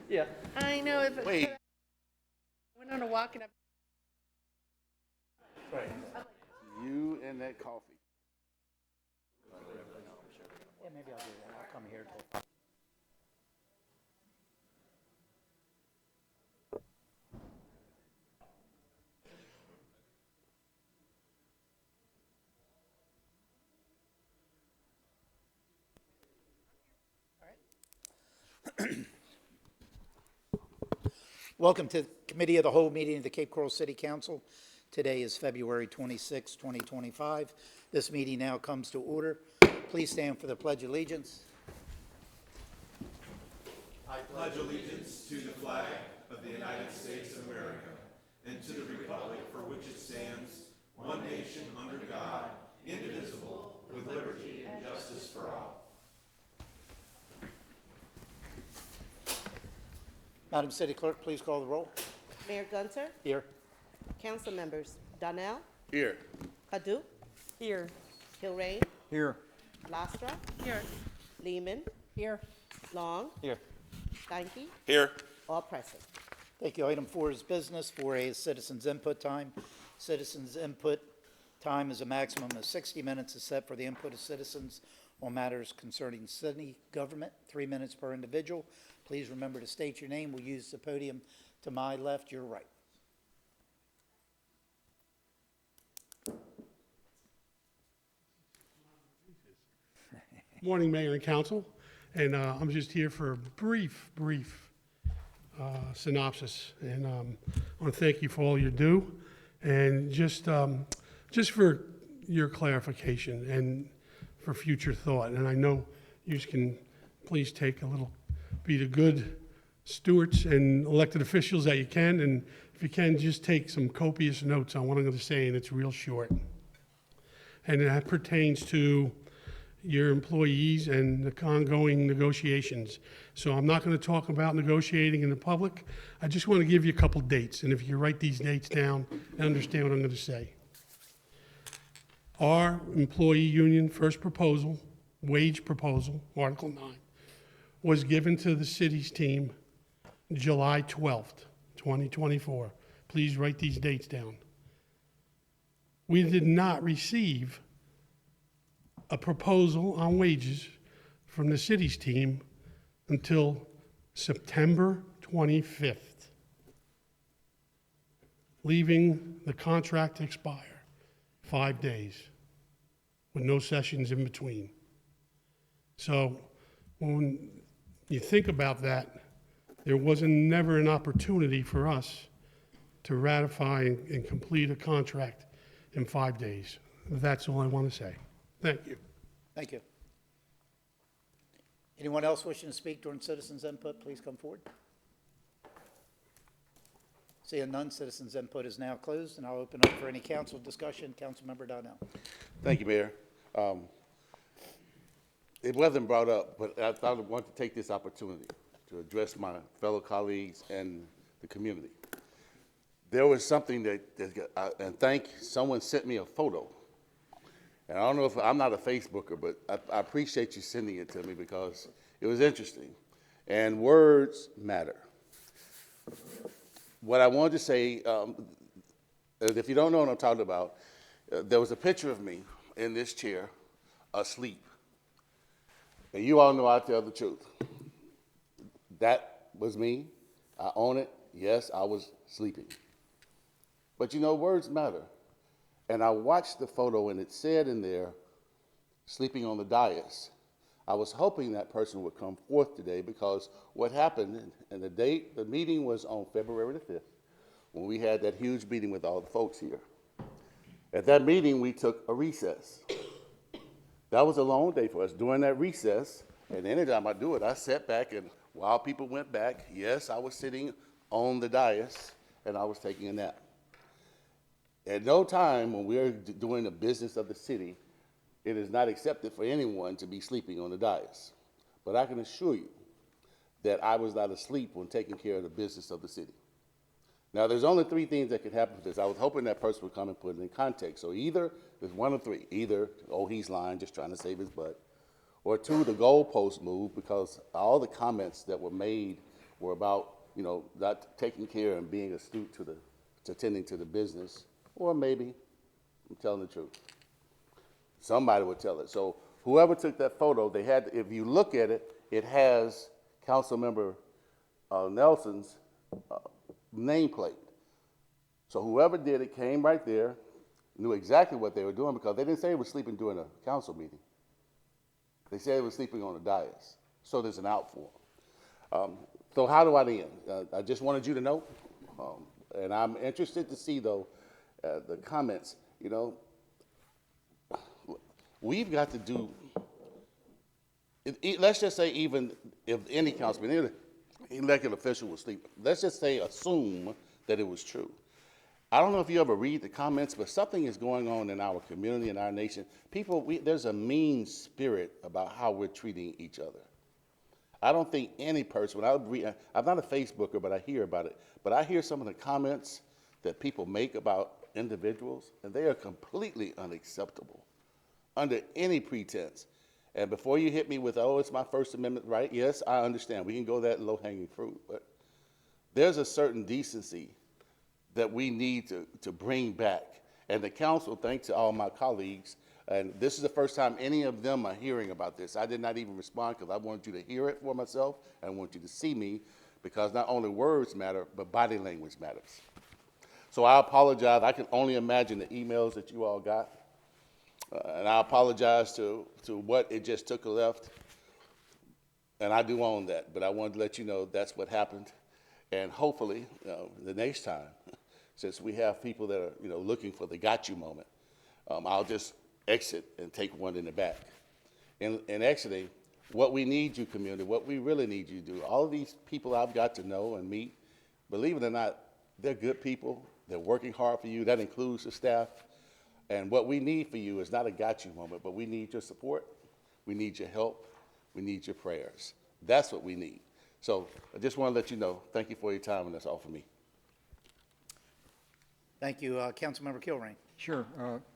Yeah. I know if Wait. went on a walk and Right. You and that coffee. Yeah, maybe I'll do that. I'll come here till. Welcome to the Committee of the Whole meeting of the Cape Coral City Council. Today is February 26, 2025. This meeting now comes to order. Please stand for the Pledge of Allegiance. Madam City Clerk, please call the roll. Mayor Gunter, Here. council members Donnell, Here. Paduk. Here. Kilrain, Here. Lastra. Here. Lehman. Here. Long, Here. Steinke, Here. all present. Thank you. Item 4 is business. 4A is citizens' input time. Citizens' input time is a maximum of 60 minutes is set for the input of citizens on matters concerning city government, 3 minutes per individual. Please remember to state your name. We'll use the podium to my left, your right. Morning, Mayor and Council, and I'm just here for a brief synopsis, and I want to thank you for all you do, and just for your clarification and for future thought. And I know you can please take a little, be the good stewards and elected officials that you can, and if you can, just take some copious notes on what I'm going to say, and it's real short. And that pertains to your employees and the ongoing negotiations. So I'm not going to talk about negotiating in the public. I just want to give you a couple dates, and if you write these dates down and understand what I'm going to say. Our employee union first proposal, wage proposal, Article 9, was given to the city's team July 12th, 2024. Please write these dates down. We did not receive a proposal on wages from the city's team until September 25th, leaving the contract to expire 5 days with no sessions in between. So when you think about that, there wasn't never an opportunity for us to ratify and complete a contract in 5 days. That's all I want to say. Thank you. Thank you. Anyone else wishing to speak during citizens' input, please come forward. Seeing none, citizens' input is now closed, and I'll open up for any council discussion. Councilmember Donnell. Thank you, Mayor. It wasn't brought up, but I thought I wanted to take this opportunity to address my fellow colleagues and the community. There was something someone sent me a photo. And I don't know if, I'm not a Facebooker, but I appreciate you sending it to me because it was interesting. And words matter. What I wanted to say, if you don't know what I'm talking about, there was a picture of me in this chair, asleep. And you all know I tell the truth. That was me. I own it. Yes, I was sleeping. But you know, words matter. And I watched the photo, and it said in there, sleeping on the dais. I was hoping that person would come forth today because what happened, and the meeting was on February the 5th, when we had that huge meeting with all the folks here. At that meeting, we took a recess. That was a long day for us. During that recess, and anytime I do it, I sat back, and while people went back, yes, I was sitting on the dais, and I was taking a nap. At no time when we are doing the business of the city, it is not accepted for anyone to be sleeping on the dais. But I can assure you that I was not asleep when taking care of the business of the city. Now, there's only 3 things that could happen with this. I was hoping that person would come and put it in context. So either, there's 1 of 3. Either, oh, he's lying, just trying to save his butt. Or 2, the goalpost moved because all the comments that were made were about, not taking care and being astute to attending to the business, or maybe I'm telling the truth. Somebody would tell it. So whoever took that photo, they had, if you look at it, it has Councilmember Nelson's nameplate. So whoever did it came right there, knew exactly what they were doing, because they didn't say he was sleeping during a council meeting. They said he was sleeping on the dais. So there's an out for him. So how do I end? I just wanted you to know, and I'm interested to see, though, the comments. We've got to do, let's just say, even if any councilman, any elected official was sleeping, let's just say, assume that it was true. I don't know if you ever read the comments, but something is going on in our community, in our nation. People, there's a mean spirit about how we're treating each other. I don't think any person, I'm not a Facebooker, but I hear about it, but I hear some of the comments that people make about individuals, and they are completely unacceptable under any pretense. And before you hit me with, oh, it's my First Amendment right, yes, I understand. We can go that low-hanging fruit, but there's a certain decency that we need to bring back. And the council, thanks to all my colleagues, and this is the first time any of them are hearing about this. I did not even respond because I wanted you to hear it for myself. I want you to see me, because not only words matter, but body language matters. So I apologize. I can only imagine the emails that you all got. And I apologize to what it just took a left. And I do own that, but I wanted to let you know that's what happened. And hopefully, the next time, since we have people that are, looking for the got you moment, I'll just exit and take one in the back. And exiting, what we need you, community, what we really need you to do, all of these people I've got to know and meet, believe it or not, they're good people. They're working hard for you. That includes the staff. And what we need for you is not a got you moment, but we need your support. We need your help. We need your prayers. That's what we need. So I just want to let you know, thank you for your time, and that's all for me. Thank you. Councilmember Kilrain. Sure.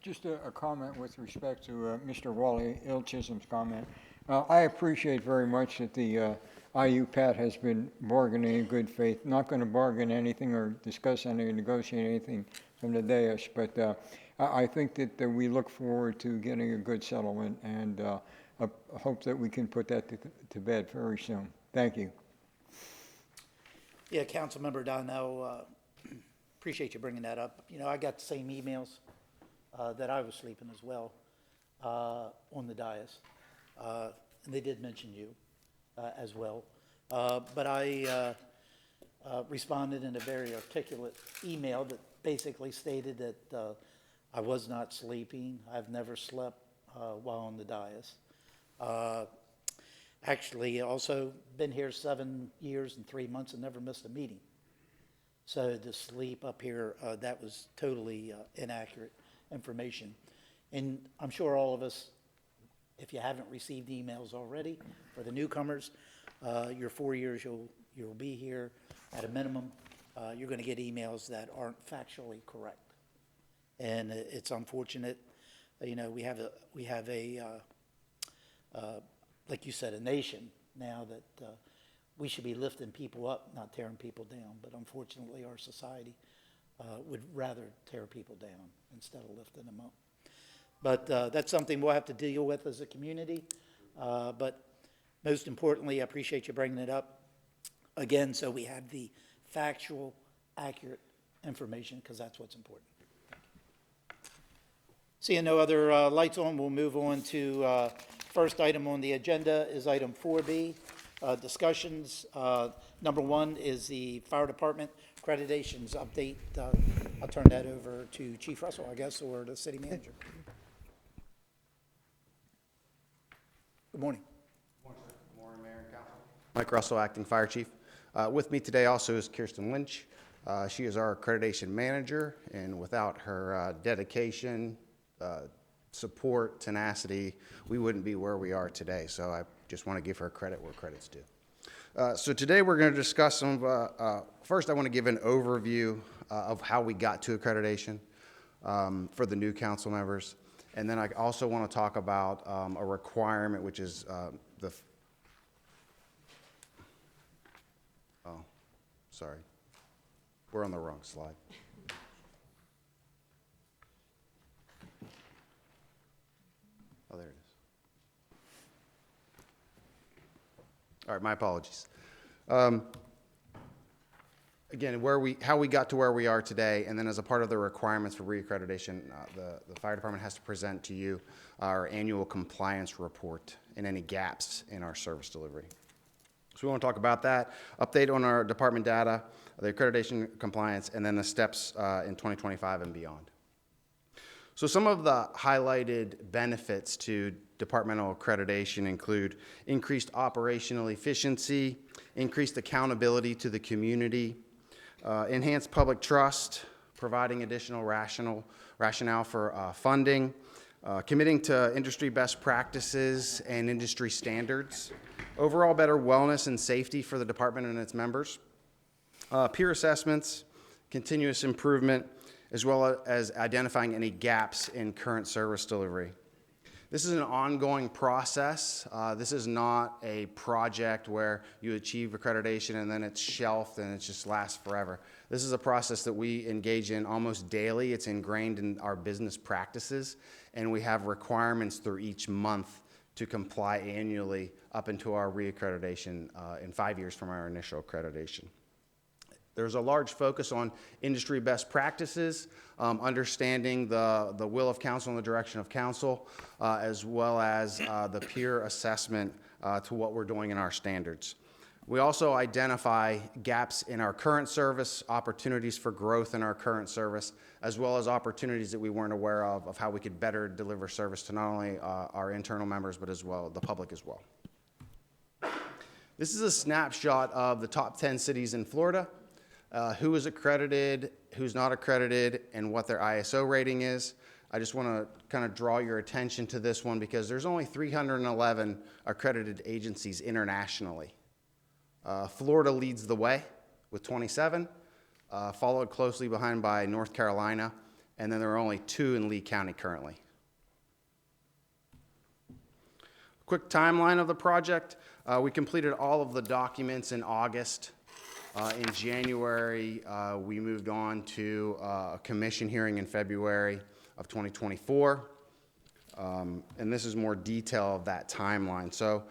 Just a comment with respect to Mr. Wally Ilchism's comment. I appreciate very much that the IUPAT has been bargaining in good faith, not going to bargain anything or discuss any or negotiate anything from the dais, but I think that we look forward to getting a good settlement, and hope that we can put that to bed very soon. Thank you. Yeah, Councilmember Donnell, appreciate you bringing that up. I got the same emails that I was sleeping as well on the dais. And they did mention you as well. But I responded in a very articulate email that basically stated that I was not sleeping. I've never slept while on the dais. Actually, also been here 7 years and 3 months and never missed a meeting. So to sleep up here, that was totally inaccurate information. And I'm sure all of us, if you haven't received emails already, for the newcomers, your 4 years you'll be here at a minimum. You're going to get emails that aren't factually correct, and it's unfortunate. We have a like you said, a nation now that we should be lifting people up, not tearing people down. But unfortunately, our society would rather tear people down instead of lifting them up. But that's something we'll have to deal with as a community. But most importantly, I appreciate you bringing it up again, so we have the factual, accurate information, because that's what's important. Seeing no other lights on, we'll move on to first item on the agenda is item 4B, discussions. Number 1 is the fire department accreditations update. I'll turn that over to Chief Russell, I guess, or the city manager. Good morning. Good morning, Mayor and Council. Mike Russell, Acting Fire Chief. With me today also is Kirsten Lynch. She is our accreditation manager, and without her dedication, support, tenacity, we wouldn't be where we are today. So I just want to give her credit where credit's due. So today we're going to discuss some, first I want to give an overview of how we got to accreditation for the new council members. And then I also want to talk about a requirement, which is Sorry. We're on the wrong slide. Oh, there it is. All right, my apologies. Again, how we got to where we are today, and then as a part of the requirements for reaccreditation, the fire department has to present to you our annual compliance report and any gaps in our service delivery. So we want to talk about that, update on our department data, the accreditation compliance, and then the steps in 2025 and beyond. So some of the highlighted benefits to departmental accreditation include increased operational efficiency, increased accountability to the community, enhanced public trust, providing additional rationale for funding, committing to industry best practices and industry standards, overall better wellness and safety for the department and its members, peer assessments, continuous improvement, as well as identifying any gaps in current service delivery. This is an ongoing process. This is not a project where you achieve accreditation and then it's shelved and it just lasts forever. This is a process that we engage in almost daily. It's ingrained in our business practices, and we have requirements through each month to comply annually up into our reaccreditation in 5 years from our initial accreditation. There's a large focus on industry best practices, understanding the will of council and the direction of council, as well as the peer assessment to what we're doing in our standards. We also identify gaps in our current service, opportunities for growth in our current service, as well as opportunities that we weren't aware of how we could better deliver service to not only our internal members, but as well the public as well. This is a snapshot of the top 10 cities in Florida. Who is accredited, who's not accredited, and what their ISO rating is. I just want to kind of draw your attention to this one because there's only 311 accredited agencies internationally. Florida leads the way with 27, followed closely behind by North Carolina, and then there are only 2 in Lee County currently. Quick timeline of the project. We completed all of the documents in August. In January, we moved on to a commission hearing in February of 2024. And this is more detail of that timeline. So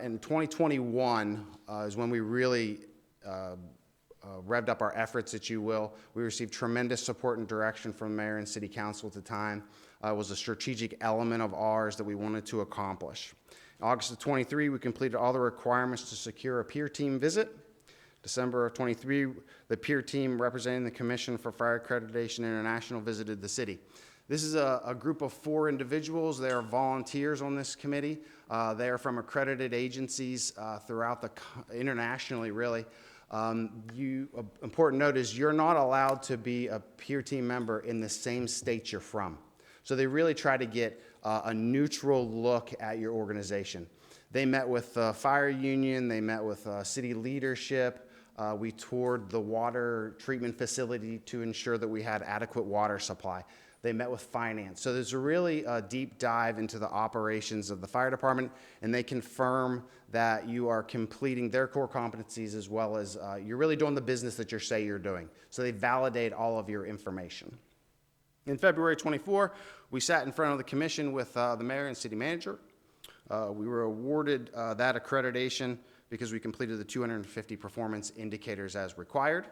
in 2021 is when we really revved up our efforts, if you will. We received tremendous support and direction from mayor and city council at the time. It was a strategic element of ours that we wanted to accomplish. In August of 23, we completed all the requirements to secure a peer team visit. December of 23, the peer team representing the Commission for Fire Accreditation International visited the city. This is a group of 4 individuals. They are volunteers on this committee. They are from accredited agencies throughout internationally, really. Important note is you're not allowed to be a peer team member in the same state you're from. So they really try to get a neutral look at your organization. They met with the fire union. They met with city leadership. We toured the water treatment facility to ensure that we had adequate water supply. They met with finance. So there's a really deep dive into the operations of the fire department, and they confirm that you are completing their core competencies as well as you're really doing the business that you say you're doing. So they validate all of your information. In February 24, we sat in front of the commission with the mayor and city manager. We were awarded that accreditation because we completed the 250 performance indicators as required.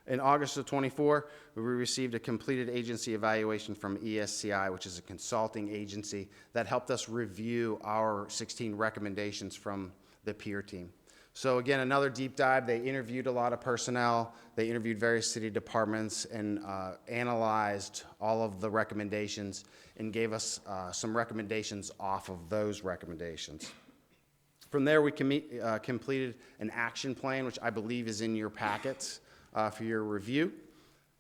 In August of 24, we received a completed agency evaluation from ESCI, which is a consulting agency that helped us review our 16 recommendations from the peer team. So again, another deep dive. They interviewed a lot of personnel. They interviewed various city departments and analyzed all of the recommendations and gave us some recommendations off of those recommendations. From there, we completed an action plan, which I believe is in your packets for your review.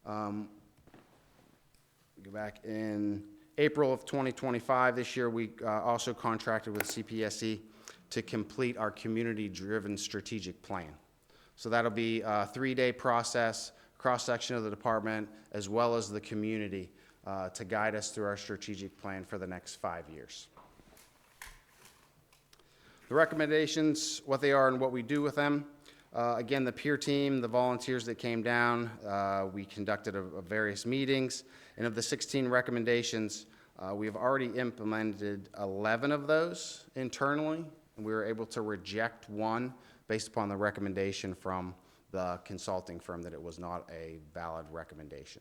Go back in April of 2025, this year, we also contracted with CPSC to complete our community-driven strategic plan. So that'll be a 3-day process, cross-section of the department, as well as the community to guide us through our strategic plan for the next 5 years. The recommendations, what they are and what we do with them. Again, the peer team, the volunteers that came down, we conducted various meetings, and of the 16 recommendations, we have already implemented 11 of those internally, and we were able to reject one based upon the recommendation from the consulting firm that it was not a valid recommendation.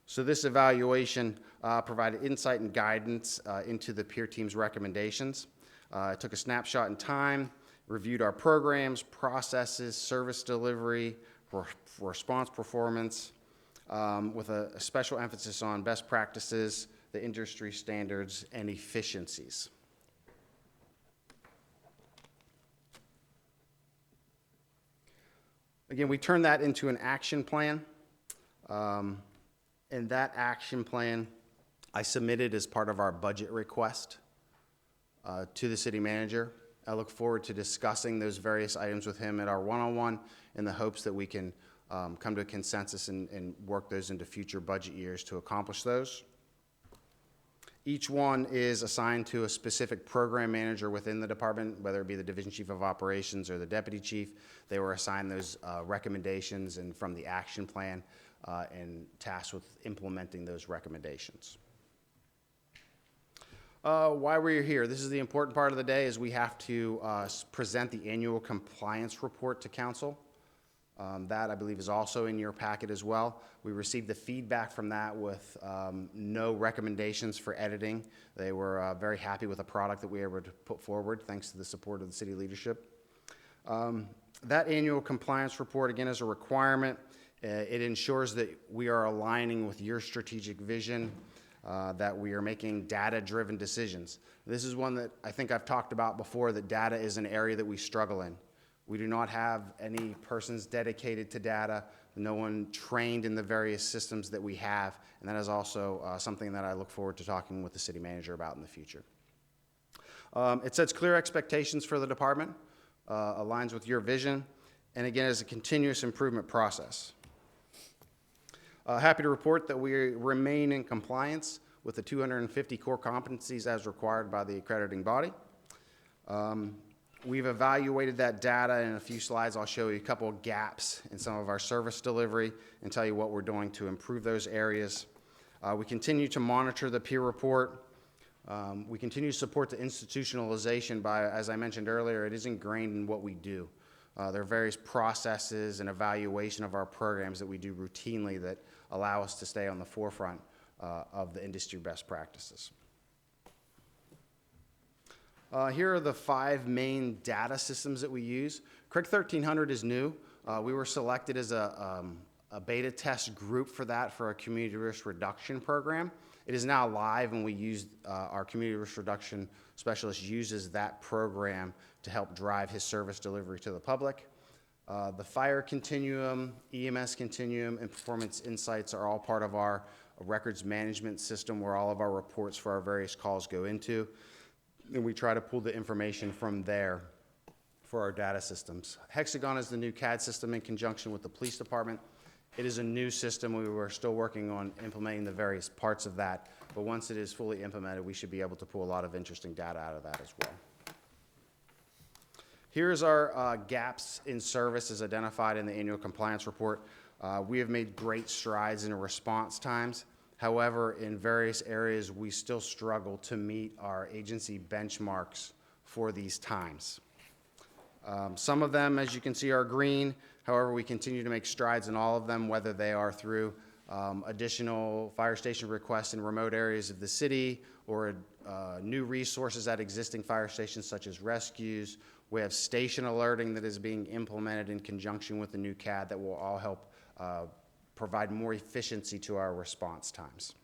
So this evaluation provided insight and guidance into the peer team's recommendations. It took a snapshot in time, reviewed our programs, processes, service delivery, response performance, with a special emphasis on best practices, the industry standards, and efficiencies. Again, we turned that into an action plan. And that action plan I submitted as part of our budget request to the city manager. I look forward to discussing those various items with him at our one-on-one in the hopes that we can come to a consensus and work those into future budget years to accomplish those. Each one is assigned to a specific program manager within the department, whether it be the division chief of operations or the deputy chief. They were assigned those recommendations and from the action plan and tasked with implementing those recommendations. Why we're here, this is the important part of the day, is we have to present the annual compliance report to council. That, I believe, is also in your packet as well. We received the feedback from that with no recommendations for editing. They were very happy with the product that we were able to put forward, thanks to the support of the city leadership. That annual compliance report, again, is a requirement. It ensures that we are aligning with your strategic vision, that we are making data-driven decisions. This is one that I think I've talked about before, that data is an area that we struggle in. We do not have any persons dedicated to data, no one trained in the various systems that we have, and that is also something that I look forward to talking with the city manager about in the future. It sets clear expectations for the department, aligns with your vision, and again, is a continuous improvement process. Happy to report that we remain in compliance with the 250 core competencies as required by the accrediting body. We've evaluated that data. In a few slides, I'll show you a couple of gaps in some of our service delivery and tell you what we're doing to improve those areas. We continue to monitor the peer report. We continue to support the institutionalization by, as I mentioned earlier, it is ingrained in what we do. There are various processes and evaluation of our programs that we do routinely that allow us to stay on the forefront of the industry best practices. Here are the 5 main data systems that we use. Craig 1300 is new. We were selected as a beta test group for that for a community risk reduction program. It is now live, and we use our community risk reduction specialist uses that program to help drive his service delivery to the public. The fire continuum, EMS continuum, and performance insights are all part of our records management system where all of our reports for our various calls go into. And we try to pull the information from there for our data systems. Hexagon is the new CAD system in conjunction with the police department. It is a new system. We were still working on implementing the various parts of that, but once it is fully implemented, we should be able to pull a lot of interesting data out of that as well. Here's our gaps in service as identified in the annual compliance report. We have made great strides in response times. However, in various areas, we still struggle to meet our agency benchmarks for these times. Some of them, as you can see, are green. However, we continue to make strides in all of them, whether they are through additional fire station requests in remote areas of the city or new resources at existing fire stations such as rescues. We have station alerting that is being implemented in conjunction with the new CAD that will all help provide more efficiency to our response times.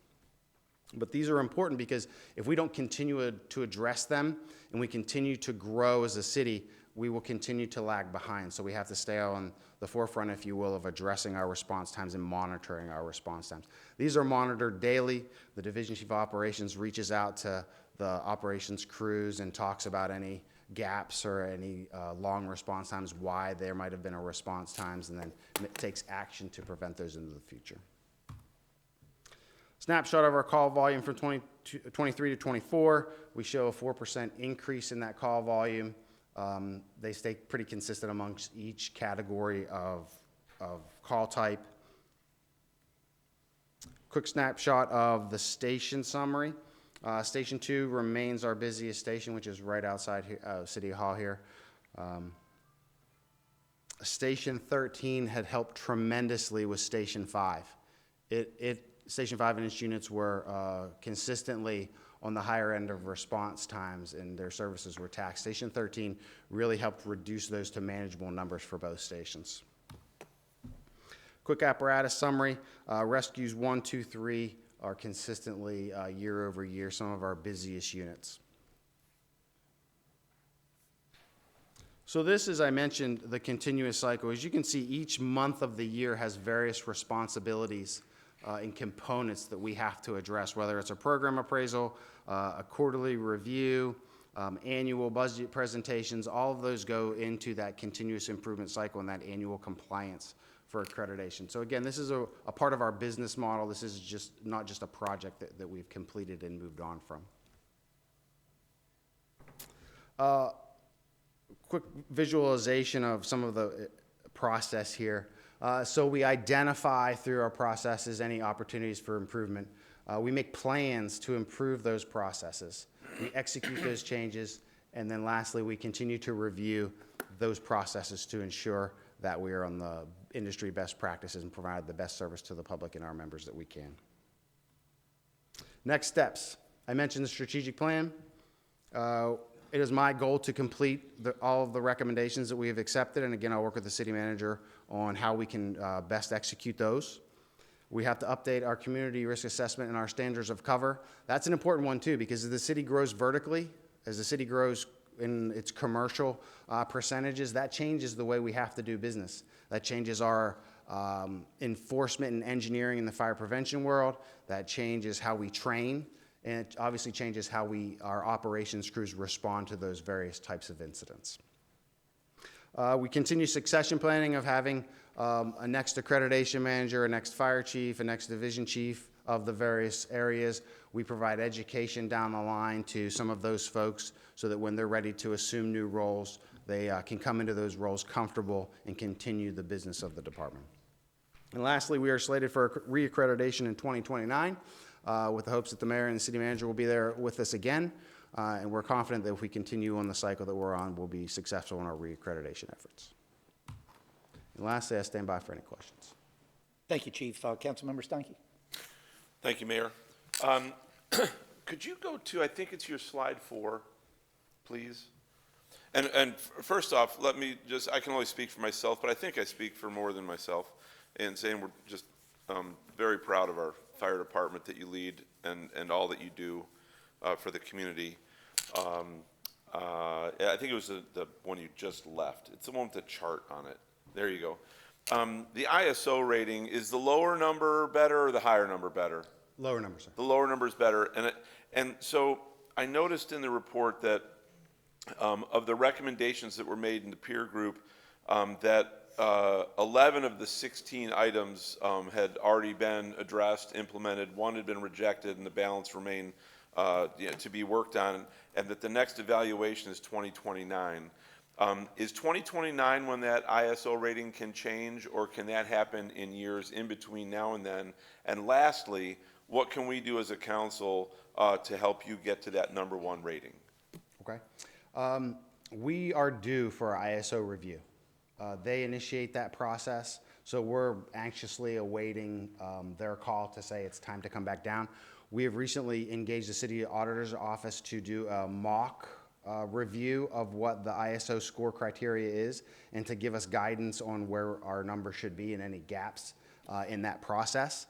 But these are important because if we don't continue to address them and we continue to grow as a city, we will continue to lag behind. So we have to stay on the forefront, if you will, of addressing our response times and monitoring our response times. These are monitored daily. The Division Chief of Operations reaches out to the operations crews and talks about any gaps or any long response times, why there might have been a response times, and then it takes action to prevent those into the future. Snapshot of our call volume from 23 to 24. We show a 4% increase in that call volume. They stay pretty consistent amongst each category of call type. Quick snapshot of the station summary. Station 2 remains our busiest station, which is right outside here, City Hall here. Station 13 had helped tremendously with Station 5. Station 5 and its units were consistently on the higher end of response times, and their services were taxed. Station 13 really helped reduce those to manageable numbers for both stations. Quick apparatus summary. Rescues 1, 2, 3 are consistently year over year some of our busiest units. So this, as I mentioned, the continuous cycle. As you can see, each month of the year has various responsibilities and components that we have to address, whether it's a program appraisal, a quarterly review, annual budget presentations. All of those go into that continuous improvement cycle and that annual compliance for accreditation. So again, this is a part of our business model. This is not just a project that we've completed and moved on from. Quick visualization of some of the process here. So we identify through our processes any opportunities for improvement. We make plans to improve those processes. We execute those changes, and then lastly, we continue to review those processes to ensure that we are on the industry best practices and provide the best service to the public and our members that we can. Next steps. I mentioned the strategic plan. It is my goal to complete all of the recommendations that we have accepted, and again, I'll work with the city manager on how we can best execute those. We have to update our community risk assessment and our standards of cover. That's an important one too, because as the city grows vertically, as the city grows in its commercial percentages, that changes the way we have to do business. That changes our enforcement and engineering in the fire prevention world. That changes how we train. And it obviously changes how our operations crews respond to those various types of incidents. We continue succession planning of having a next accreditation manager, a next fire chief, a next division chief of the various areas. We provide education down the line to some of those folks so that when they're ready to assume new roles, they can come into those roles comfortable and continue the business of the department. And lastly, we are slated for reaccreditation in 2029. With the hopes that the mayor and the city manager will be there with us again. And we're confident that if we continue on the cycle that we're on, we'll be successful in our reaccreditation efforts. And lastly, I stand by for any questions. Thank you, Chief. Councilmember Steinke. Thank you, Mayor. Could you go to, I think it's your slide 4, please? And first off, let me just, I can only speak for myself, but I think I speak for more than myself in saying we're just very proud of our fire department that you lead and all that you do for the community. I think it was the one you just left. It's the one with the chart on it. There you go. The ISO rating, is the lower number better or the higher number better? Lower number, sir. The lower number is better. And so I noticed in the report that of the recommendations that were made in the peer group, that 11 of the 16 items had already been addressed, implemented. 1 had been rejected, and the balance remained to be worked on, and that the next evaluation is 2029. Is 2029 when that ISO rating can change, or can that happen in years in between now and then? And lastly, what can we do as a council to help you get to that #1 rating? Okay. We are due for our ISO review. They initiate that process, so we're anxiously awaiting their call to say it's time to come back down. We have recently engaged the city auditor's office to do a mock review of what the ISO score criteria is and to give us guidance on where our number should be and any gaps in that process.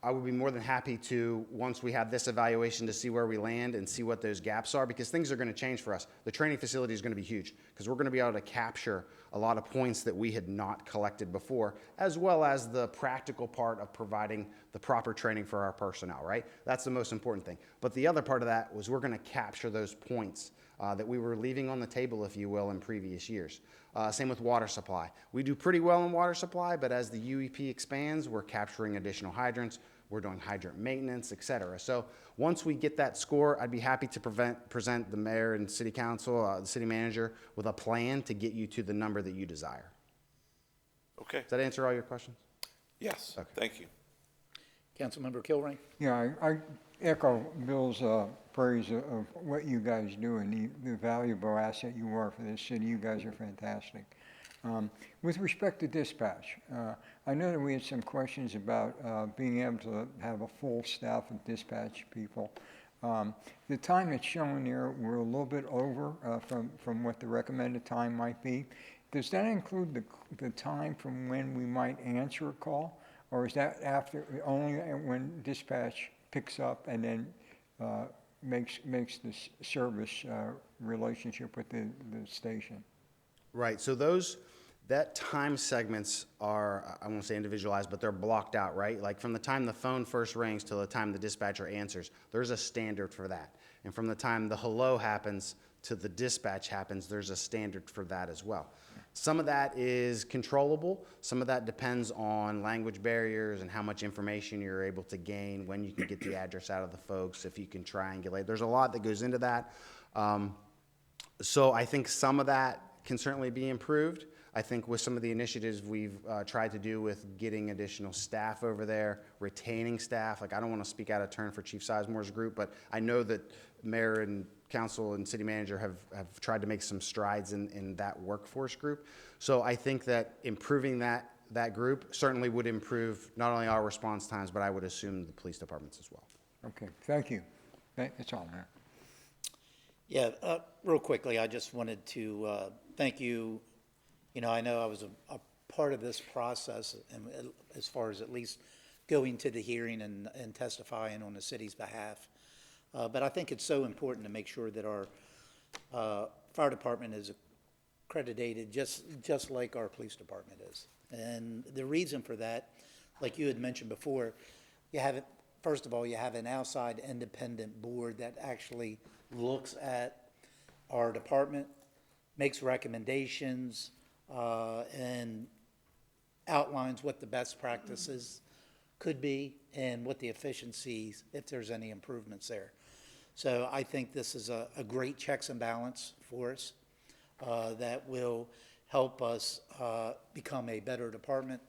I would be more than happy to, once we have this evaluation, to see where we land and see what those gaps are, because things are going to change for us. The training facility is going to be huge because we're going to be able to capture a lot of points that we had not collected before, as well as the practical part of providing the proper training for our personnel, right? That's the most important thing. But the other part of that was we're going to capture those points that we were leaving on the table, if you will, in previous years. Same with water supply. We do pretty well in water supply, but as the UEP expands, we're capturing additional hydrants. we're doing hydrant maintenance, et cetera. So once we get that score, I'd be happy to present the mayor and city council, the city manager, with a plan to get you to the number that you desire. Okay, Does that answer all your questions? yes, Okay. thank you. Councilmember Kilrain? Yeah, I echo Bill's praise of what you guys do and the valuable asset you are for this city. You guys are fantastic. With respect to dispatch, I know that we had some questions about being able to have a full staff of dispatch people. The time that's shown there, we're a little bit over from what the recommended time might be. Does that include the time from when we might answer a call? Or is that after, only when dispatch picks up and then makes the service relationship with the station? Right, so that time segments are, I won't say individualized, but they're blocked out, right? Like from the time the phone first rings till the time the dispatcher answers, there's a standard for that. And from the time the hello happens to the dispatch happens, there's a standard for that as well. Some of that is controllable. Some of that depends on language barriers and how much information you're able to gain, when you can get the address out of the folks, if you can triangulate. There's a lot that goes into that. So I think some of that can certainly be improved. I think with some of the initiatives we've tried to do with getting additional staff over there, retaining staff, like I don't want to speak out of turn for Chief Sizemore's group, but I know that mayor and council and city manager have tried to make some strides in that workforce group. So I think that improving that group certainly would improve not only our response times, but I would assume the police departments as well. Okay, thank you. That's all, Mayor. Yeah, real quickly, I just wanted to thank you. You know, I know I was a part of this process, and as far as at least going to the hearing and testifying on the city's behalf. But I think it's so important to make sure that our fire department is accredited just like our police department is. And the reason for that, like you had mentioned before, first of all, you have an outside independent board that actually looks at our department, makes recommendations, and outlines what the best practices could be and what the efficiencies, if there's any improvements there. So I think this is a great checks and balance for us that will help us become a better department,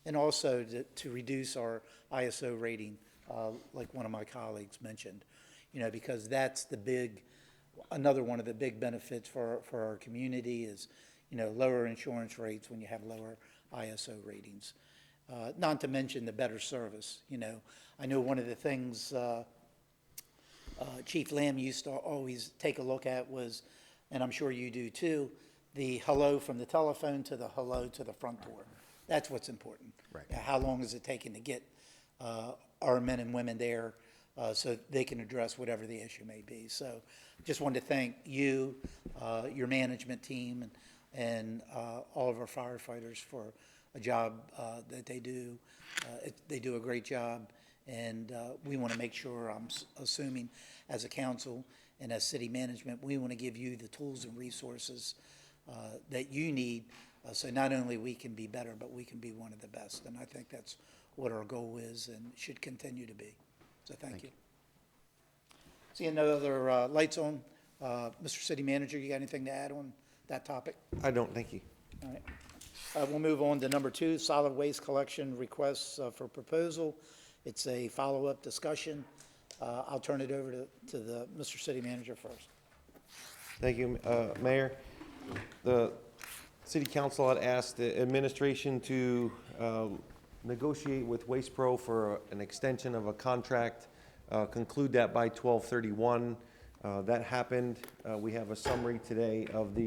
and also to reduce our ISO rating, like one of my colleagues mentioned, you know, because that's another one of the big benefits for our community is, you know, lower insurance rates when you have lower ISO ratings. Not to mention the better service, you know. I know one of the things Chief Lamb used to always take a look at was, and I'm sure you do too, the hello from the telephone to the hello to the front door. That's what's important. Right. How long is it taking to get our men and women there so they can address whatever the issue may be. So just wanted to thank you, your management team, and all of our firefighters for a job that they do. They do a great job, and we want to make sure, I'm assuming, as a council and as city management, we want to give you the tools and resources that you need, so not only we can be better, but we can be one of the best. And I think that's what our goal is and should continue to be. So thank you. Seeing no other lights on, Mr. City Manager, you got anything to add on that topic? I don't, thank you. All right. We'll move on to number 2, solid waste collection requests for proposal. It's a follow-up discussion. I'll turn it over to the Mr. City Manager first. Thank you, Mayor. The City Council had asked the administration to negotiate with Waste Pro for an extension of a contract, conclude that by 12/31. That happened. We have a summary today of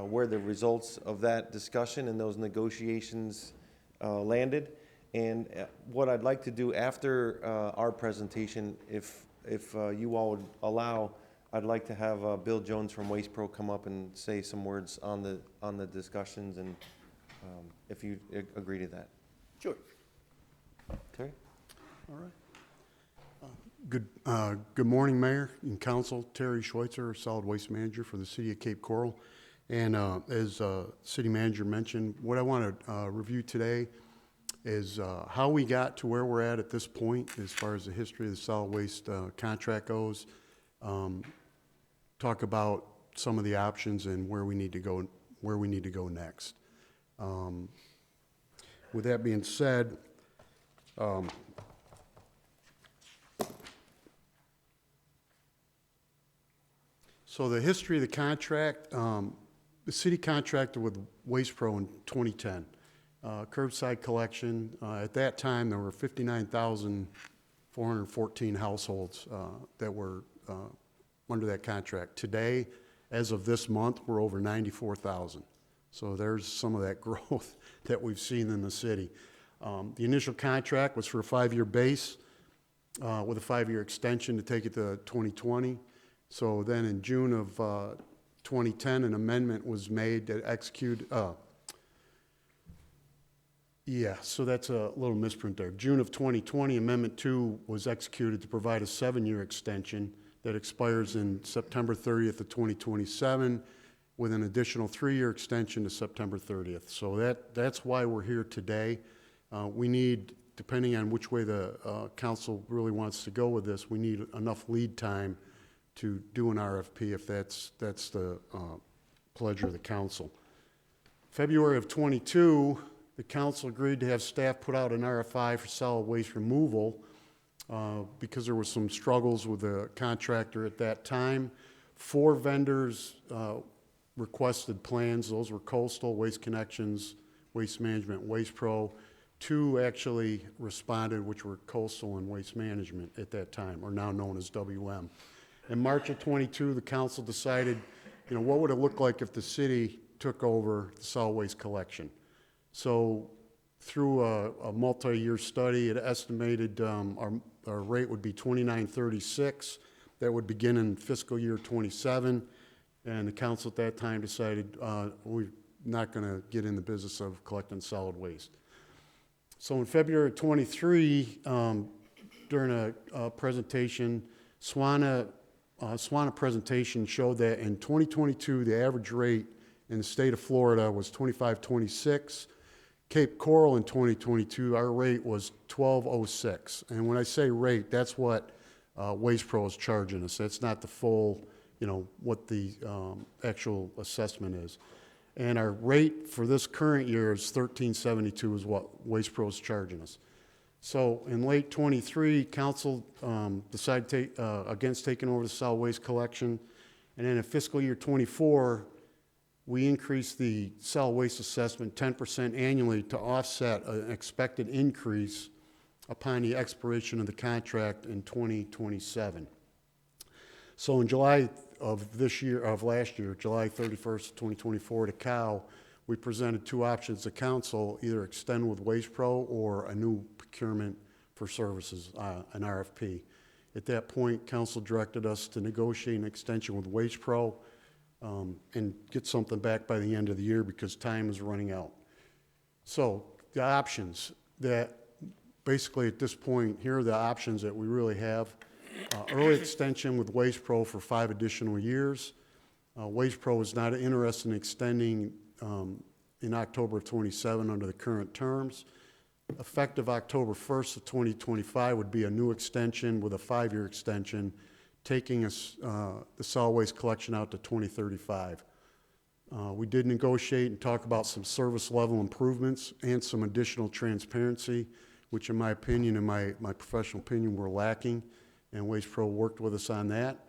where the results of that discussion and those negotiations landed. And what I'd like to do after our presentation, if you all would allow, I'd like to have Bill Jones from Waste Pro come up and say some words on the discussions, and if you agree to that. Sure. Terry? All right. Good morning, Mayor and Council. Terry Schweitzer, Solid Waste Manager for the City of Cape Coral. And as City Manager mentioned, what I want to review today is how we got to where we're at this point as far as the history of the solid waste contract goes. Talk about some of the options and where we need to go next. With that being said, so the history of the contract, the city contracted with Waste Pro in 2010. Curbside collection, at that time there were 59,414 households that were under that contract. Today, as of this month, we're over 94,000. So there's some of that growth that we've seen in the city. The initial contract was for a 5-year base with a 5-year extension to take it to 2020. So then in June of 2010, an amendment was made that executed, so that's a little misprint there. June of 2020, Amendment 2 was executed to provide a 7-year extension that expires in September 30th of 2027 with an additional 3-year extension to September 30th. So that's why we're here today. We need, depending on which way the council really wants to go with this, we need enough lead time to do an RFP if that's the pleasure of the council. February of 22, the council agreed to have staff put out an RFI for solid waste removal because there were some struggles with the contractor at that time. 4 vendors requested plans. Those were Coastal, Waste Connections, Waste Management, Waste Pro. 2 actually responded, which were Coastal and Waste Management at that time, or now known as WM. In March of 22, the council decided, what would it look like if the city took over the solid waste collection? So through a multi-year study, it estimated our rate would be $29.36. That would begin in fiscal year 27. And the council at that time decided we're not going to get in the business of collecting solid waste. So in February of 23, during a presentation, SWANA presentation showed that in 2022, the average rate in the state of Florida was $25.26. Cape Coral in 2022, our rate was $12.06. And when I say rate, that's what Waste Pro is charging us. That's not the full, what the actual assessment is. And our rate for this current year is $13.72 is what Waste Pro is charging us. So in late 23, council decided against taking over the solid waste collection. And then in fiscal year 24, we increased the solid waste assessment 10% annually to offset an expected increase upon the expiration of the contract in 2027. So in July of last year, July 31st, 2024, to COW, we presented 2 options to council, either extend with Waste Pro or a new procurement for services, an RFP. At that point, council directed us to negotiate an extension with Waste Pro and get something back by the end of the year because time is running out. So the options that basically at this point, here are the options that we really have. Early extension with Waste Pro for 5 additional years. Waste Pro is not interested in extending in October of 27 under the current terms. Effective October 1st of 2025 would be a new extension with a 5-year extension, taking us the solid waste collection out to 2035. We did negotiate and talk about some service level improvements and some additional transparency, which in my opinion, in my professional opinion, were lacking, and Waste Pro worked with us on that.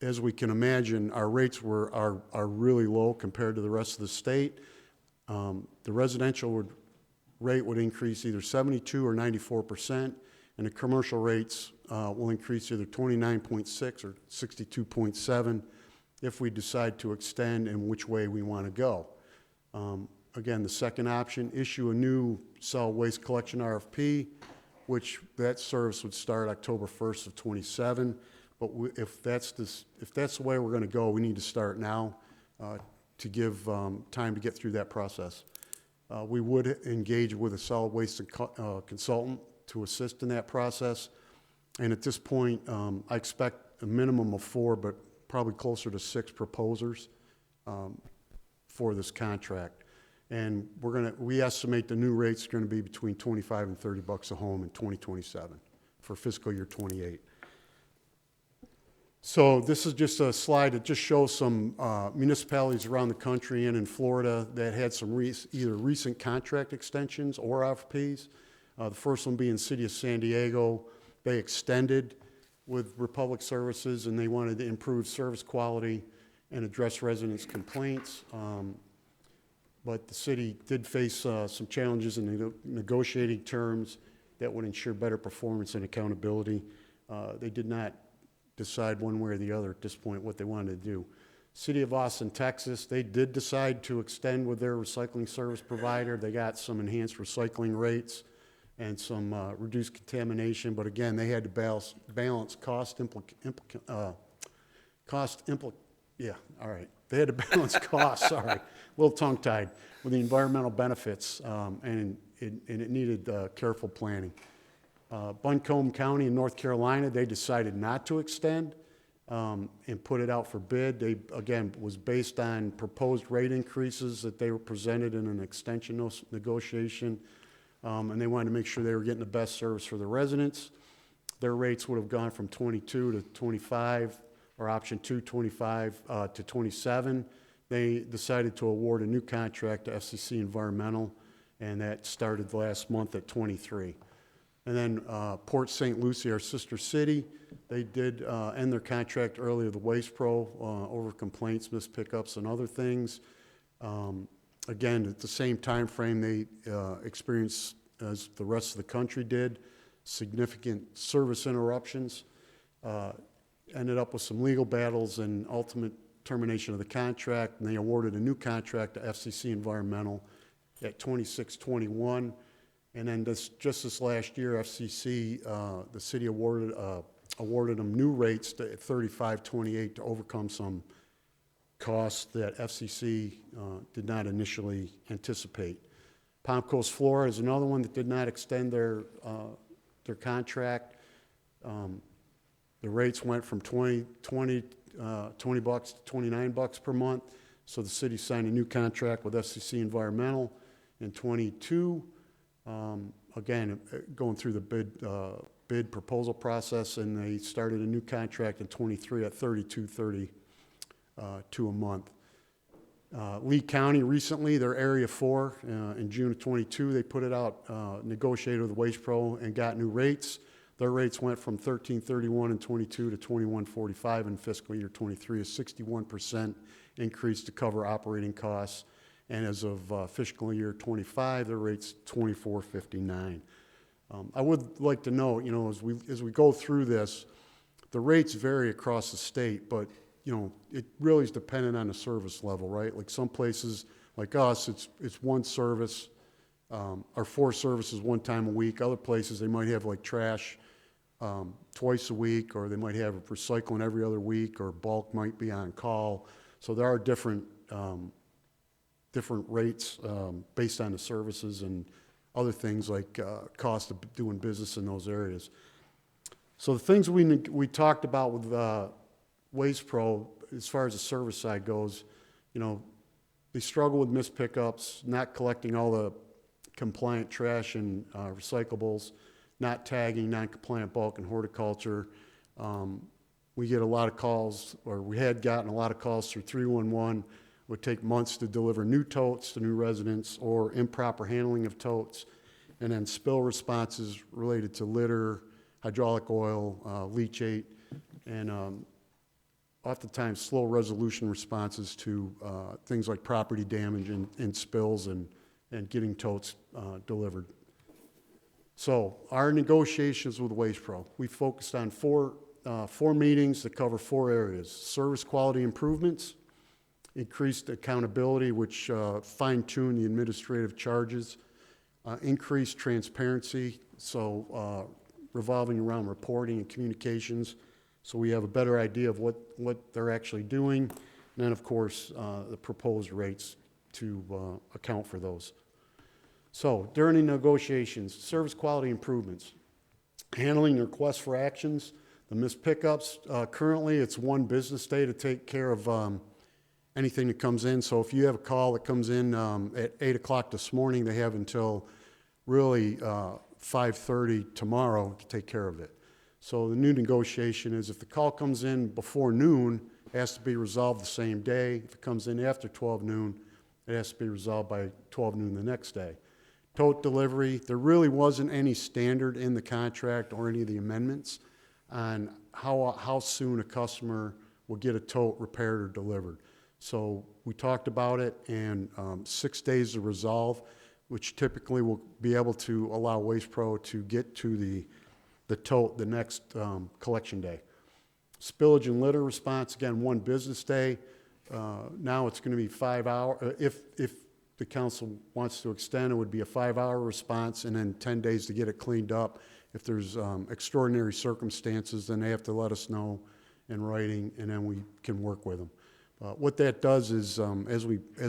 As we can imagine, our rates are really low compared to the rest of the state. The residential rate would increase either 72 or 94%, and the commercial rates will increase either 29.6 or 62.7 if we decide to extend and which way we want to go. Again, the second option, issue a new solid waste collection RFP, which that service would start October 1st of 27. But if that's the way we're going to go, we need to start now to give time to get through that process. We would engage with a solid waste consultant to assist in that process. And at this point, I expect a minimum of 4, but probably closer to 6 proposers for this contract. And we estimate the new rates are gonna be between 25 and 30 bucks a home in 2027 for fiscal year '28. So this is just a slide that just shows some municipalities around the country and in Florida that had some either recent contract extensions or RFPs. The first one being City of San Diego. They extended with Republic Services, and they wanted to improve service quality and address residents' complaints. But the city did face some challenges in negotiating terms that would ensure better performance and accountability. They did not decide one way or the other at this point what they wanted to do. City of Austin, Texas, they did decide to extend with their recycling service provider. They got some enhanced recycling rates and some reduced contamination, but again, they had to balance they had to balance costs, sorry, a little tongue-tied, with the environmental benefits, and it needed careful planning. Buncombe County in North Carolina, they decided not to extend and put it out for bid. They, again, was based on proposed rate increases that they were presented in an extension negotiation, and they wanted to make sure they were getting the best service for the residents. Their rates would have gone from 22 to 25, or option 2, 25 to 27. They decided to award a new contract to FCC Environmental, and that started last month at 23. And then Port St. Lucie, our sister city, they did end their contract earlier with Waste Pro over complaints, missed pickups, and other things. Again, at the same time frame, they experienced, as the rest of the country did, significant service interruptions. Ended up with some legal battles and ultimate termination of the contract, and they awarded a new contract to FCC Environmental at 2621. And then just this last year, FCC, the city awarded them new rates at 3528 to overcome some costs that FCC did not initially anticipate. Palm Coast, Florida is another one that did not extend their contract. The rates went from 20 bucks to 29 bucks per month. So the city signed a new contract with FCC Environmental in 22. Again, going through the bid proposal process, and they started a new contract in 23 at $32.32 a month. Lee County recently, their Area 4, in June of 22, they put it out, negotiated with Waste Pro and got new rates. Their rates went from $13.31 in 22 to $21.45 in fiscal year 23, a 61% increase to cover operating costs. And as of fiscal year 25, their rate's $24.59. I would like to note, as we go through this, the rates vary across the state, but it really is dependent on the service level, right? Like some places, like us, it's one service, or 4 services one time a week. Other places, they might have like trash twice a week, or they might have recycling every other week, or bulk might be on call. So there are different rates based on the services and other things like cost of doing business in those areas. So the things we talked about with Waste Pro, as far as the service side goes, they struggle with missed pickups, not collecting all the compliant trash and recyclables, not tagging non-compliant bulk and horticulture. We get a lot of calls, or we had gotten a lot of calls through 311. Would take months to deliver new totes to new residents, or improper handling of totes, and then spill responses related to litter, hydraulic oil, leachate, and oftentimes slow resolution responses to things like property damage and spills and getting totes delivered. So our negotiations with Waste Pro, we focused on four meetings that cover 4 areas: service quality improvements, increased accountability, which fine-tuned the administrative charges, increased transparency, so revolving around reporting and communications, so we have a better idea of what they're actually doing, and then, of course, the proposed rates to account for those. So during the negotiations, service quality improvements, handling requests for actions, the missed pickups, currently it's 1 business day to take care of anything that comes in. So if you have a call that comes in at 8 o'clock this morning, they have until really 5:30 tomorrow to take care of it. So the new negotiation is if the call comes in before noon, it has to be resolved the same day. If it comes in after 12 noon, it has to be resolved by 12 noon the next day. Tote delivery, there really wasn't any standard in the contract or any of the amendments on how soon a customer will get a tote repaired or delivered. So we talked about it, and 6 days to resolve, which typically will be able to allow Waste Pro to get to the tote the next collection day. Spillage and litter response, again, 1 business day. Now it's going to be 5 hour. If the council wants to extend, it would be a 5-hour response and then 10 days to get it cleaned up. If there's extraordinary circumstances, then they have to let us know in writing, and then we can work with them. What that does is, as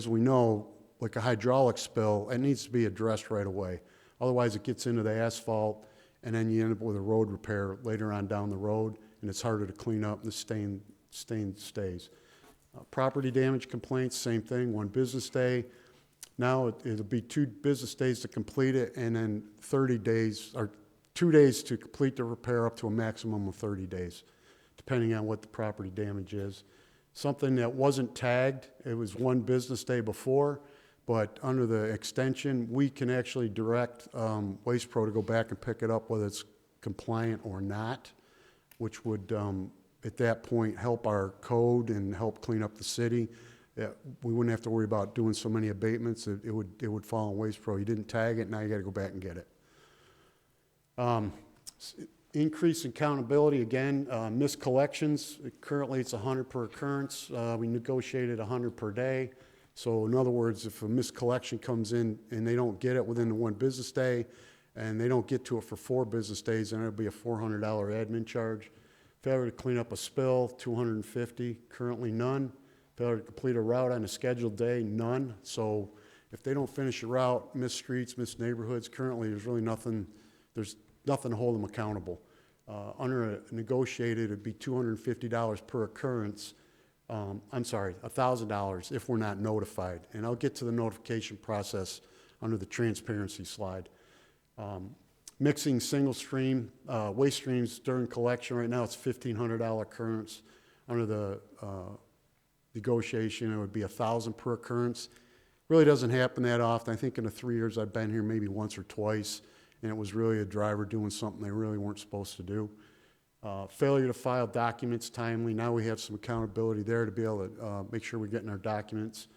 we know, like a hydraulic spill, it needs to be addressed right away. Otherwise, it gets into the asphalt, and then you end up with a road repair later on down the road, and it's harder to clean up, and the stain stays. Property damage complaints, same thing, 1 business day. Now it'll be 2 business days to complete it, and then 30 days, or 2 days to complete the repair, up to a maximum of 30 days, depending on what the property damage is. Something that wasn't tagged, it was 1 business day before, but under the extension, we can actually direct Waste Pro to go back and pick it up whether it's compliant or not, which would, at that point, help our code and help clean up the city. We wouldn't have to worry about doing so many abatements. It would fall on Waste Pro. You didn't tag it, now you got to go back and get it. Increase in accountability, again, missed collections. Currently, it's 100 per occurrence. We negotiated 100 per day. So in other words, if a missed collection comes in and they don't get it within the 1 business day, and they don't get to it for 4 business days, then it'll be a $400 admin charge. Failure to clean up a spill, $250, currently none. Failure to complete a route on a scheduled day, none. So if they don't finish a route, missed streets, missed neighborhoods, currently there's really nothing, there's nothing to hold them accountable. Under a negotiated, it'd be $250 per occurrence. I'm sorry, $1,000 if we're not notified. And I'll get to the notification process under the transparency slide. Mixing single stream waste streams during collection, right now it's $1,500 occurrence. Under the negotiation, it would be $1,000 per occurrence. Really doesn't happen that often. I think in the 3 years I've been here, maybe once or twice, and it was really a driver doing something they really weren't supposed to do. Failure to file documents timely. Now we have some accountability there to be able to make sure we're getting our documents.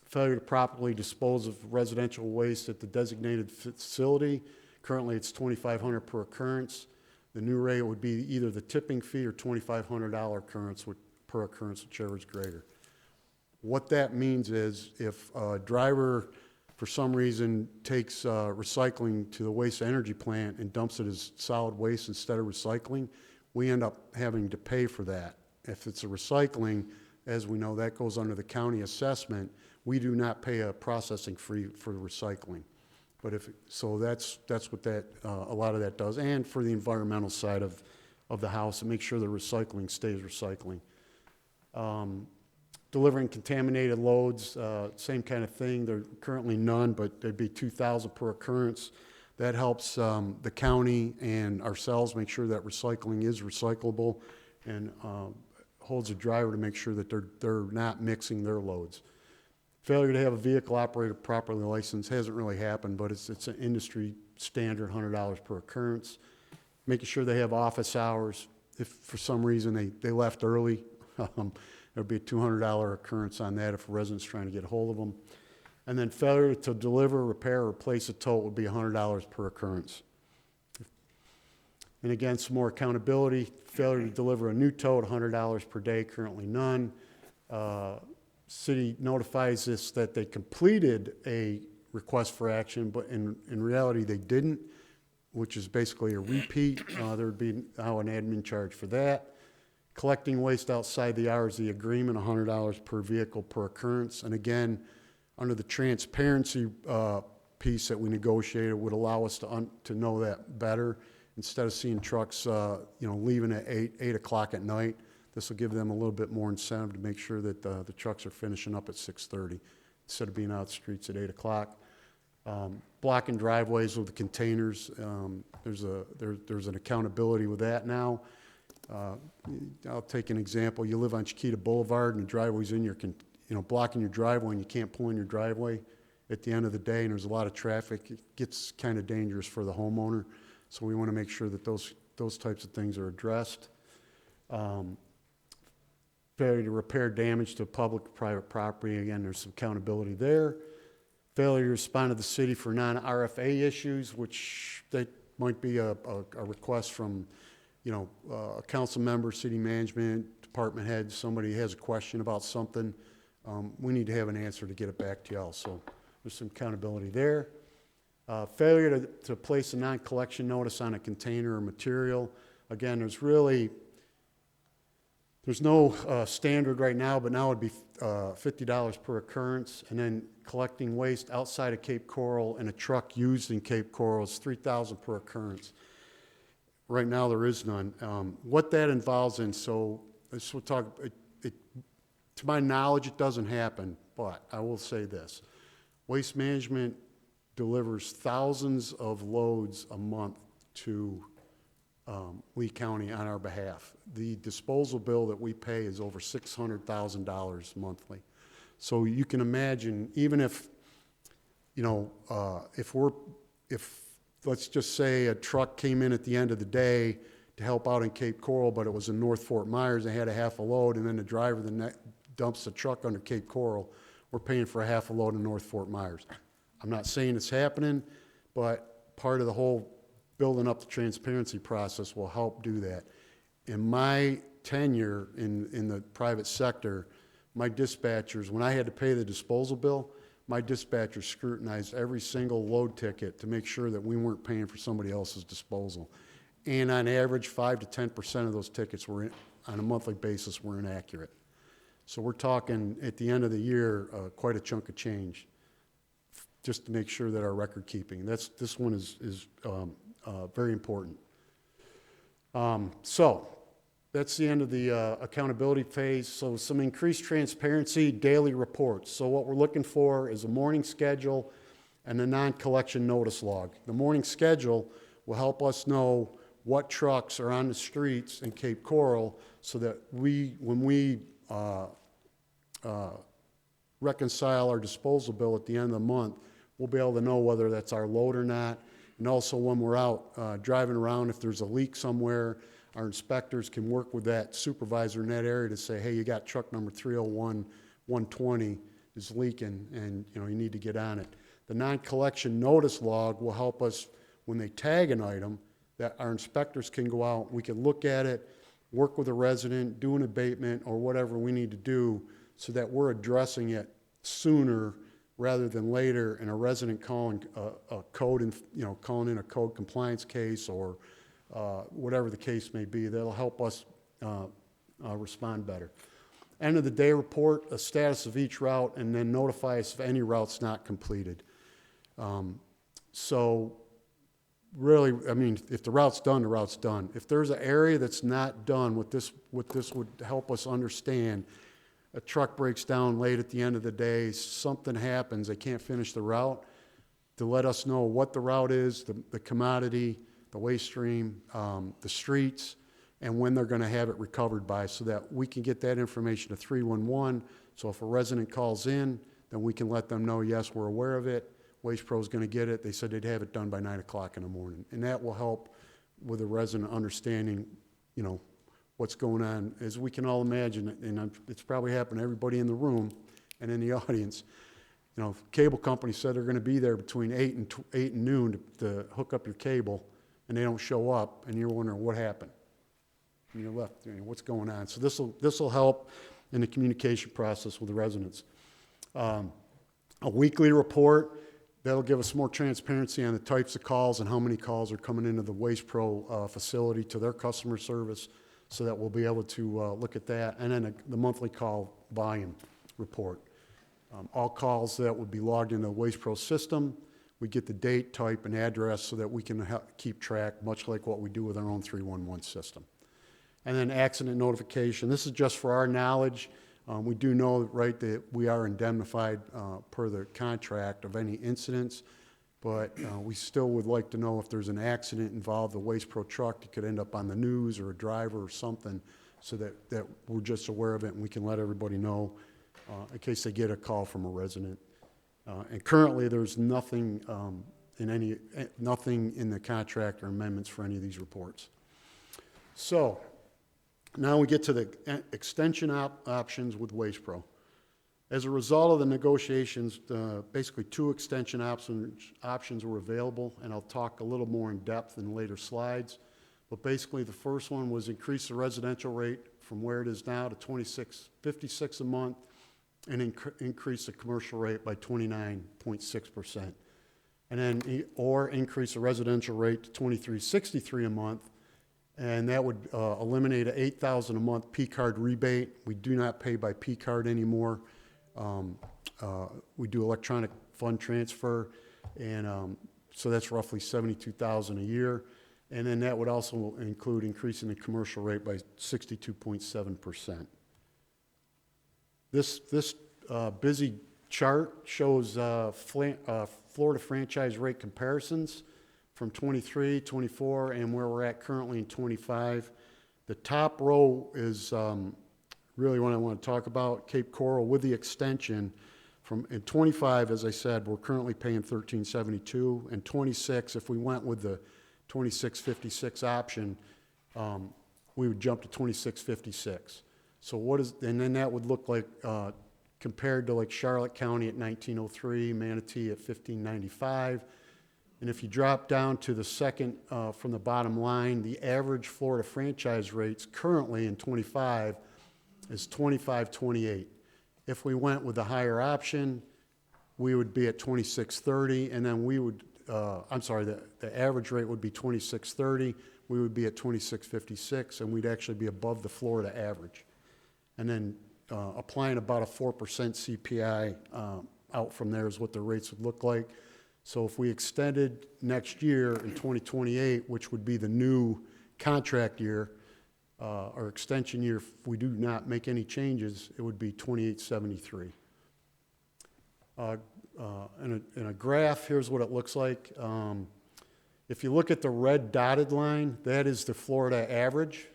Failure to properly dispose of residential waste at the designated facility. Currently, it's $2,500 per occurrence. The new rate would be either the tipping fee or $2,500 occurrence per occurrence, whichever is greater. What that means is if a driver, for some reason, takes recycling to the waste energy plant and dumps it as solid waste instead of recycling, we end up having to pay for that. If it's a recycling, as we know, that goes under the county assessment. We do not pay a processing fee for the recycling. But so that's what that a lot of that does, and for the environmental side of the house, and make sure the recycling stays recycling. Delivering contaminated loads, same kind of thing. There are currently none, but there'd be $2,000 per occurrence. That helps the county and ourselves make sure that recycling is recyclable, and holds a driver to make sure that they're not mixing their loads. Failure to have a vehicle operator properly licensed hasn't really happened, but it's an industry standard, $100 per occurrence. Making sure they have office hours. If for some reason they left early, there'll be a $200 occurrence on that if a resident's trying to get a hold of them. And then failure to deliver, repair, or replace a tote would be $100 per occurrence. And again, some more accountability. Failure to deliver a new tote, $100 per day, currently none. City notifies us that they completed a request for action, but in reality they didn't, which is basically a repeat. There would be now an admin charge for that. Collecting waste outside the hours of the agreement, $100 per vehicle per occurrence. And again, under the transparency piece that we negotiated, would allow us to know that better. Instead of seeing trucks leaving at 8 o'clock at night, This will give them a little bit more incentive to make sure that the trucks are finishing up at 6:30 instead of being out the streets at 8 o'clock. Blocking driveways with the containers, there's an accountability with that now. I'll take an example. You live on Chiquita Boulevard and the driveway's in your, blocking your driveway and you can't pull in your driveway at the end of the day and there's a lot of traffic. It gets kind of dangerous for the homeowner. So we want to make sure that those types of things are addressed. Failure to repair damage to public or private property, again, there's some accountability there. Failure to respond to the city for non-RFA issues, which they might be a request from, a council member, city management, department head, somebody has a question about something. We need to have an answer to get it back to y'all, so there's some accountability there. Failure to place a non-collection notice on a container or material. Again, there's no standard right now, but now it'd be $50 per occurrence. And then collecting waste outside of Cape Coral in a truck used in Cape Coral is $3,000 per occurrence. Right now, there is none. What that involves in, so this will talk, to my knowledge, it doesn't happen, but I will say this. Waste Management delivers thousands of loads a month to Lee County on our behalf. The disposal bill that we pay is over $600,000 monthly. So you can imagine, even if, if let's just say a truck came in at the end of the day to help out in Cape Coral, but it was in North Fort Myers, they had a half a load, and then the driver dumps the truck under Cape Coral, we're paying for a half a load in North Fort Myers. I'm not saying it's happening, but part of the whole building up the transparency process will help do that. In my tenure in the private sector, my dispatchers, when I had to pay the disposal bill, my dispatchers scrutinized every single load ticket to make sure that we weren't paying for somebody else's disposal. And on average, 5 to 10% of those tickets were, on a monthly basis, were inaccurate. So we're talking, at the end of the year, quite a chunk of change, just to make sure that our record keeping. This one is very important. So that's the end of the accountability phase. So some increased transparency, daily reports. So what we're looking for is a morning schedule and a non-collection notice log. The morning schedule will help us know what trucks are on the streets in Cape Coral so that when we reconcile our disposal bill at the end of the month, we'll be able to know whether that's our load or not. And also when we're out driving around, if there's a leak somewhere, our inspectors can work with that supervisor in that area to say, hey, you got truck number 301-120 is leaking and you need to get on it. The non-collection notice log will help us when they tag an item that our inspectors can go out, we can look at it, work with a resident, do an abatement or whatever we need to do so that we're addressing it sooner rather than later, and a resident calling a code and calling in a code compliance case or whatever the case may be. That'll help us respond better. End of the day report, a status of each route, and then notify us if any route's not completed. So really, I mean, if the route's done, the route's done. If there's an area that's not done, what this would help us understand. A truck breaks down late at the end of the day, something happens, they can't finish the route, to let us know what the route is, the commodity, the waste stream, the streets, and when they're going to have it recovered by so that we can get that information to 311. So if a resident calls in, then we can let them know, yes, we're aware of it. Waste Pro is going to get it. They said they'd have it done by 9 o'clock in the morning. And that will help with the resident understanding, what's going on. As we can all imagine, and it's probably happened to everybody in the room and in the audience, cable companies said they're going to be there between 8 and noon to hook up your cable, and they don't show up, and you're wondering what happened. And you're left, what's going on? So this will help in the communication process with the residents. A weekly report, that'll give us more transparency on the types of calls and how many calls are coming into the Waste Pro facility to their customer service, so that we'll be able to look at that. And then the monthly call volume report. All calls that would be logged into the Waste Pro system. We get the date, type, and address so that we can keep track, much like what we do with our own 311 system. And then accident notification. This is just for our knowledge. We do know, right, that we are indemnified per the contract of any incidents, but we still would like to know if there's an accident involved, a Waste Pro truck, it could end up on the news or a driver or something, so that we're just aware of it and we can let everybody know in case they get a call from a resident. And currently, there's nothing nothing in the contract or amendments for any of these reports. So now we get to the extension options with Waste Pro. As a result of the negotiations, basically 2 extension options were available, and I'll talk a little more in depth in later slides. But basically, the first one was increase the residential rate from where it is now to $26.56 a month, and increase the commercial rate by 29.6%. And then, or increase the residential rate to $23.63 a month, and that would eliminate an $8,000 a month P-card rebate. We do not pay by P-card anymore. We do electronic fund transfer, and so that's roughly $72,000 a year. And then that would also include increasing the commercial rate by 62.7%. This busy chart shows Florida franchise rate comparisons from 23, 24, and where we're at currently in 25. The top row is really what I want to talk about. Cape Coral with the extension from in 25, as I said, we're currently paying $13.72, and 26, if we went with the $26.56 option, we would jump to $26.56. So and then that would look like compared to like Charlotte County at $19.03, Manatee at $15.95. And if you drop down to the second from the bottom line, the average Florida franchise rates currently in 25 is $25.28. If we went with the higher option, we would be at $26.30, and then we would, the average rate would be $26.30, we would be at $26.56, and we'd actually be above the Florida average. And then applying about a 4% CPI out from there is what the rates would look like. So if we extended next year in 2028, which would be the new contract year, or extension year, if we do not make any changes, it would be $28.73. In a graph, here's what it looks like. If you look at the red dotted line, that is the Florida average.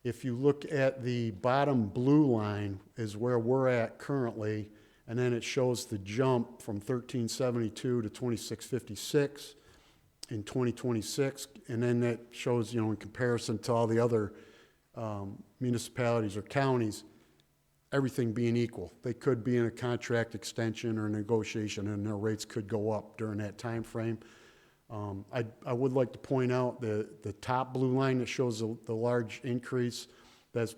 If you look at the bottom blue line is where we're at currently, and then it shows the jump from $13.72 to $26.56 in 2026, and then that shows, in comparison to all the other municipalities or counties, everything being equal. They could be in a contract extension or a negotiation, and their rates could go up during that time frame. I would like to point out the top blue line that shows the large increase, that's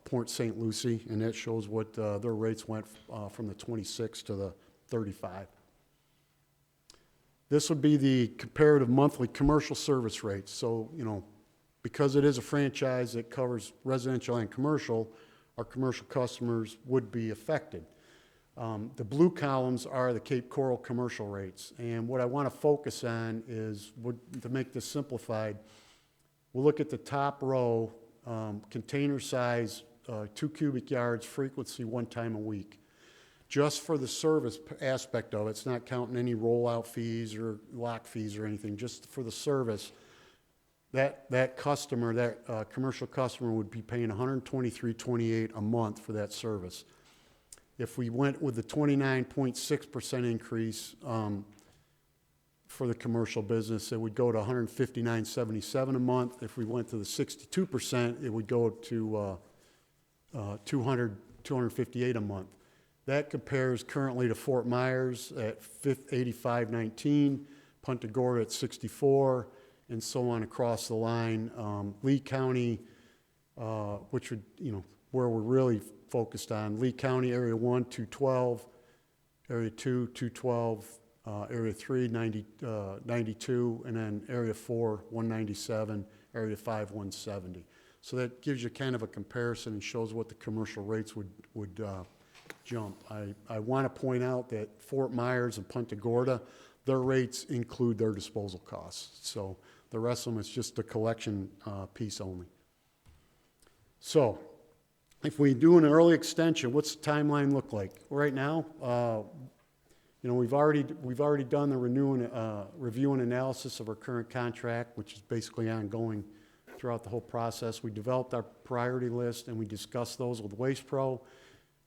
Port St. Lucie, and that shows what their rates went from the 26 to the 35. This would be the comparative monthly commercial service rates. So, because it is a franchise that covers residential and commercial, our commercial customers would be affected. The blue columns are the Cape Coral commercial rates. And what I want to focus on is, to make this simplified, we'll look at the top row, container size, 2 cubic yards, frequency 1 time a week. Just for the service aspect of it, it's not counting any rollout fees or lock fees or anything, just for the service. That customer, that commercial customer would be paying $123.28 a month for that service. If we went with the 29.6% increase for the commercial business, it would go to $159.77 a month. If we went to the 62%, it would go to $258 a month. That compares currently to Fort Myers at $85.19, Punta Gorda at 64, and so on across the line. Lee County, which would, where we're really focused on, Lee County, Area 1, 212, Area 2, 212, Area 3, 92, and then Area 4, 197, Area 5, 170. So that gives you kind of a comparison and shows what the commercial rates would jump. I want to point out that Fort Myers and Punta Gorda, their rates include their disposal costs. So the rest of them is just the collection piece only. So, if we do an early extension, what's the timeline look like? Right now, you know, we've already done the review and analysis of our current contract, which is basically ongoing throughout the whole process. We developed our priority list and we discussed those with Waste Pro.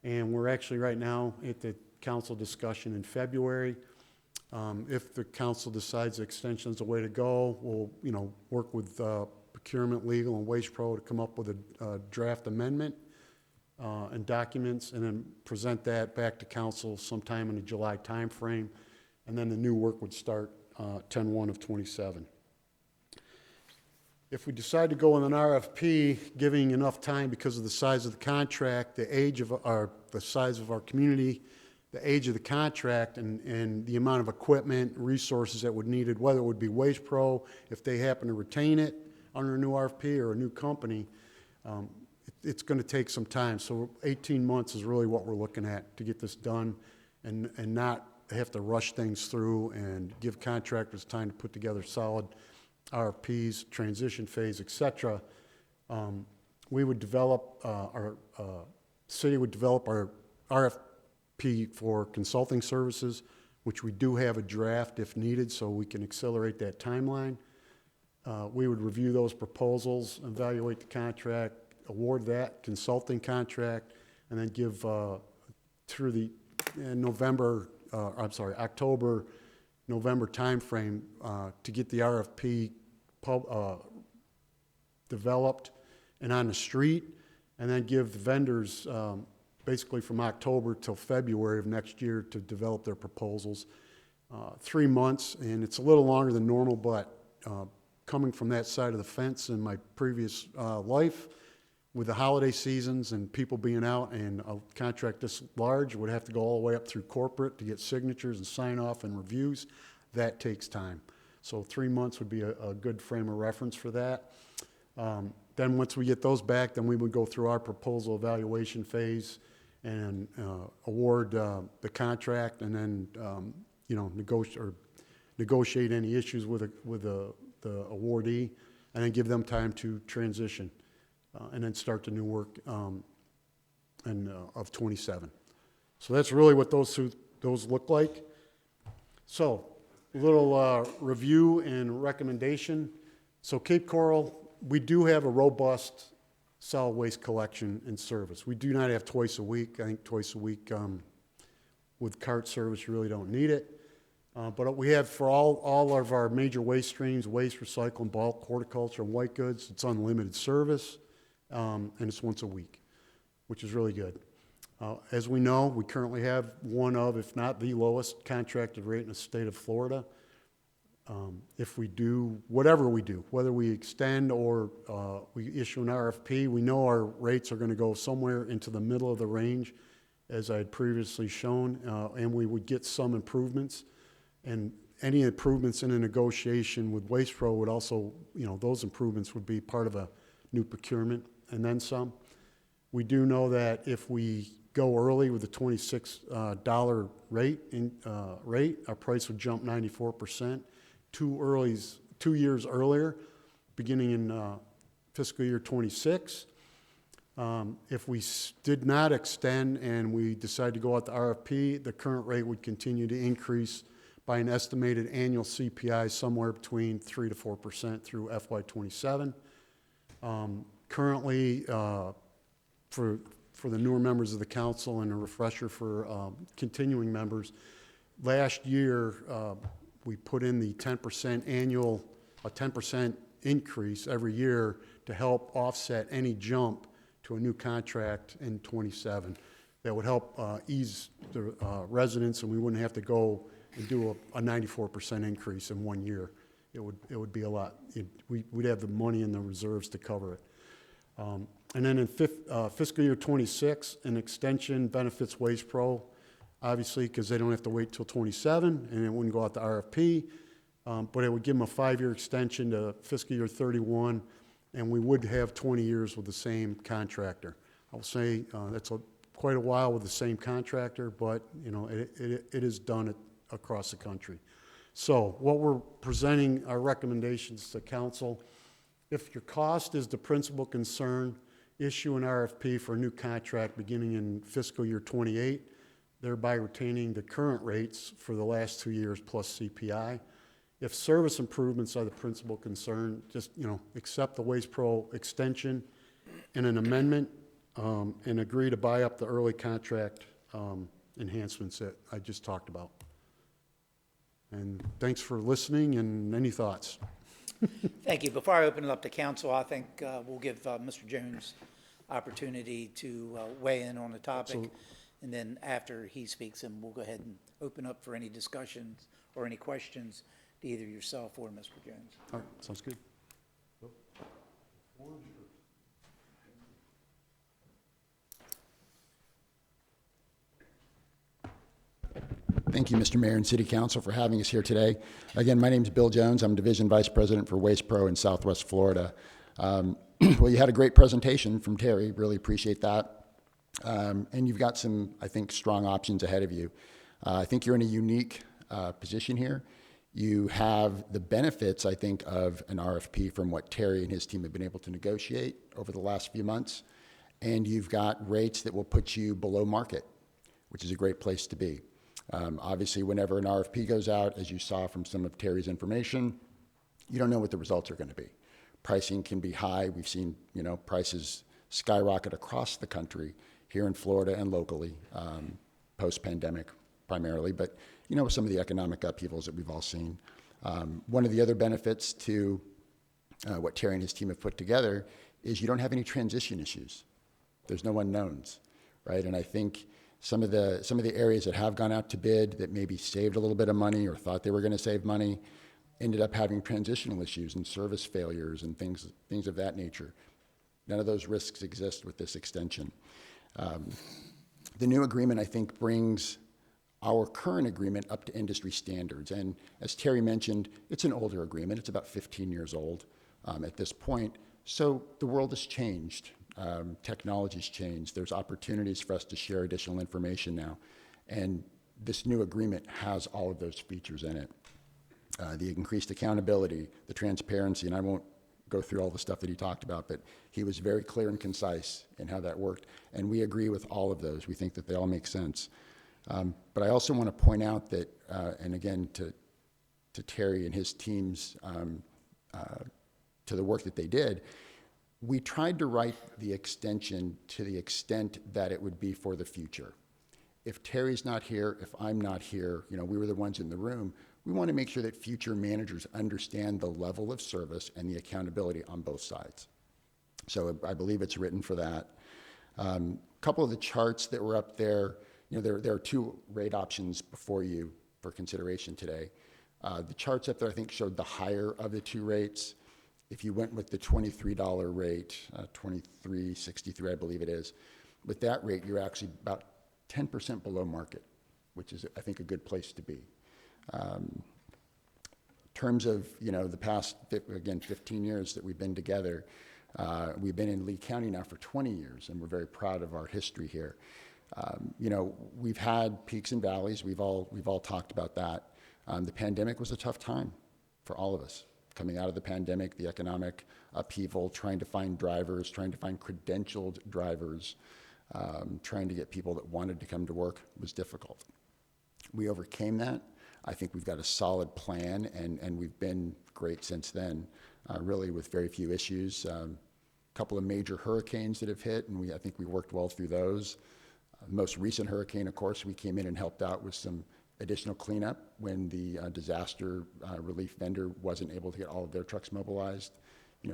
And we're actually right now at the council discussion in February. If the council decides extension is the way to go, we'll, you know, work with procurement, legal, and Waste Pro to come up with a draft amendment and documents, and then present that back to council sometime in the July timeframe, and then the new work would start 10/1 of '27. If we decide to go with an RFP, giving enough time because of the size of the contract, the size of our community, the age of the contract, and the amount of equipment, resources that would needed, whether it would be Waste Pro, if they happen to retain it under a new RFP or a new company, it's going to take some time. So 18 months is really what we're looking at to get this done, and not have to rush things through and give contractors time to put together solid RFPs, transition phase, et cetera. We would develop, our city would develop our RFP for consulting services, which we do have a draft if needed, so we can accelerate that timeline. We would review those proposals, evaluate the contract, award that consulting contract, and then give through the October, November timeframe to get the RFP developed and on the street, and then give the vendors basically from October till February of next year to develop their proposals. 3 months, and it's a little longer than normal, but coming from that side of the fence in my previous life, with the holiday seasons and people being out, and a contract this large would have to go all the way up through corporate to get signatures and sign off and reviews. That takes time. So 3 months would be a good frame of reference for that. Then once we get those back, then we would go through our proposal evaluation phase and award the contract, and then you know, negotiate any issues with the awardee, and then give them time to transition. And then start the new work of 27. So that's really what those look like. So a little review and recommendation. So Cape Coral, we do have a robust solid waste collection and service. We do not have twice a week. I think twice a week with cart service, you really don't need it. But we have for all of our major waste streams, waste, recycle, bulk, horticulture, and white goods, it's unlimited service. And it's once a week, which is really good. As we know, we currently have one of, if not the lowest contracted rate in the state of Florida. If we do, whatever we do, whether we extend or we issue an RFP, we know our rates are going to go somewhere into the middle of the range, as I had previously shown, and we would get some improvements. And any improvements in a negotiation with Waste Pro would also, you know, those improvements would be part of a new procurement and then some. We do know that if we go early with the $26 rate, our price would jump 94%. 2 years earlier, beginning in fiscal year 26. If we did not extend and we decide to go out to RFP, the current rate would continue to increase by an estimated annual CPI somewhere between 3 to 4% through FY27. Currently, for the newer members of the council, and a refresher for continuing members, last year we put in the 10% annual, a 10% increase every year to help offset any jump to a new contract in 27. That would help ease the residents, and we wouldn't have to go and do a 94% increase in 1 year. It would be a lot. We'd have the money in the reserves to cover it. And then in fiscal year 26, an extension benefits Waste Pro, obviously, because they don't have to wait till 27, and it wouldn't go out to RFP, but it would give them a 5-year extension to fiscal year 31, and we would have 20 years with the same contractor. I'll say that's quite a while with the same contractor, but you know it is done across the country. So what we're presenting our recommendations to council. If your cost is the principal concern issue an RFP for a new contract beginning in fiscal year '28, thereby retaining the current rates for the last 2 years plus CPI. If service improvements are the principal concern, just, accept the Waste Pro extension and an amendment, and agree to buy up the early contract enhancements that I just talked about. And thanks for listening, and any thoughts? Thank you. Before I open it up to council, I think we'll give Mr. Jones opportunity to weigh in on the topic. Absolutely. And then after he speaks, and we'll go ahead and open up for any discussions or any questions to either yourself or Mr. Jones. All right, sounds good. Thank you, Mr. Mayor and City Council, for having us here today. Again, my name is Bill Jones. I'm Division Vice President for Waste Pro in Southwest Florida. Well, you had a great presentation from Terry. Really appreciate that. And you've got some, I think, strong options ahead of you. I think you're in a unique position here. You have the benefits, I think, of an RFP from what Terry and his team have been able to negotiate over the last few months. And you've got rates that will put you below market, which is a great place to be. Obviously, whenever an RFP goes out, as you saw from some of Terry's information, you don't know what the results are going to be. Pricing can be high. We've seen, prices skyrocket across the country, here in Florida and locally, post-pandemic primarily, but, with some of the economic upheavals that we've all seen. One of the other benefits to what Terry and his team have put together is you don't have any transition issues. There's no unknowns, right? And I think some of the areas that have gone out to bid that maybe saved a little bit of money or thought they were going to save money ended up having transitional issues and service failures and things of that nature. None of those risks exist with this extension. The new agreement, I think, brings our current agreement up to industry standards. And as Terry mentioned, it's an older agreement. It's about 15 years old at this point. So the world has changed. Technology's changed. There's opportunities for us to share additional information now. And this new agreement has all of those features in it. The increased accountability, the transparency, and I won't go through all the stuff that he talked about, but he was very clear and concise in how that worked. And we agree with all of those. We think that they all make sense. But I also want to point out that, and again, to Terry and his teams, to the work that they did, we tried to write the extension to the extent that it would be for the future. If Terry's not here, if I'm not here, we were the ones in the room, we want to make sure that future managers understand the level of service and the accountability on both sides. So I believe it's written for that. A couple of the charts that were up there, there are two rate options before you for consideration today. The charts up there, I think, showed the higher of the two rates. If you went with the $23 rate, $23.63, I believe it is, with that rate, you're actually about 10% below market, which is, I think, a good place to be. In terms of, the past, again, 15 years that we've been together, we've been in Lee County now for 20 years, and we're very proud of our history here. We've had peaks and valleys. We've all talked about that. The pandemic was a tough time for all of us. Coming out of the pandemic, the economic upheaval, trying to find drivers, trying to find credentialed drivers, trying to get people that wanted to come to work was difficult. We overcame that. I think we've got a solid plan, and we've been great since then, really with very few issues. A couple of major hurricanes that have hit, and I think we worked well through those. The most recent hurricane, of course, we came in and helped out with some additional cleanup when the disaster relief vendor wasn't able to get all of their trucks mobilized.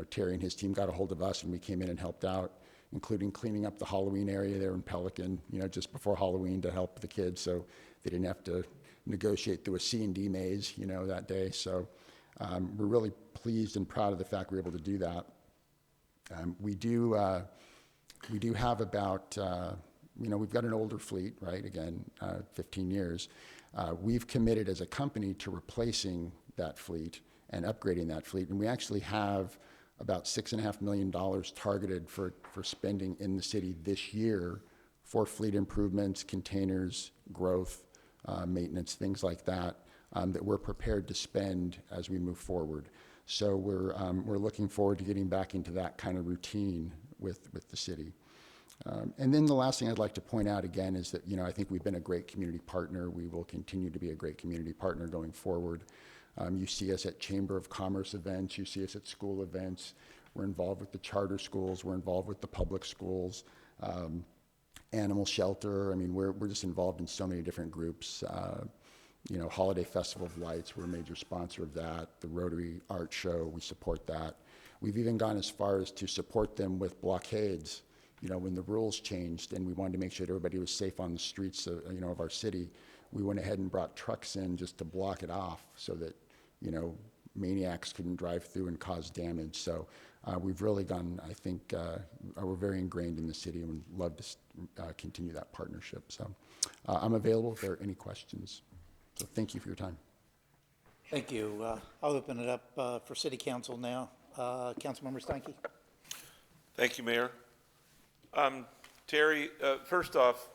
Terry and his team got a hold of us, and we came in and helped out, including cleaning up the Halloween area there in Pelican, just before Halloween to help the kids, so they didn't have to negotiate through a C&D maze, that day. So we're really pleased and proud of the fact we're able to do that. We do have about, we've got an older fleet, right? Again, 15 years. We've committed as a company to replacing that fleet and upgrading that fleet. And we actually have about $6.5 million targeted for spending in the city this year for fleet improvements, containers, growth, maintenance, things like that, that we're prepared to spend as we move forward. So we're looking forward to getting back into that kind of routine with the city. And then the last thing I'd like to point out again is that, I think we've been a great community partner. We will continue to be a great community partner going forward. You see us at Chamber of Commerce events. You see us at school events. We're involved with the charter schools. We're involved with the public schools, animal shelter. I mean, we're just involved in so many different groups. Holiday Festival of Lights, we're a major sponsor of that. The Rotary Art Show, we support that. We've even gone as far as to support them with blockades. When the rules changed and we wanted to make sure that everybody was safe on the streets of, of our city, we went ahead and brought trucks in just to block it off so that, maniacs couldn't drive through and cause damage. So we've really gone, I think, we're very ingrained in the city and would love to continue that partnership. So I'm available if there are any questions. So thank you for your time. Thank you. I'll open it up for City Council now. Councilmember Steinke. Thank you, Mayor. Terry, first off,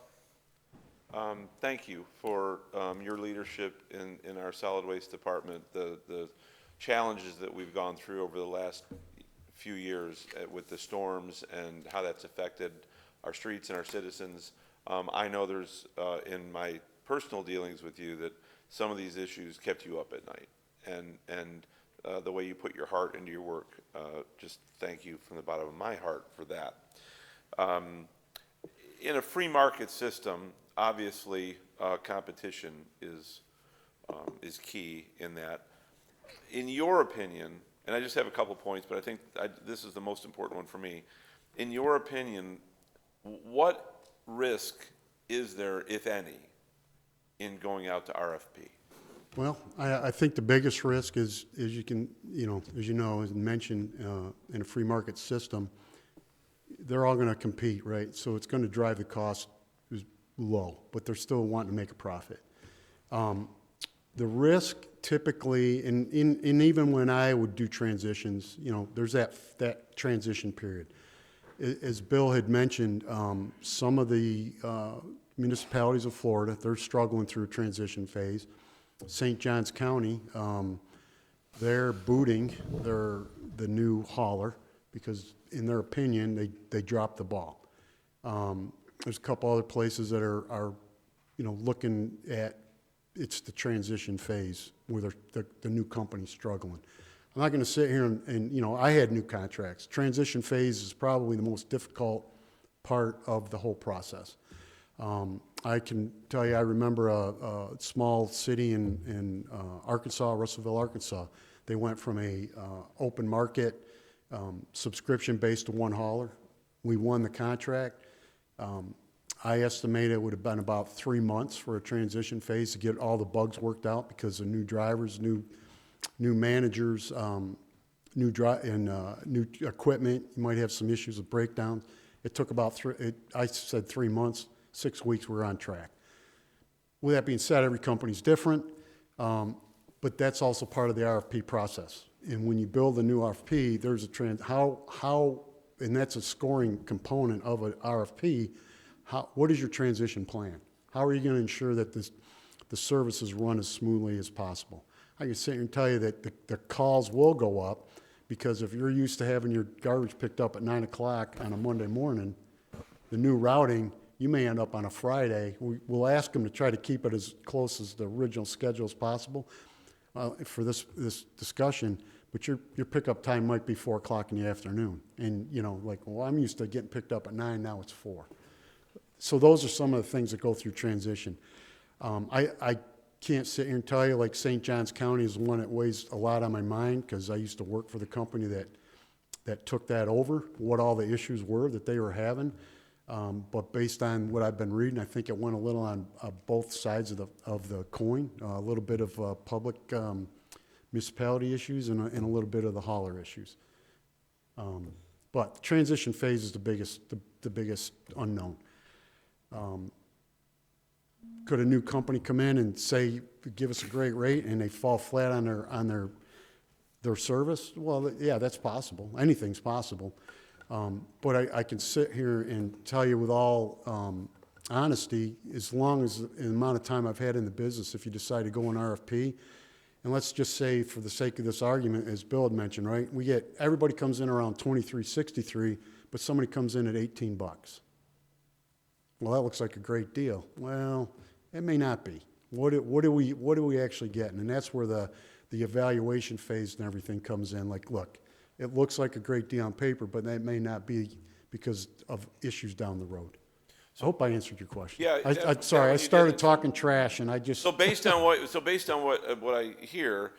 thank you for your leadership in our solid waste department. The challenges that we've gone through over the last few years with the storms and how that's affected our streets and our citizens. I know there's, in my personal dealings with you, that some of these issues kept you up at night. And the way you put your heart into your work, just thank you from the bottom of my heart for that. In a free market system, obviously, competition is key in that. In your opinion, and I just have a couple points, but I think this is the most important one for me. In your opinion, what risk is there, if any, in going out to RFP? Well, I think the biggest risk is you can, as mentioned, in a free market system, they're all going to compete, right? So it's going to drive the cost low, but they're still wanting to make a profit. The risk typically, and even when I would do transitions, there's that transition period. As Bill had mentioned, some of the municipalities of Florida, they're struggling through a transition phase. St. Johns County, they're booting the new hauler because, in their opinion, they dropped the ball. There's a couple other places that are looking at it's the transition phase where the new company's struggling. I'm not going to sit here and I had new contracts. Transition phase is probably the most difficult part of the whole process. I can tell you, I remember a small city in Arkansas, Russellville, Arkansas. They went from a open market subscription based to one hauler. We won the contract. I estimate it would have been about 3 months for a transition phase to get all the bugs worked out because of new drivers, new managers, new equipment. You might have some issues with breakdowns. It took about I said 3 months. 6 weeks, we're on track. With that being said, every company's different, but that's also part of the RFP process. And when you build a new RFP, there's a and that's a scoring component of an RFP. What is your transition plan? How are you going to ensure that the services run as smoothly as possible? I can sit here and tell you that the calls will go up because if you're used to having your garbage picked up at 9 o'clock on a Monday morning, the new routing, you may end up on a Friday. We'll ask them to try to keep it as close as the original schedule as possible for this discussion, but your pickup time might be 4 o'clock in the afternoon. And, I'm used to getting picked up at 9, now it's 4. So those are some of the things that go through transition. I can't sit here and tell you, like St. Johns County is one that weighs a lot on my mind because I used to work for the company that took that over, what all the issues were that they were having. But based on what I've been reading, I think it went a little on both sides of the coin, a little bit of public municipality issues and a little bit of the hauler issues. But the transition phase is the biggest unknown. Could a new company come in and say, give us a great rate, and they fall flat on their service? Well, yeah, that's possible. Anything's possible. But I can sit here and tell you with all honesty, as long as the amount of time I've had in the business, if you decide to go in RFP, and let's just say, for the sake of this argument, as Bill had mentioned, right, everybody comes in around $23.63, but somebody comes in at $18. Well, that looks like a great deal. Well, it may not be. What are we actually getting? And that's where the evaluation phase and everything comes in. Like, look, it looks like a great deal on paper, but that may not be because of issues down the road. I hope I answered your question. Yeah, Sorry, I you started did. talking trash, and I just. So based on what I hear,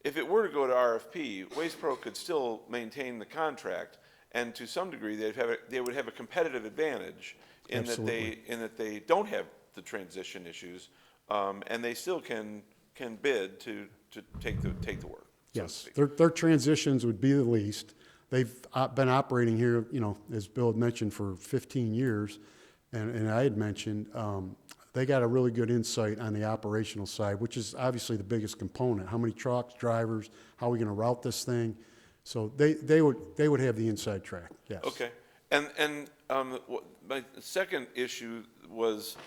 if it were to go to RFP, Waste Pro could still maintain the contract, and to some degree, they would have a competitive advantage in Absolutely. that they don't have the transition issues, and they still can bid to take the work. so to Yes, speak. their transitions would be the least. They've been operating here, as Bill had mentioned, for 15 years, and I had mentioned, they got a really good insight on the operational side, which is obviously the biggest component. How many trucks, drivers, how are we gonna route this thing? So they would have the inside track, yes. Okay, and my second issue was,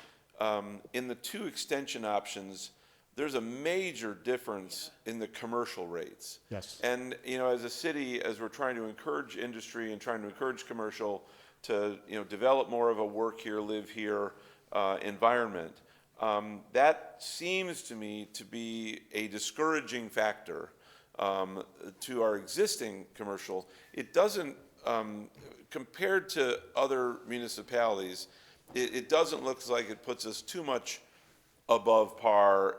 in the two extension options, there's a major difference in the commercial rates. Yes. And, as a city, as we're trying to encourage industry and trying to encourage commercial to, develop more of a work here, live here, environment, that seems to me to be a discouraging factor, to our existing commercial. It doesn't, compared to other municipalities, it doesn't look like it puts us too much above par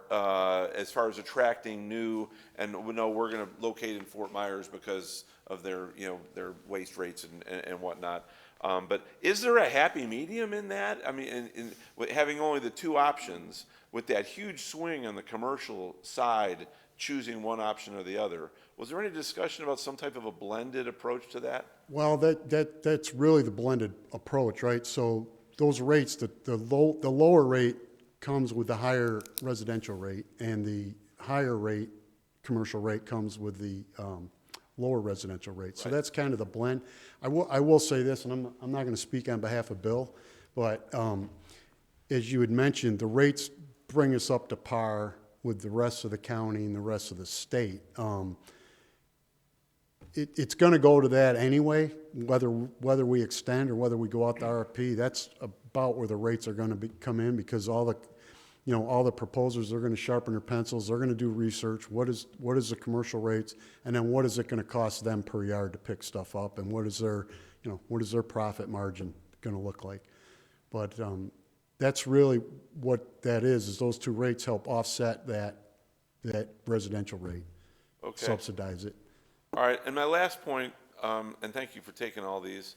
as far as attracting new, and we know we're going to locate in Fort Myers because of their waste rates and whatnot. But is there a happy medium in that? I mean, with having only the two options, with that huge swing on the commercial side, choosing one option or the other, was there any discussion about some type of a blended approach to that? Well, that's really the blended approach, right? So those rates, the lower rate comes with the higher residential rate, and the higher rate, commercial rate, comes with the lower residential rate. So that's kind of the blend. I will say this, and I'm not going to speak on behalf of Bill, but as you had mentioned, the rates bring us up to par with the rest of the county and the rest of the state. It's going to go to that anyway, whether we extend or whether we go out to RFP. That's about where the rates are going to come in, because all the proposers are going to sharpen their pencils. They're going to do research. What is the commercial rates, and then what is it going to cost them per yard to pick stuff up, and what is their profit margin going to look like? But that's really what that is those two rates help offset that residential rate, Okay. subsidize it. All right, and my last point, and thank you for taking all these,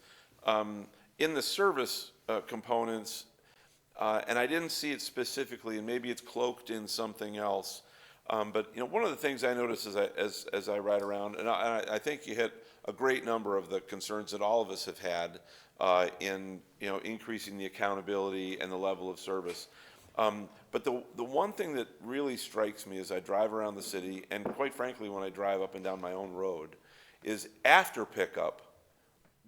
in the service components, and I didn't see it specifically, and maybe it's cloaked in something else, but one of the things I notice as I ride around, and I think you hit a great number of the concerns that all of us have had in increasing the accountability and the level of service. But the one thing that really strikes me as I drive around the city, and quite frankly when I drive up and down my own road, is after pickup,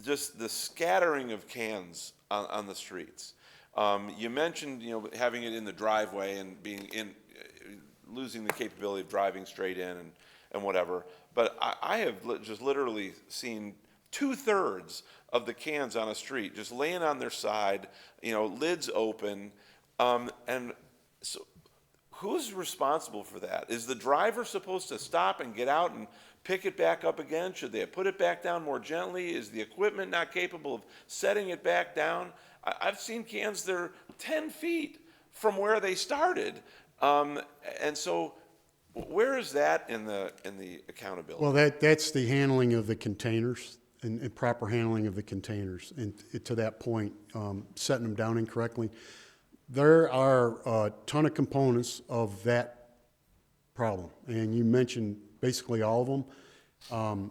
just the scattering of cans on the streets. You mentioned having it in the driveway and losing the capability of driving straight in and whatever. But I have just literally seen 2/3 of the cans on a street just laying on their side, lids open. And so who's responsible for that? Is the driver supposed to stop and get out and pick it back up again? Should they have put it back down more gently? Is the equipment not capable of setting it back down? I've seen cans that are 10 feet from where they started. And so where is that in the accountability? Well, that's the handling of the containers and proper handling of the containers. And to that point, setting them down incorrectly. There are a ton of components of that problem, and you mentioned basically all of them.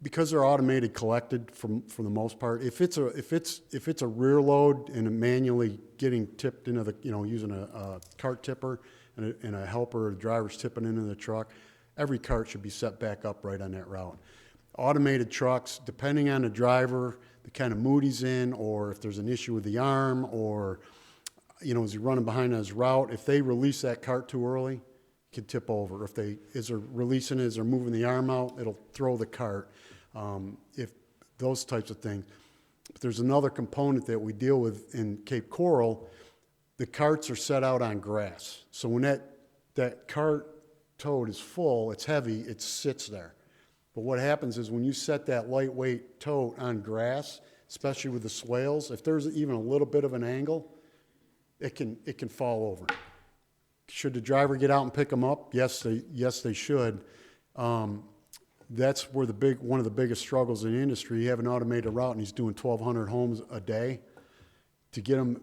Because they're automated collected for the most part, if it's a rear load and manually getting tipped into the, using a cart tipper and a helper or the driver's tipping into the truck, every cart should be set back up right on that route. Automated trucks, depending on the driver, the kind of mood he's in, or if there's an issue with the arm, or is he running behind on his route, if they release that cart too early, can tip over. If they, as they're releasing it, as they're moving the arm out, it'll throw the cart. If those types of things. But there's another component that we deal with in Cape Coral. The carts are set out on grass. So when that cart tote is full, it's heavy, it sits there. But what happens is when you set that lightweight tote on grass, especially with the swales, if there's even a little bit of an angle, it can fall over. Should the driver get out and pick them up? Yes, they should. That's where one of the biggest struggles in the industry. You have an automated route and he's doing 1,200 homes a day. To get them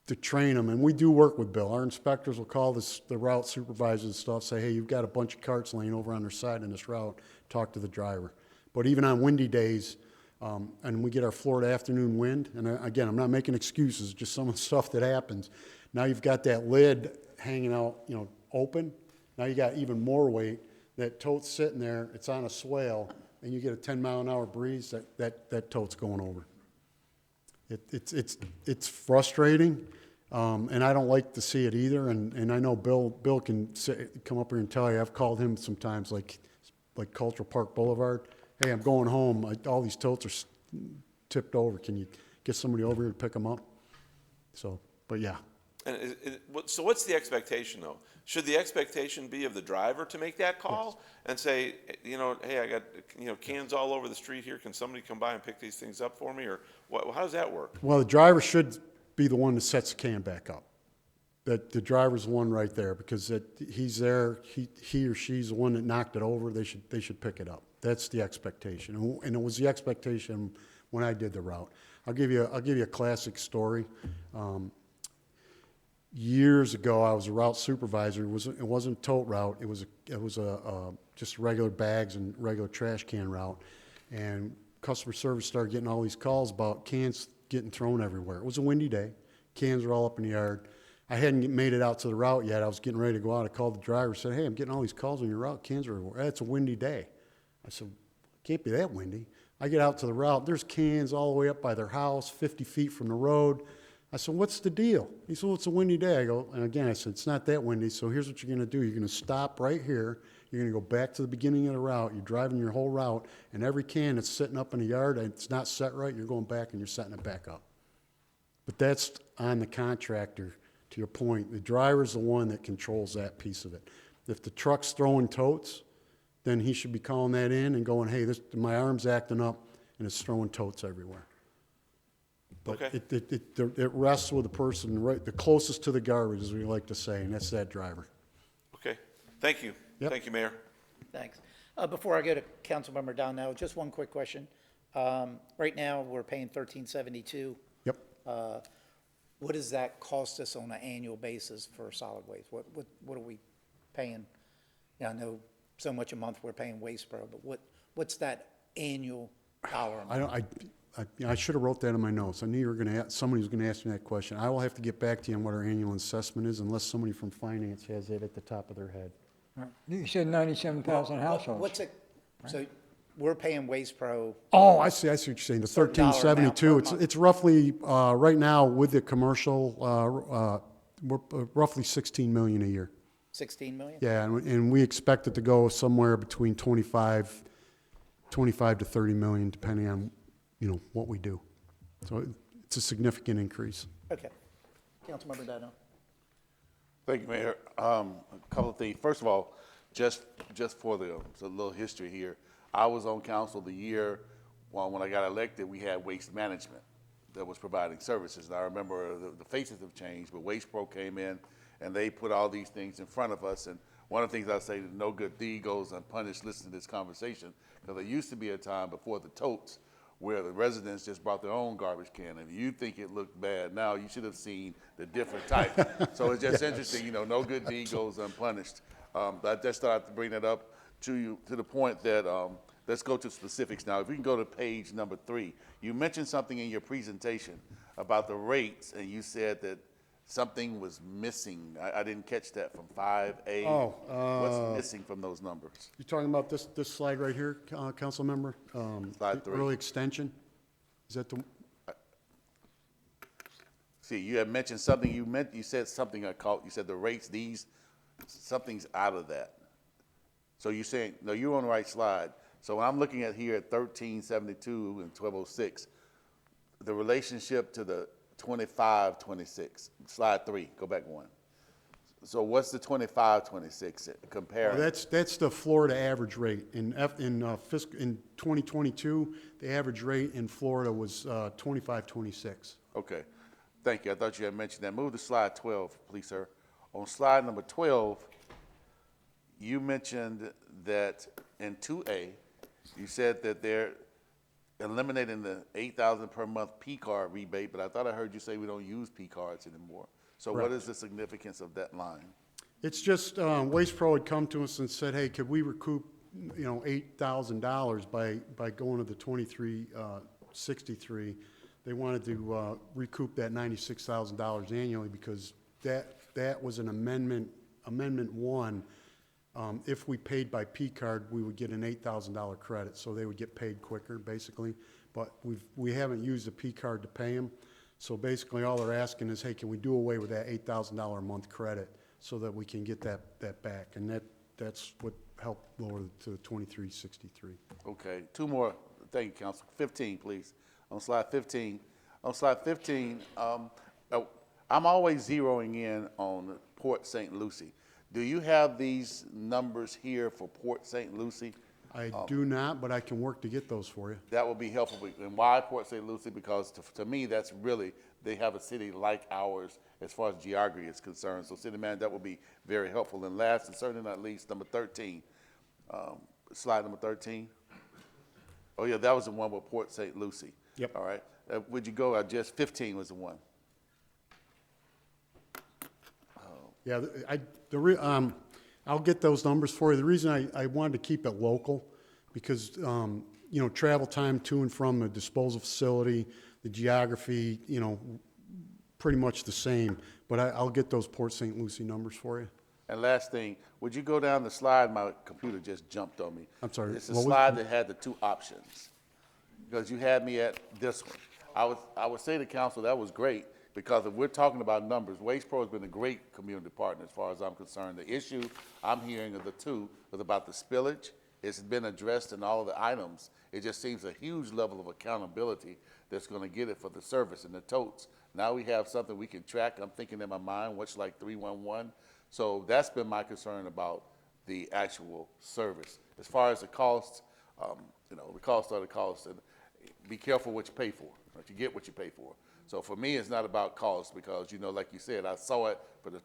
to train them, and we do work with Bill. Our inspectors will call the route supervisors and stuff, say, hey, you've got a bunch of carts laying over on their side in this route, talk to the driver. But even on windy days, and we get our Florida afternoon wind, and again, I'm not making excuses, just some of the stuff that happens. Now you've got that lid hanging out, open. Now you got even more weight. That tote's sitting there, it's on a swale, and you get a 10-mile-an-hour breeze, that tote's going over. It's frustrating, and I don't like to see it either. And I know Bill can come up here and tell you. I've called him sometimes, like Cultural Park Boulevard. Hey, I'm going home. All these totes are tipped over. Can you get somebody over here to pick them up? So, but yeah. And so what's the expectation, though? Should the expectation be of the driver to make that call and say, hey, I got, cans all over the street here. Can somebody come by and pick these things up for me? Or how does that work? Well, the driver should be the one that sets the can back up. That the driver's the one right there, because he's there, he or she's the one that knocked it over. They should pick it up. That's the expectation, and it was the expectation when I did the route. I'll give you a classic story. Years ago, I was a route supervisor. It wasn't a tote route. It was just regular bags and regular trash can route. And customer service started getting all these calls about cans getting thrown everywhere. It was a windy day. Cans were all up in the yard. I hadn't made it out to the route yet. I was getting ready to go out. I called the driver and said, hey, I'm getting all these calls on your route. Cans are everywhere. It's a windy day. I said, it can't be that windy. I get out to the route. There's cans all the way up by their house, 50 feet from the road. I said, what's the deal? He said, well, it's a windy day. I go, and again, I said, it's not that windy, so here's what you're going to do. You're going to stop right here. You're going to go back to the beginning of the route. You're driving your whole route, and every can that's sitting up in the yard and it's not set right, you're going back and you're setting it back up. But that's on the contractor, to your point. The driver's the one that controls that piece of it. If the truck's throwing totes, then he should be calling that in and going, hey, my arm's acting up, and it's throwing totes everywhere. But Okay. it rests with the person right, the closest to the garbage, as we like to say, and that's that driver. Okay. Thank you. Yep. Thank you, Mayor. Thanks. Before I go to Councilmember Donnell, just one quick question. Right now, we're paying $13.72. Yep. What does that cost us on an annual basis for solid waste? What are we paying? I know so much a month we're paying Waste Pro, but what's that annual dollar amount? I should have wrote that in my notes. I knew somebody was going to ask me that question. I will have to get back to you on what our annual assessment is, unless somebody from finance has it at the top of their head. You said 97,000 households. What's it, so we're paying Waste Pro, Oh, I see what you're saying. The Certain dollar amount per $13.72. month. It's roughly right now with the commercial, we're roughly 16 million a year. 16 million? Yeah, and we expect it to go somewhere between 25 to 30 million, depending on what we do. So it's a significant increase. Okay. Councilmember Donnell. Thank you, Mayor. A couple of things. First of all, just for a little history here, I was on council the year when I got elected. We had Waste Management that was providing services, and I remember the faces have changed, but Waste Pro came in and they put all these things in front of us. And one of the things I say, that no good deed goes unpunished. Listen to this conversation, because there used to be a time before the totes where the residents just brought their own garbage can, and you think it looked bad. Now you should have seen the different types. So it's just interesting, no good deed goes unpunished. I just thought I'd bring that up to you, to the point that, let's go to specifics now. If we can go to page number 3. You mentioned something in your presentation about the rates, and you said that something was missing. I didn't catch that from 5A. What's missing from those numbers? You're talking about this slide right here, council member? Slide 3. Early extension? Is that the, See, you had mentioned something, you said something I caught, you said the rates, these something's out of that. So you're saying, no, you're on the right slide. So when I'm looking at here at 1372 and 1206, the relationship to the 2526, slide 3, go back one. So what's the 2526 comparing? That's the Florida average rate. In 2022, the average rate in Florida was 25.26. Okay, thank you. I thought you had mentioned that. Move to slide 12, please, sir. On slide number 12, you mentioned that in 2A, you said that they're eliminating the 8,000 per month P card rebate, but I thought I heard you say we don't use P cards anymore. So what Correct. is the significance of that line? It's just, Waste Pro had come to us and said, hey, could we recoup, $8,000 by going to the 2363? They wanted to recoup that $96,000 annually because that was an amendment 1. If we paid by P card, we would get an $8,000 credit, so they would get paid quicker, basically. But we haven't used the P card to pay them. So basically, all they're asking is, hey, can we do away with that $8,000 a month credit so that we can get that back? And that's what helped lower it to 2363. Okay, two more. Thank you, Council. 15, please. On slide 15, I'm always zeroing in on Port St. Lucie. Do you have these numbers here for Port St. Lucie? I do not, but I can work to get those for you. That would be helpful. And why Port St. Lucie? Because to me, that's really, they have a city like ours as far as geography is concerned. So, City Manager, that would be very helpful. And last and certainly not least, number 13, slide number 13. Oh, yeah, that was the one with Port St. Lucie. Yep. All right. Would you go, just 15 was the one. Yeah, I'll get those numbers for you. The reason I wanted to keep it local, because, travel time to and from the disposal facility, the geography, pretty much the same. But I'll get those Port St. Lucie numbers for you. And last thing, would you go down the slide? My computer just jumped on me. I'm sorry, It's the what was- slide that had the two options, because you had me at this one. I would say to council, that was great, because if we're talking about numbers, Waste Pro has been a great community partner as far as I'm concerned. The issue I'm hearing of the two was about the spillage. It's been addressed in all of the items. It just seems a huge level of accountability that's gonna get it for the service and the totes. Now we have something we can track. I'm thinking in my mind, much like 311. So that's been my concern about the actual service. As far as the costs, the costs are the costs, and be careful what you pay for, right? You get what you pay for. So for me, it's not about cost because, like you said, I saw it, but it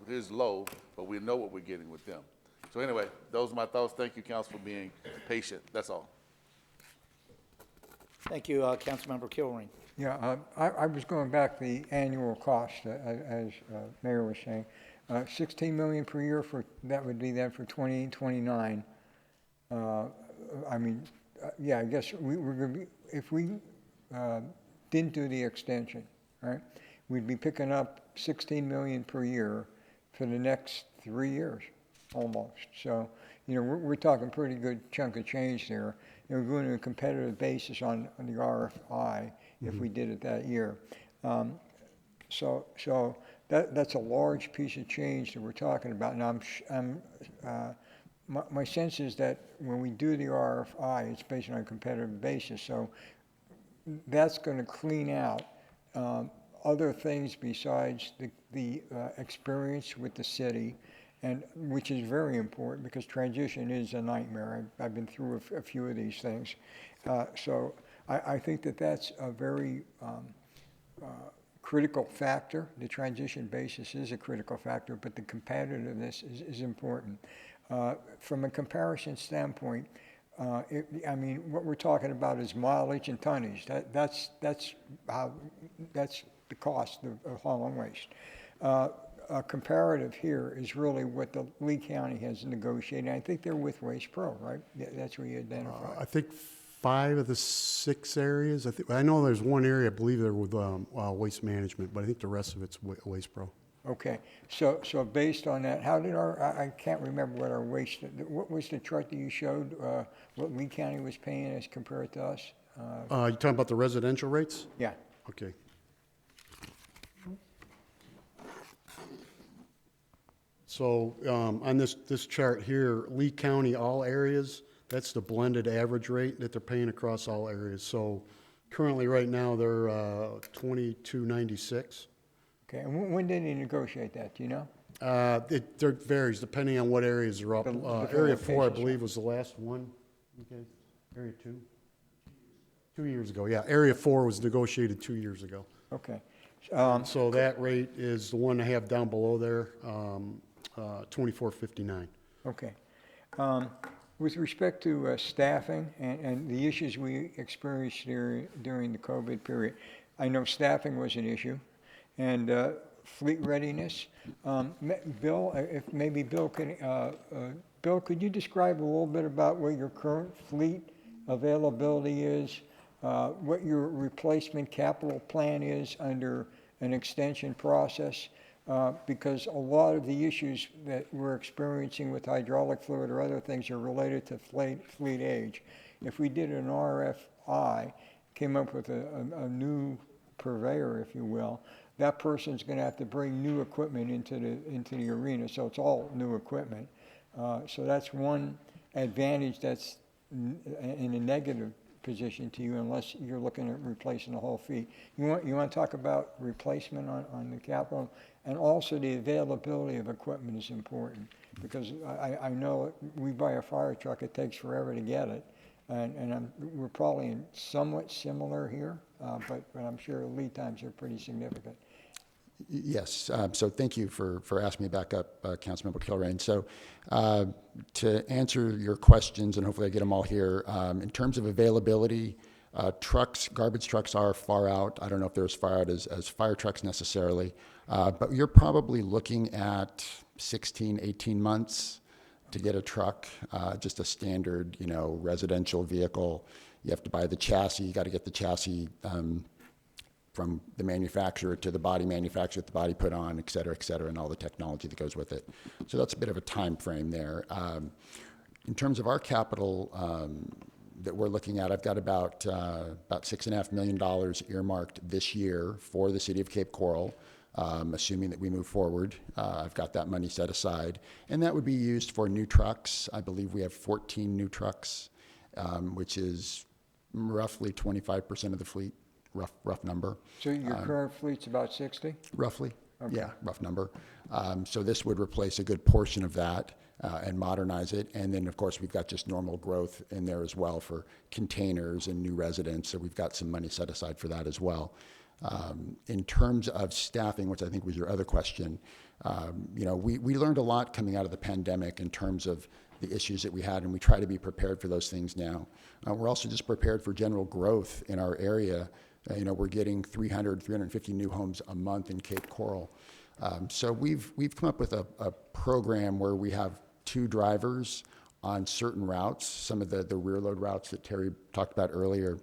is low, but we know what we're getting with them. So anyway, those are my thoughts. Thank you, Council, for being patient. That's all. Thank you, Councilmember Kilrain. Yeah, I was going back the annual cost, as Mayor was saying. 16 million per year that would be then for 28, 29. I guess we're going to be, if we didn't do the extension, right, we'd be picking up 16 million per year for the next 3 years, almost. So, we're talking pretty good chunk of change there. We're going to a competitive basis on the RFI if we did it that year. So that's a large piece of change that we're talking about. And my sense is that when we do the RFI, it's based on a competitive basis. So that's going to clean out other things besides the experience with the city, and which is very important because transition is a nightmare. I've been through a few of these things. So I think that's a very critical factor. The transition basis is a critical factor, but the competitiveness is important. From a comparison standpoint, what we're talking about is mileage and tonnage. That's the cost of hauling waste. A comparative here is really what the Lee County has negotiated. I think they're with Waste Pro, right? That's where you identify. I think 5 of the 6 areas. I know there's one area, I believe they're with Waste Management, but I think the rest of it's Waste Pro. Okay, so based on that, how did I can't remember what our waste, what was the chart that you showed, what Lee County was paying as compared to us? You talking about the residential rates? Yeah. Okay. So on this chart here, Lee County, all areas, that's the blended average rate that they're paying across all areas. So currently, right now, they're $22.96. Okay, and when did he negotiate that, do you know? It varies depending on what areas are up. The Area 4, I locations, believe, was the last one. Okay. Area 2? 2 years ago, yeah. Area 4 was negotiated 2 years ago. Okay. So that rate is the one I have down below there, $24.59. Okay. With respect to staffing and the issues we experienced during the COVID period, I know staffing was an issue, and fleet readiness. Bill, if maybe Bill could, Bill, could you describe a little bit about what your current fleet availability is, what your replacement capital plan is under an extension process? Because a lot of the issues that we're experiencing with hydraulic fluid or other things are related to fleet age. If we did an RFI, came up with a new purveyor, if you will, that person's going to have to bring new equipment into the arena, so it's all new equipment. So that's one advantage that's in a negative position to you unless you're looking at replacing the whole fleet. You want to talk about replacement on the capital, and also the availability of equipment is important, because I know we buy a fire truck, it takes forever to get it, and we're probably in somewhat similar here, but I'm sure lead times are pretty significant. Yes, so thank you for asking me back up, Councilmember Kilrain. So to answer your questions, and hopefully I get them all here, in terms of availability, trucks, garbage trucks are far out. I don't know if they're as far out as fire trucks necessarily, but you're probably looking at 16, 18 months to get a truck, just a standard, residential vehicle. You have to buy the chassis, you got to get the chassis from the manufacturer to the body manufacturer, the body put on, et cetera, and all the technology that goes with it. So that's a bit of a time frame there. In terms of our capital that we're looking at, I've got about $6.5 million earmarked this year for the city of Cape Coral, assuming that we move forward. I've got that money set aside, and that would be used for new trucks. I believe we have 14 new trucks, which is roughly 25% of the fleet. Rough number. So your current fleet's about 60? Roughly, Okay. yeah, rough number. So this would replace a good portion of that and modernize it. And then, of course, we've got just normal growth in there as well for containers and new residents. So we've got some money set aside for that as well. In terms of staffing, which I think was your other question, we learned a lot coming out of the pandemic in terms of the issues that we had, and we try to be prepared for those things now. We're also just prepared for general growth in our area. We're getting 350 new homes a month in Cape Coral. So we've come up with a program where we have 2 drivers on certain routes, some of the rear load routes that Terry talked about earlier,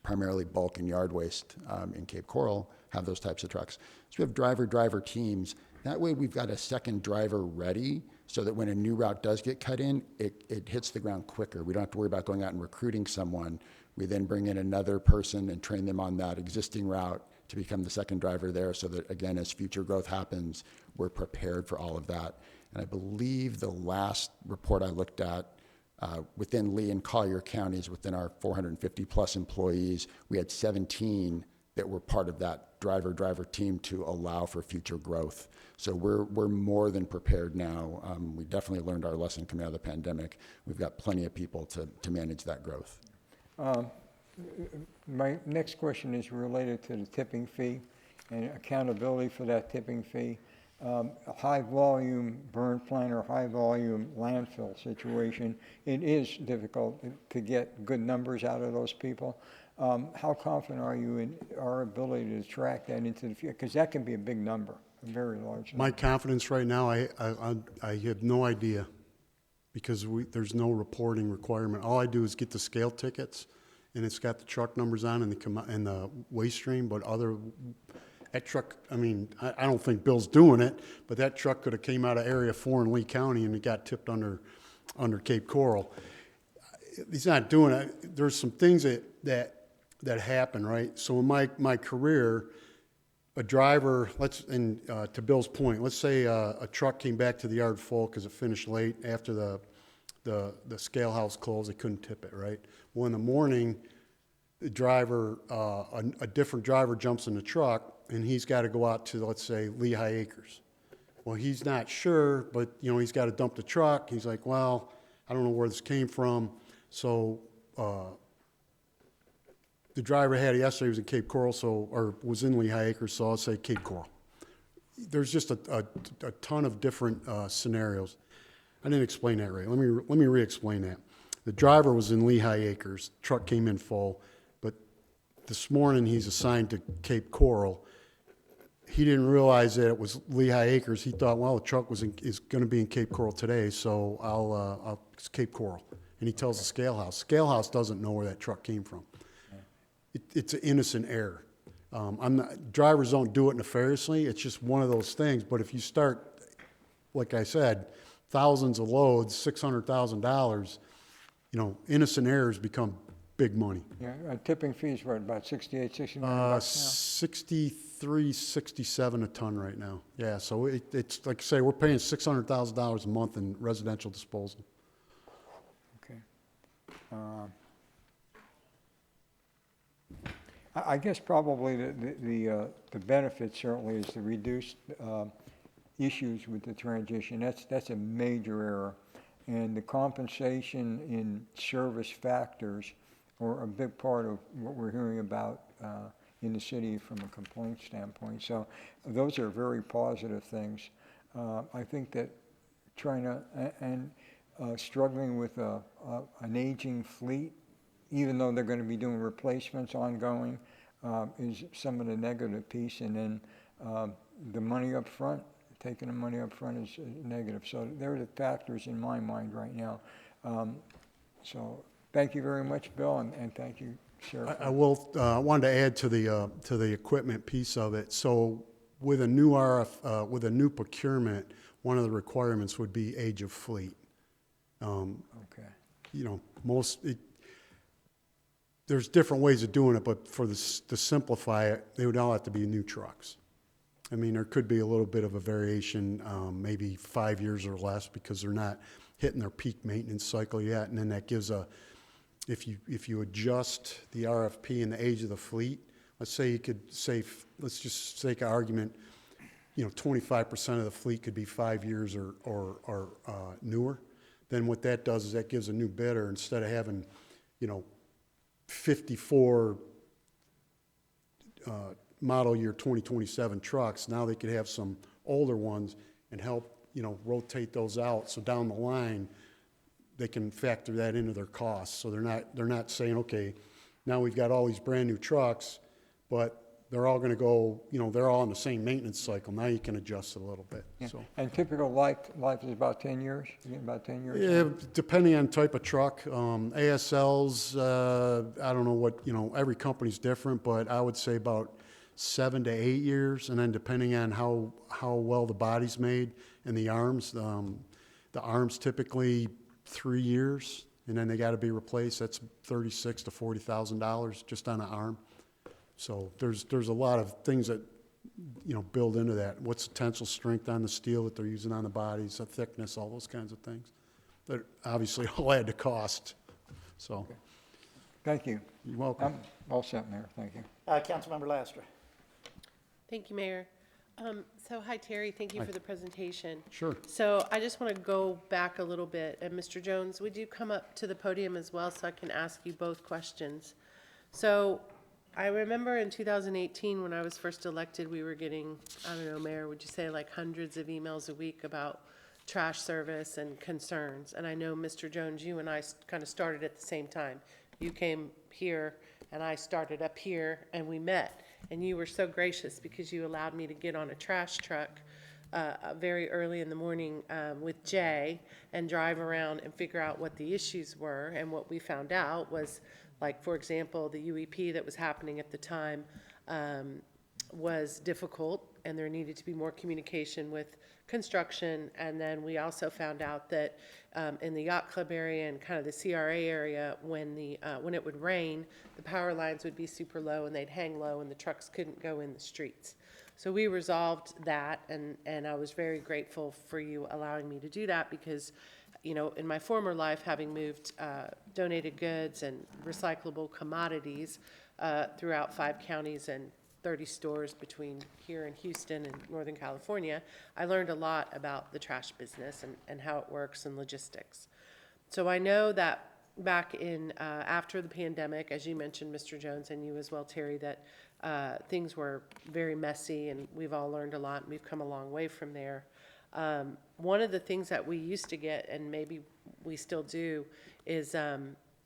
primarily bulk and yard waste in Cape Coral, have those types of trucks. So we have driver teams. That way we've got a second driver ready so that when a new route does get cut in, it hits the ground quicker. We don't have to worry about going out and recruiting someone. We then bring in another person and train them on that existing route to become the second driver there so that, again, as future growth happens, we're prepared for all of that. And I believe the last report I looked at, within Lee and Collier counties, within our 450 plus employees, we had 17 that were part of that driver team to allow for future growth. So we're more than prepared now. We definitely learned our lesson coming out of the pandemic. We've got plenty of people to manage that growth. My next question is related to the tipping fee and accountability for that tipping fee. A high volume burn plant or high volume landfill situation, it is difficult to get good numbers out of those people. How confident are you in our ability to track that into the future? Because that can be a big number, a very large number. My confidence right now, I have no idea, because there's no reporting requirement. All I do is get the scale tickets, and it's got the truck numbers on and the waste stream, but that truck, I don't think Bill's doing it, but that truck could have came out of Area 4 in Lee County and it got tipped under Cape Coral. He's not doing it. There's some things that happen, right? So in my career, a driver, to Bill's point, let's say a truck came back to the yard full because it finished late after the scale house closed, they couldn't tip it, right? Well, in the morning, the driver, a different driver jumps in the truck and he's got to go out to, let's say, Lehigh Acres. Well, he's not sure, but, he's got to dump the truck. He's like, well, I don't know where this came from. So, the driver had it yesterday, he was in Cape Coral, or was in Lehigh Acres, so I'll say Cape Coral. There's just a ton of different scenarios. I didn't explain that right. Let me re-explain that. The driver was in Lehigh Acres, truck came in full, but this morning he's assigned to Cape Coral. He didn't realize that it was Lehigh Acres. He thought, well, the truck is going to be in Cape Coral today, so it's Cape Coral. And he tells the scale house. Scale house doesn't know where that truck came from. It's an innocent error. Drivers don't do it nefariously. It's just one of those things. But if you start, like I said, thousands of loads, $600,000, innocent errors become big money. Yeah, tipping fees were about 68, 69 bucks 63, 67 a ton right now. Yeah, so it's like I say, we're paying $600,000 a month in residential disposal. now. Okay. I guess probably the benefit certainly is the reduced issues with the transition. That's a major error. And the compensation in service factors are a big part of what we're hearing about in the city from a complaint standpoint. So those are very positive things. I think that trying to, and struggling with an aging fleet, even though they're going to be doing replacements ongoing, is some of the negative piece. And then the money up front, taking the money up front is negative. So they're the factors in my mind right now. So thank you very much, Bill, and thank you, Sheriff. I wanted to add to the equipment piece of it. So with a new with a new procurement, one of the requirements would be age of fleet. Okay. There's different ways of doing it, but to simplify it, they would all have to be new trucks. I mean, there could be a little bit of a variation, maybe 5 years or less, because they're not hitting their peak maintenance cycle yet. And then that gives if you adjust the RFP and the age of the fleet, let's say you could say, let's just take an argument, 25% of the fleet could be 5 years or newer. Then what that does is that gives a new bidder, instead of having, 54 model year 2027 trucks, now they could have some older ones and help, rotate those out. So down the line, they can factor that into their costs. So they're not saying, okay, now we've got all these brand new trucks, but they're all going to go, they're all in the same maintenance cycle. Now you can adjust it a little bit. Yeah. So. And typical life is about 10 years? You get about 10 years? Yeah, depending on type of truck. ASLs, I don't know what, every company's different, but I would say about 7 to 8 years. And then depending on how well the body's made and the arms typically 3 years, and then they got to be replaced. That's $36,000 to $40,000 just on an arm. So there's a lot of things that build into that. What's the tensile strength on the steel that they're using on the bodies, the thickness, all those kinds of things. That obviously all add to cost. So, Okay. Thank you. You're welcome. I'm all set, Mayor. Thank you. Councilmember Lastra. Thank you, Mayor. So hi, Terry. Thank you for the presentation. Sure. So I just want to go back a little bit. And Mr. Jones, would you come up to the podium as well so I can ask you both questions? So I remember in 2018 when I was first elected, we were getting, I don't know, Mayor, would you say like hundreds of emails a week about trash service and concerns? And I know, Mr. Jones, you and I kind of started at the same time. You came here and I started up here and we met. And you were so gracious because you allowed me to get on a trash truck very early in the morning with Jay and drive around and figure out what the issues were. And what we found out was, like, for example, the UEP that was happening at the time was difficult, and there needed to be more communication with construction. And then we also found out that in the yacht club area and kind of the CRA area, when it would rain, the power lines would be super low and they'd hang low and the trucks couldn't go in the streets. So we resolved that, and I was very grateful for you allowing me to do that because, you know, in my former life, having moved donated goods and recyclable commodities throughout 5 counties and 30 stores between here in Houston and Northern California, I learned a lot about the trash business and how it works and logistics. So I know that back in, after the pandemic, as you mentioned, Mr. Jones, and you as well, Terry, that things were very messy, and we've all learned a lot, and we've come a long way from there. One of the things that we used to get, and maybe we still do, is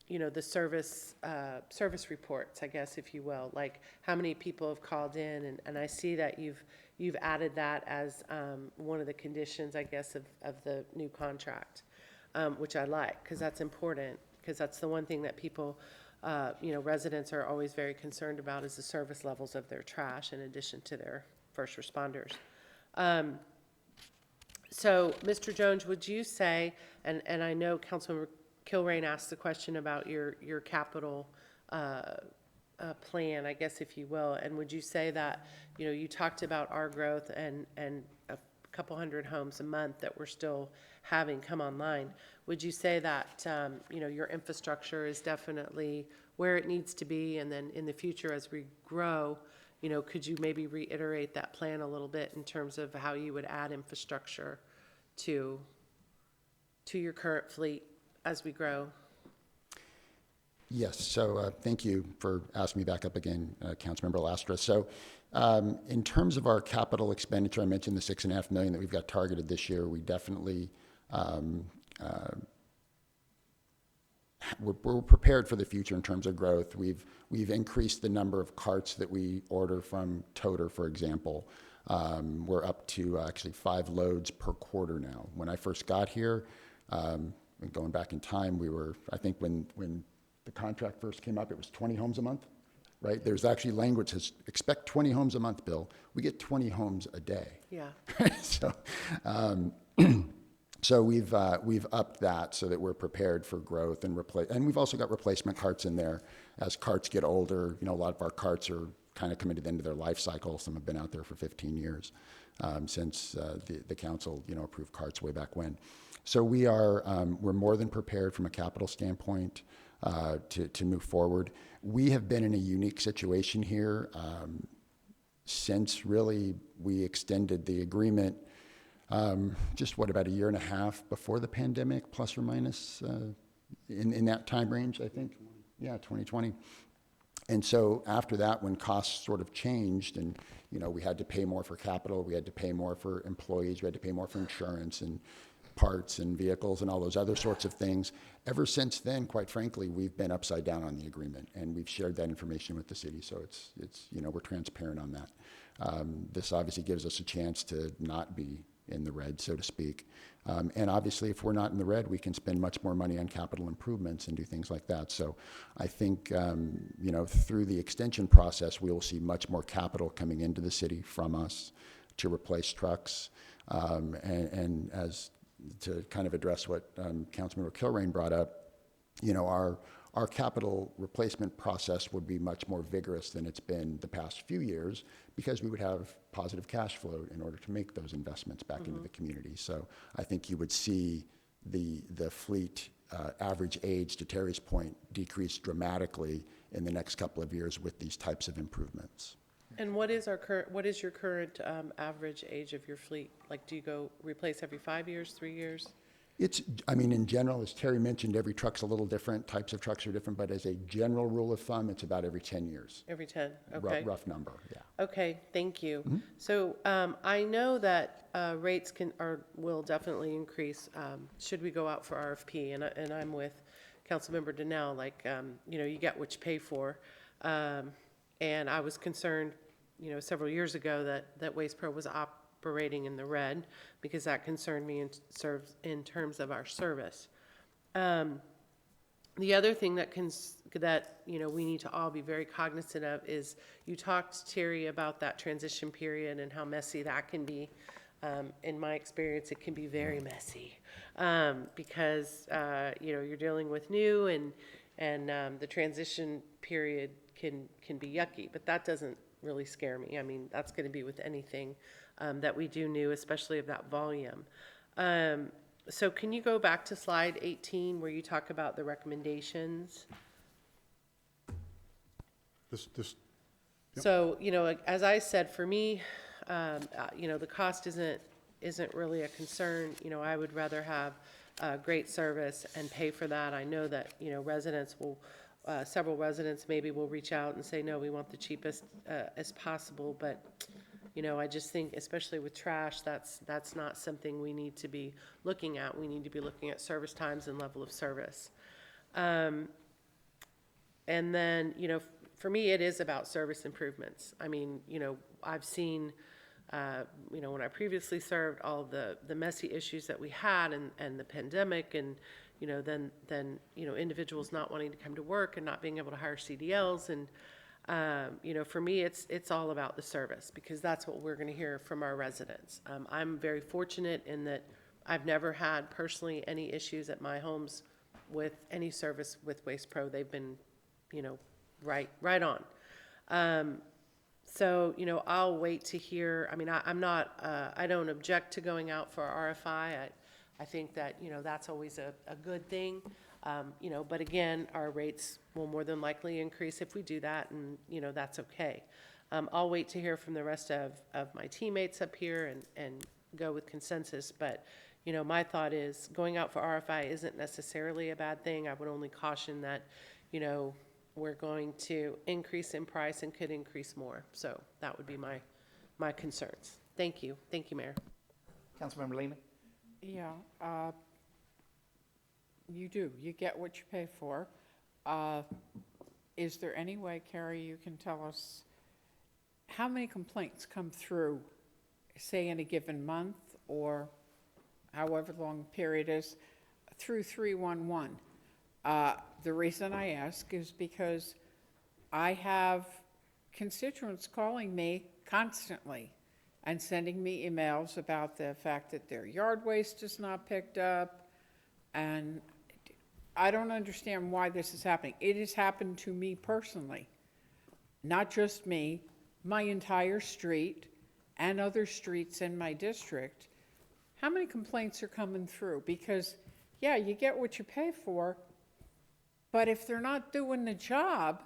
you know, the service reports, I guess, if you will, like how many people have called in, and I see that you've added that as one of the conditions, I guess, of the new contract, which I like, because that's important, because that's the one thing that people, you know, residents are always very concerned about is the service levels of their trash in addition to their first responders. So, Mr. Jones, would you say, and I know Councilmember Kilrain asked the question about your capital plan, I guess, if you will, and would you say that, you know, you talked about our growth and a couple hundred homes a month that we're still having come online. Would you say that, you know, your infrastructure is definitely where it needs to be, and then in the future as we grow, you know, could you maybe reiterate that plan a little bit in terms of how you would add infrastructure to your current fleet as we grow? Yes, so thank you for asking me back up again, Councilmember Lastra. So in terms of our capital expenditure, I mentioned the $6.5 million that we've got targeted this year. We definitely, we're prepared for the future in terms of growth. We've increased the number of carts that we order from Toter, for example. We're up to actually 5 loads per quarter now. When I first got here, going back in time, we were, I think when the contract first came up, it was 20 homes a month, right? There's actually language that says, expect 20 homes a month, Bill. We get 20 homes a day. Yeah. So, so we've upped that so that we're prepared for growth and replace. And we've also got replacement carts in there. As carts get older, you know, a lot of our carts are kind of coming to the end of their life cycle. Some have been out there for 15 years since the council, you know, approved carts way back when. So we're more than prepared from a capital standpoint to move forward. We have been in a unique situation here since really we extended the agreement just about a year and a half before the pandemic, plus or minus in that time range, I think. Yeah, 2020. And so after that, when costs sort of changed and, you know, we had to pay more for capital, we had to pay more for employees, we had to pay more for insurance and parts and vehicles and all those other sorts of things. Ever since then, quite frankly, we've been upside down on the agreement, and we've shared that information with the city. So it's you know, we're transparent on that. This obviously gives us a chance to not be in the red, so to speak. And obviously, if we're not in the red, we can spend much more money on capital improvements and do things like that. So I think, you know, through the extension process, we will see much more capital coming into the city from us to replace trucks. And as to kind of address what Councilmember Kilrain brought up, you know, our capital replacement process would be much more vigorous than it's been the past few years because we would have positive cash flow in order to make those investments back into the community. So I think you would see the fleet average age, to Terry's point, decrease dramatically in the next couple of years with these types of improvements. And what is your current average age of your fleet? Like, do you go replace every 5 years, 3 years? I mean, in general, as Terry mentioned, every truck's a little different, types of trucks are different, but as a general rule of thumb, it's about every 10 years. Every 10, okay. Rough number, yeah. Okay, thank you. So I know that rates will definitely increase should we go out for RFP, and I'm with Councilmember Donnell, like, you know, you get what you pay for. And I was concerned, you know, several years ago that Waste Pro was operating in the red because that concerned me in terms of our service. The other thing that you know we need to all be very cognizant of is you talked, Terry, about that transition period and how messy that can be. In my experience, it can be very messy because you know, you're dealing with new and the transition period can be yucky, but that doesn't really scare me. I mean, that's going to be with anything that we do new, especially of that volume. So can you go back to slide 18 where you talk about the recommendations? This, So, you know, as I said, for me, you know, the cost isn't really a concern. You know, I would rather have great service and pay for that. I know that, you know, residents will, several residents maybe will reach out and say, no, we want the cheapest as possible. But, you know, I just think, especially with trash, that's not something we need to be looking at. We need to be looking at service times and level of service. And then, you know, for me, it is about service improvements. I mean, you know, I've seen, you know, when I previously served, all the messy issues that we had and the pandemic and, you know, then, you know, individuals not wanting to come to work and not being able to hire CDLs. And, you know, for me, it's all about the service because that's what we're going to hear from our residents. I'm very fortunate in that I've never had personally any issues at my homes with any service with Waste Pro. They've been, you know, right on. So, you know, I'll wait to hear. I mean, I'm not, I don't object to going out for RFI. I think that, you know, that's always a good thing. You know, but again, our rates will more than likely increase if we do that, and, you know, that's okay. I'll wait to hear from the rest of my teammates up here and go with consensus. But, you know, my thought is going out for RFI isn't necessarily a bad thing. I would only caution that, you know, we're going to increase in price and could increase more. So that would be my concerns. Thank you. Thank you, Mayor. Councilmember Lehman? Yeah, you do. You get what you pay for. Is there any way, Carrie, you can tell us how many complaints come through, say in a given month or however long the period is, through 311? The reason I ask is because I have constituents calling me constantly and sending me emails about the fact that their yard waste is not picked up, and I don't understand why this is happening. It has happened to me personally, not just me, my entire street and other streets in my district. How many complaints are coming through? Because, yeah, you get what you pay for, but if they're not doing the job,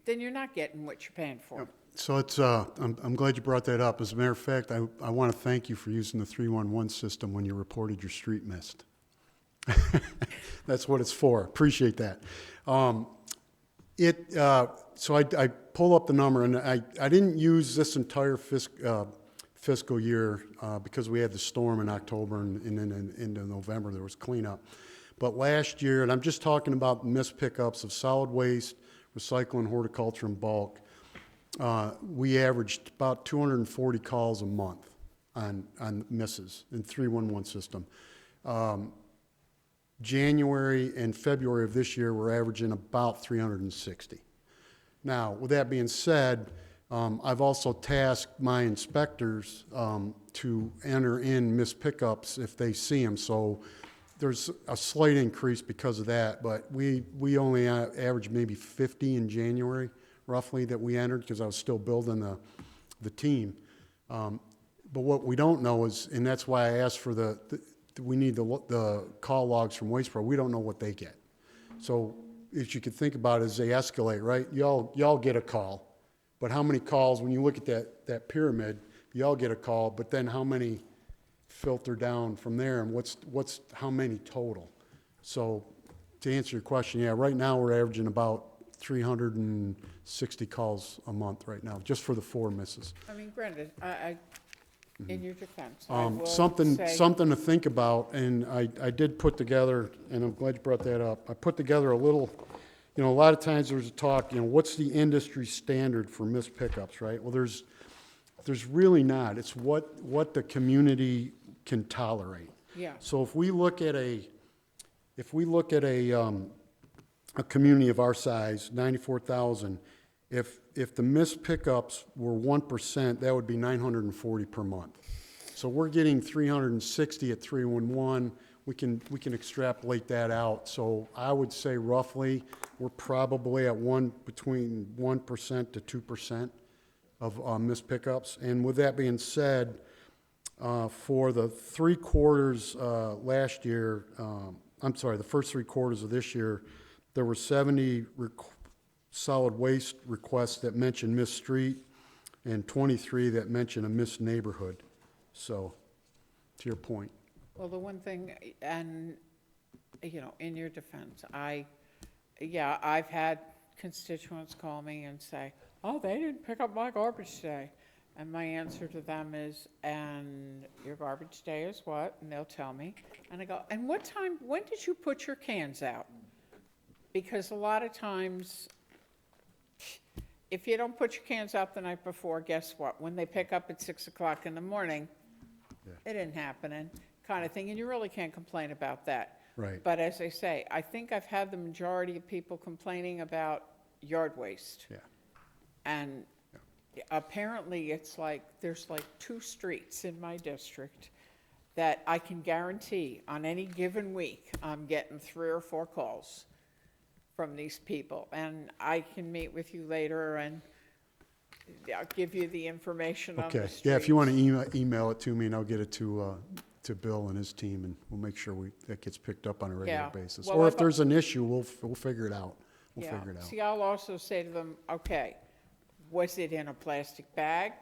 then you're not getting what you're paying for. So it's, I'm glad you brought that up. As a matter of fact, I want to thank you for using the 311 system when you reported your street mist. That's what it's for. Appreciate that. So I pull up the number, and I didn't use this entire fiscal year because we had the storm in October, and then into November there was cleanup. But last year, and I'm just talking about missed pickups of solid waste, recycling, horticulture, and bulk, we averaged about 240 calls a month on misses in 311 system. January and February of this year, we're averaging about 360. Now, with that being said, I've also tasked my inspectors to enter in missed pickups if they see them. So there's a slight increase because of that, but we only averaged maybe 50 in January, roughly, that we entered because I was still building the team. But what we don't know is, and that's why I asked for we need the call logs from Waste Pro. We don't know what they get. So if you could think about it as they escalate, right? Y'all get a call, but how many calls, when you look at that pyramid, y'all get a call, but then how many filter down from there, and what's how many total? So to answer your question, yeah, right now we're averaging about 360 calls a month right now, just for the 4 misses. I mean, granted, in your defense, I will Something say, to think about, and I did put together, and I'm glad you brought that up. I put together a little, you know, a lot of times there's a talk, you know, what's the industry standard for missed pickups, right? Well, there's really not. It's what the community can tolerate. yeah, So if we look at a community of our size, 94,000, if the missed pickups were 1%, that would be 940 per month. So we're getting 360 at 311. We can extrapolate that out. So I would say roughly we're probably at between 1% to 2% of missed pickups. And with that being said, for the 3 quarters last year, the first 3 quarters of this year, there were 70 solid waste requests that mentioned missed street and 23 that mentioned a missed neighborhood. So, to your point. Well, the one thing, and, you know, in your defense, I've had constituents call me and say, oh, they didn't pick up my garbage today. And my answer to them is, and your garbage day is what? And they'll tell me. And I go, and when did you put your cans out? Because a lot of times, if you don't put your cans out the night before, guess what? When they pick up at 6 o'clock in the morning, it ain't happening, kind of thing. And you really can't complain about that. Right. But as I say, I think I've had the majority of people complaining about yard waste. Yeah. And apparently it's like, there's like 2 streets in my district that I can guarantee on any given week, I'm getting 3 or 4 calls from these people. And I can meet with you later and I'll give you the information on the Okay, streets. yeah, if you want to email it to me, and I'll get it to Bill and his team, and we'll make sure that gets picked up on a regular Yeah. basis. Well, Or if I've- there's an issue, we'll figure it out. We'll Yeah. figure it out. See, I'll also say to them, okay, was it in a plastic bag?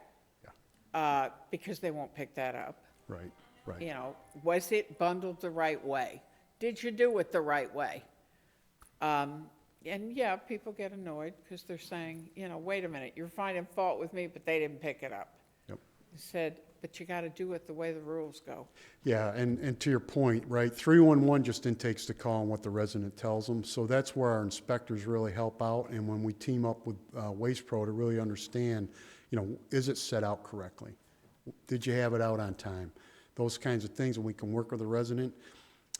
Because they won't pick that up. Right, right. You know, was it bundled the right way? Did you do it the right way? And yeah, people get annoyed because they're saying, you know, wait a minute, you're finding fault with me, but they didn't pick it up. Yep. I said, but you got to do it the way the rules go. Yeah, and to your point, right, 311 just intakes the call on what the resident tells them, so that's where our inspectors really help out, and when we team up with Waste Pro to really understand, you know, is it set out correctly? Did you have it out on time? Those kinds of things, and we can work with the resident.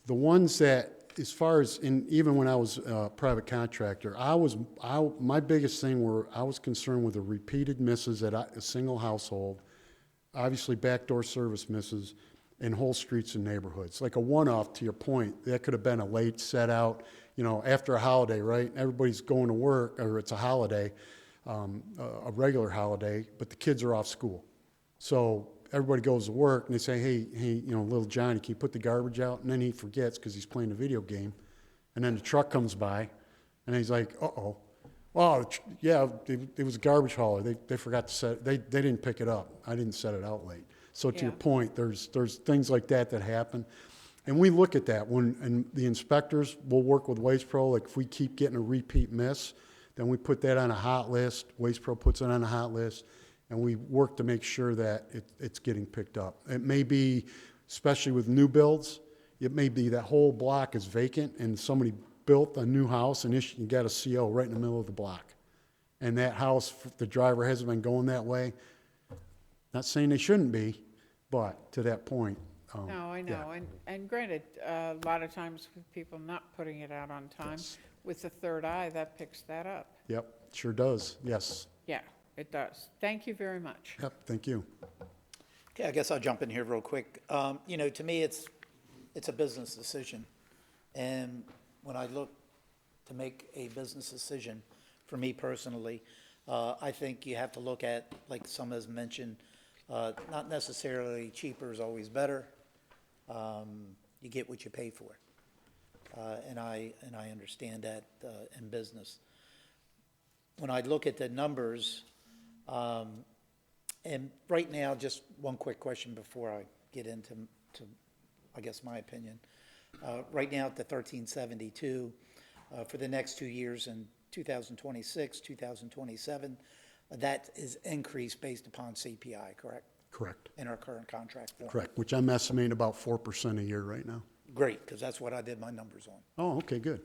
The ones that, as far as, even when I was a private contractor, my biggest thing I was concerned with the repeated misses at a single household, obviously backdoor service misses, and whole streets and neighborhoods. Like a one-off, to your point, that could have been a late set out, you know, after a holiday, right? Everybody's going to work, or it's a holiday, a regular holiday, but the kids are off school. So everybody goes to work and they say, hey, you know, little Johnny, can you put the garbage out? And then he forgets because he's playing a video game. And then the truck comes by and he's like, uh-oh. Well, yeah, it was a garbage hauler. They forgot to set it. They didn't pick it up. I didn't set it out late. So to your point, there's things like that happen. And we look at that and the inspectors will work with Waste Pro. Like if we keep getting a repeat miss, then we put that on a hot list. Waste Pro puts it on a hot list. And we work to make sure that it's getting picked up. It may be, especially with new builds, it may be that whole block is vacant and somebody built a new house and you got a CO right in the middle of the block. And that house, the driver hasn't been going that way. Not saying they shouldn't be, but to that point. No, I know. Yeah. And granted, a lot of times with people not putting it out on time, with the third eye, that picks that up. Yep, sure does, yes. Yeah, it does. Thank you very much. Yep, thank you. Okay, I guess I'll jump in here real quick. You know, to me, it's a business decision. And when I look to make a business decision, for me personally, I think you have to look at, like some has mentioned, not necessarily cheaper is always better. You get what you pay for. And I understand that in business. When I look at the numbers, and right now, just one quick question before I get into, I guess, my opinion. Right now at the 1372, for the next 2 years in 2026, 2027, that is increased based upon CPI, correct? Correct, In our current contract form? correct, which I'm estimating about 4% a year right now. Great, because that's what I did my numbers on. Oh, okay, good.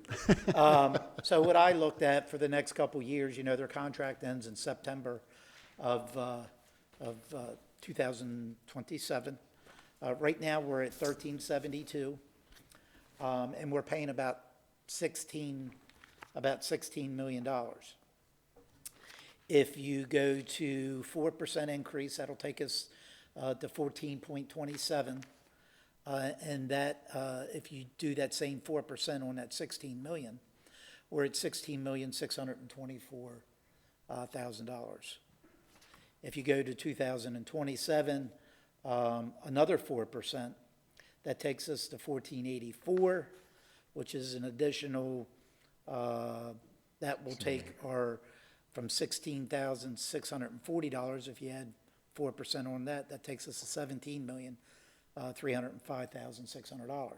So what I looked at for the next couple years, you know, their contract ends in September of 2027. Right now, we're at 1372, and we're paying about $16 million. If you go to 4% increase, that'll take us to 14.27. And that, if you do that same 4% on that 16 million, we're at $16,624,000. If you go to 2027, another 4%, that takes us to 1484, which is an additional, that will take our, from $16,640, if you add 4% on that, that takes us to $17,305,600.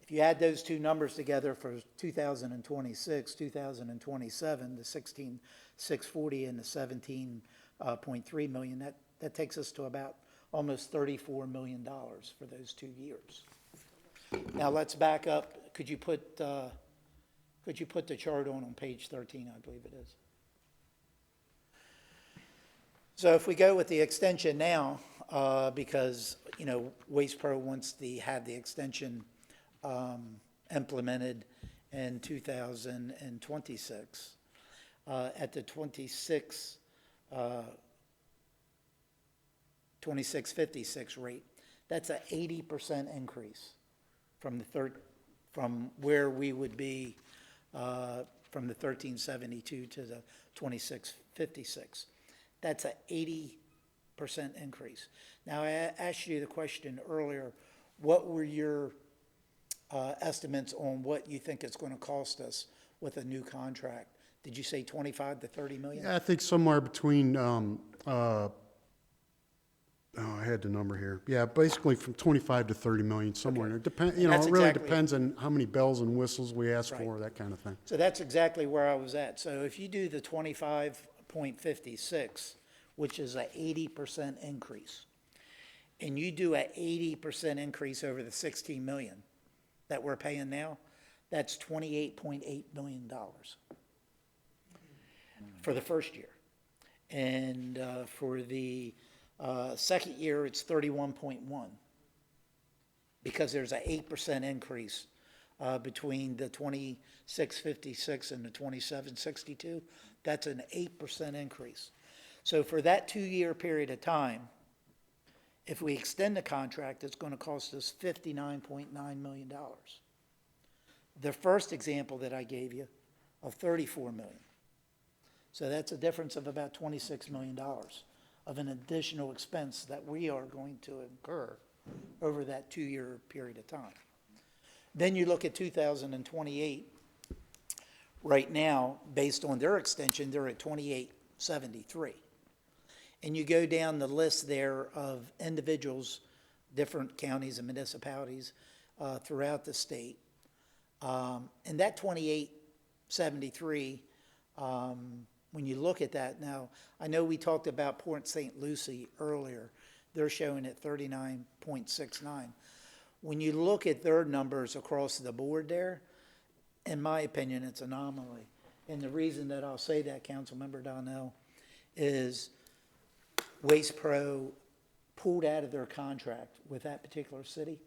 If you add those two numbers together for 2026, 2027, the 16,640 and the 17.3 million, that takes us to about almost $34 million for those 2 years. Now let's back up. Could you put the chart on page 13, I believe it is. So if we go with the extension now, because, you know, Waste Pro wants to have the extension implemented in 2026, at the 2656 rate, that's an 80% increase from from where we would be from the 1372 to the 2656. That's an 80% increase. Now, I asked you the question earlier, what were your estimates on what you think it's going to cost us with a new contract? Did you say 25 to 30 million? Yeah, I think somewhere between, I had the number here. Yeah, basically from 25 to 30 million, somewhere in there. Depend, you know, That's it really exactly- depends on how many bells and whistles we ask Right. for, that kind of thing. So that's exactly where I was at. So if you do the 25.56, which is an 80% increase, and you do an 80% increase over the 16 million that we're paying now, that's $28.8 million for the first year. And for the second year, it's 31.1, because there's an 8% increase between the 2656 and the 2762. That's an 8% increase. So for that 2-year period of time, if we extend the contract, it's going to cost us $59.9 million. The first example that I gave you of $34 million. So that's a difference of about $26 million of an additional expense that we are going to incur over that 2-year period of time. Then you look at 2028. Right now, based on their extension, they're at 2873. And you go down the list there of individuals, different counties and municipalities throughout the state. And that 2873, when you look at that now, I know we talked about Port St. Lucie earlier. They're showing at 39.69. When you look at their numbers across the board there, in my opinion, it's an anomaly. And the reason that I'll say that, Councilmember Donnell, is Waste Pro pulled out of their contract with that particular city.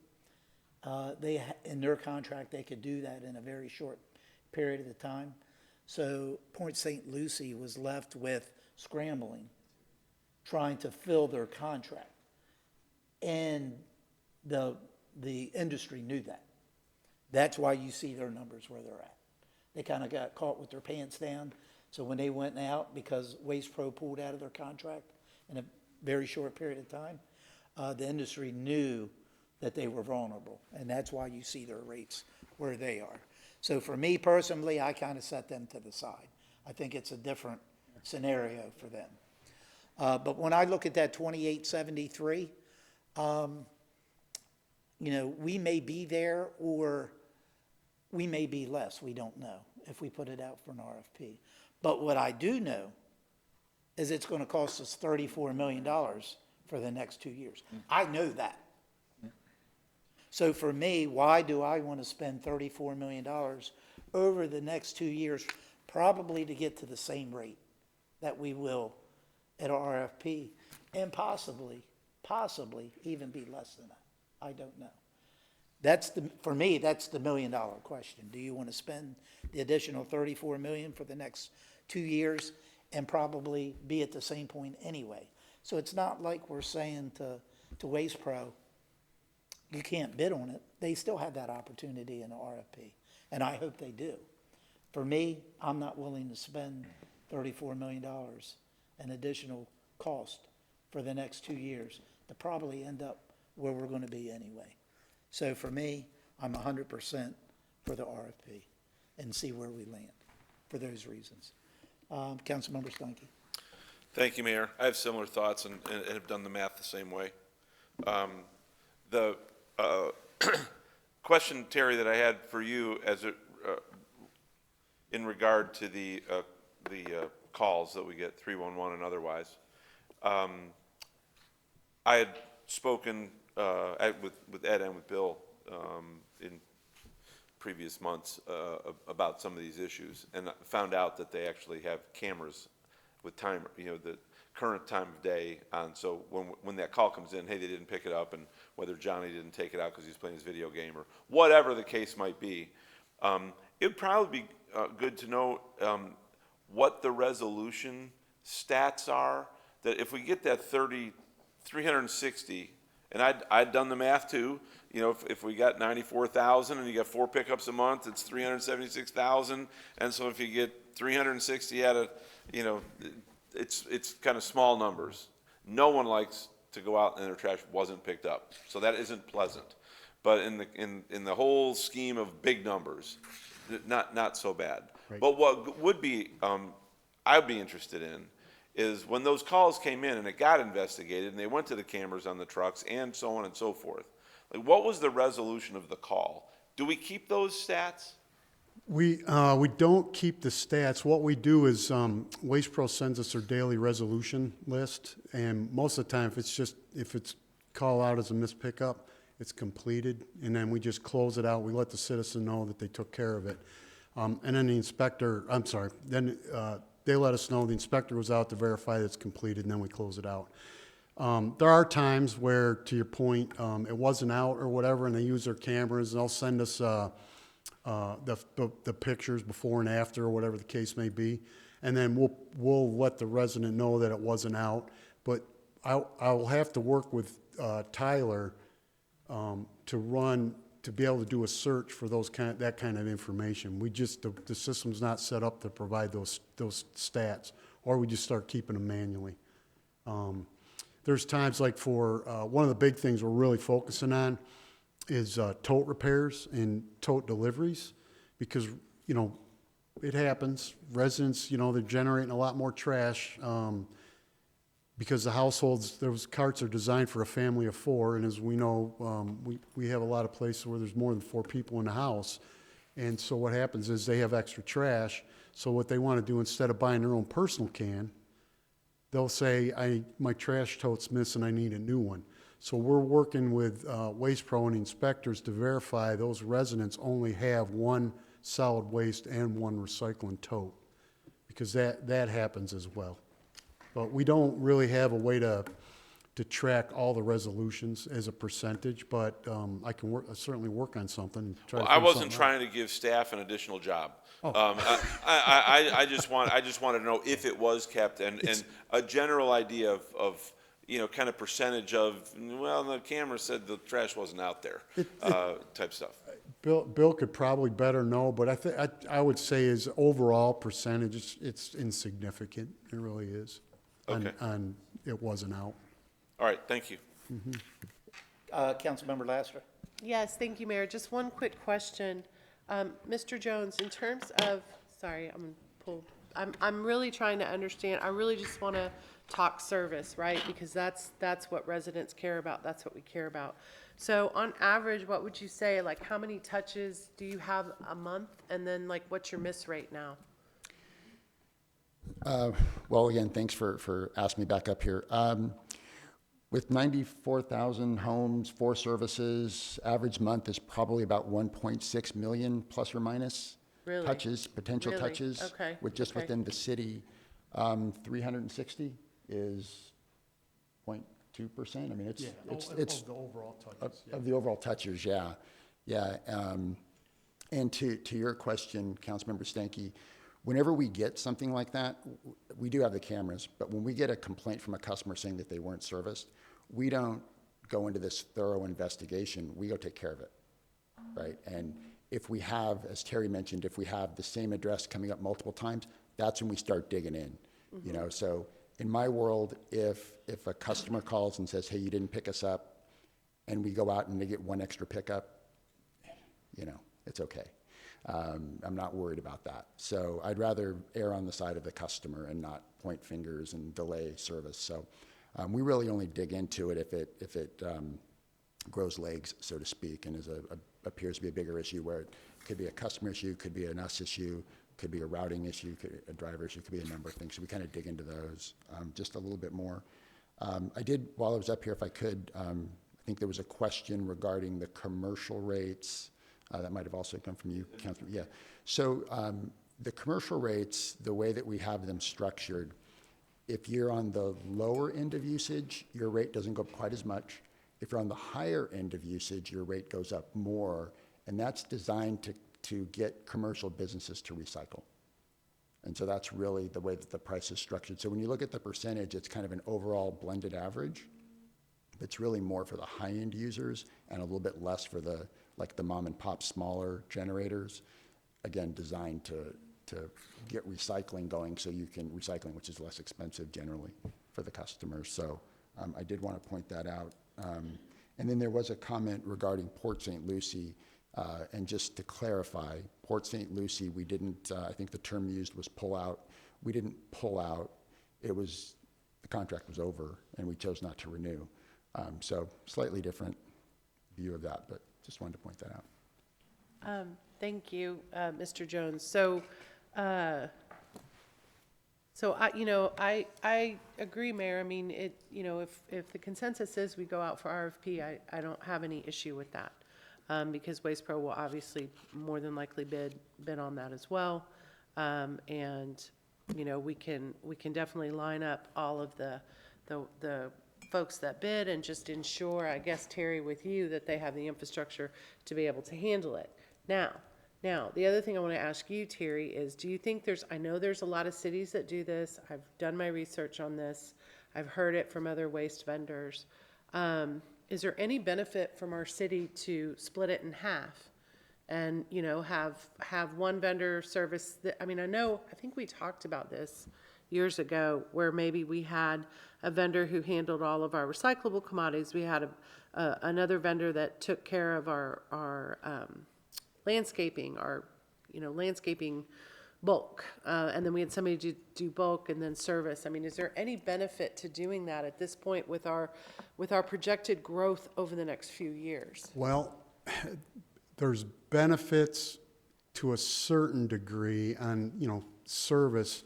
In their contract, they could do that in a very short period of time. So Port St. Lucie was left with scrambling, trying to fill their contract. And the industry knew that. That's why you see their numbers where they're at. They kind of got caught with their pants down. So when they went out, because Waste Pro pulled out of their contract in a very short period of time, the industry knew that they were vulnerable. And that's why you see their rates where they are. So for me personally, I kind of set them to the side. I think it's a different scenario for them. But when I look at that 2873, you know, we may be there or we may be less. We don't know if we put it out for an RFP. But what I do know is it's going to cost us $34 million for the next 2 years. I know that. So for me, why do I want to spend $34 million over the next 2 years, probably to get to the same rate that we will at RFP, and possibly even be less than that? I don't know. For me, that's the $1 million question. Do you want to spend the additional $34 million for the next 2 years and probably be at the same point anyway? So it's not like we're saying to Waste Pro, you can't bid on it. They still have that opportunity in the RFP, and I hope they do. For me, I'm not willing to spend $34 million in additional cost for the next 2 years to probably end up where we're going to be anyway. So for me, I'm 100% for the RFP and see where we land for those reasons. Councilmember Steinke. Thank you, Mayor. I have similar thoughts and have done the math the same way. The question, Terry, that I had for you as it, in regard to the calls that we get, 311 and otherwise, I had spoken with Ed and with Bill in previous months about some of these issues, and found out that they actually have cameras with timer, the current time of day on. So when that call comes in, hey, they didn't pick it up, and whether Johnny didn't take it out because he's playing his video game or whatever the case might be, it would probably be good to know what the resolution stats are. That if we get that 360, and I'd done the math too, if we got 94,000 and you got 4 pickups a month, it's 376,000. And so if you get 360 out of, it's kind of small numbers. No one likes to go out and their trash wasn't picked up. So that isn't pleasant. But in the whole scheme of big numbers, not so bad. Right. But what would be, I'd be interested in is when those calls came in and it got investigated and they went to the cameras on the trucks and so on and so forth, like what was the resolution of the call? Do we keep those stats? We don't keep the stats. What we do is Waste Pro sends us their daily resolution list, and most of the time, if it's call out as a missed pickup, it's completed, and then we just close it out. We let the citizen know that they took care of it, and then the inspector. They let us know the inspector was out to verify that it's completed, and then we close it out. There are times where, to your point, it wasn't out or whatever, and they use their cameras, and they'll send us the pictures before and after, or whatever the case may be, and then we'll let the resident know that it wasn't out. But I'll have to work with Tyler to be able to do a search for that kind of information. The system's not set up to provide those stats, or we just start keeping them manually. There's times like for one of the big things we're really focusing on is tote repairs and tote deliveries, because it happens. Residents, they're generating a lot more trash because the households, those carts are designed for a family of 4, and as we know, we have a lot of places where there's more than 4 people in the house, and so what happens is they have extra trash. So what they want to do, instead of buying their own personal can, they'll say, my trash tote's missing, I need a new one. So we're working with Waste Pro and inspectors to verify those residents only have 1 solid waste and 1 recycling tote, because that happens as well. But we don't really have a way to track all the resolutions as a percentage, but I can certainly work on something. And try to I figure wasn't something trying to give staff an additional job. Oh. I just wanted to know if it was kept and a general idea of kind of percentage of, well, the camera said the trash wasn't out there, type stuff. Bill could probably better know, but I would say his overall percentage, it's insignificant. It really is. Okay. On it wasn't out. All right, thank you. Councilmember Lassiter. Yes, thank you, Mayor. Just one quick question. Mr. Jones, in terms of, sorry, I'm really trying to understand. I really just want to talk service, right? Because that's what residents care about. That's what we care about. So on average, what would you say, like how many touches do you have a month? And then like what's your miss rate now? Well, again, thanks for asking me back up here. With 94,000 homes, 4 services, average month is probably about 1.6 million plus or minus Really? touches, potential Really? touches. Okay, Just okay. within the city. 360 is 0.2%. I mean, it's of the overall touches. of the overall touches, yeah. And to your question, Councilmember Stanky, whenever we get something like that, we do have the cameras, but when we get a complaint from a customer saying that they weren't serviced, we don't go into this thorough investigation. We go take care of it, right? And If we have, as Terry mentioned, if we have the same address coming up multiple times, that's when we start digging in. You know, so in my world, if a customer calls and says, hey, you didn't pick us up, and we go out and they get one extra pickup, you know, it's okay. I'm not worried about that. So I'd rather err on the side of the customer and not point fingers and delay service. So we really only dig into it if it grows legs, so to speak, and appears to be a bigger issue where it could be a customer issue, could be an us issue, could be a routing issue, a driver issue, could be a number of things. So we kind of dig into those just a little bit more. I did, while I was up here, if I could, I think there was a question regarding the commercial rates. That might have also come from you, Councilman. Yeah. So the commercial rates, the way that we have them structured, if you're on the lower end of usage, your rate doesn't go up quite as much. If you're on the higher end of usage, your rate goes up more, and that's designed to get commercial businesses to recycle. And so that's really the way that the price is structured. So when you look at the percentage, it's kind of an overall blended average. It's really more for the high-end users and a little bit less for the mom and pop smaller generators, again, designed to get recycling going so you can, recycling, which is less expensive generally for the customers. So I did want to point that out. And then there was a comment regarding Port St. Lucie, and just to clarify, Port St. Lucie, we didn't, I think the term used was pull out. We didn't pull out. It was, the contract was over and we chose not to renew. So slightly different view of that, but just wanted to point that out. Thank you, Mr. Jones. So, I agree, Mayor. I mean, if the consensus is we go out for RFP, I don't have any issue with that, because Waste Pro will obviously more than likely bid on that as well, and we can definitely line up all of the folks that bid and just ensure, I guess, Terry, with you, that they have the infrastructure to be able to handle it. Now, the other thing I want to ask you, Terry, is do you think I know there's a lot of cities that do this. I've done my research on this. I've heard it from other waste vendors. Is there any benefit from our city to split it in half and, have one vendor service I think we talked about this years ago, where maybe we had a vendor who handled all of our recyclable commodities. We had another vendor that took care of our landscaping, landscaping bulk, and then we had somebody do bulk and then service. I mean, is there any benefit to doing that at this point with our projected growth over the next few years? Well, there's benefits to a certain degree on, service.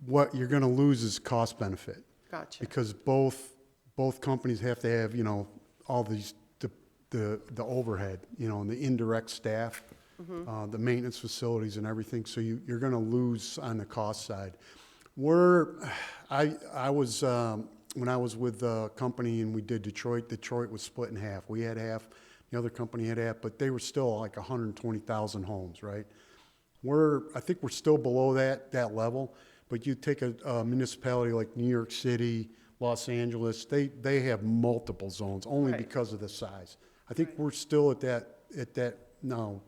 What you're going to lose is cost benefit. Gotcha. Because both companies have to have, all these, the overhead, and the indirect staff, the maintenance facilities and everything. So you're going to lose on the cost side. I was, when I was with the company and we did Detroit was split in half. We had half, the other company had half, but they were still like 120,000 homes, right? I think we're still below that level. But you take a municipality like New York City, Los Angeles, they have multiple zones only because of the size. I think we're still at that no,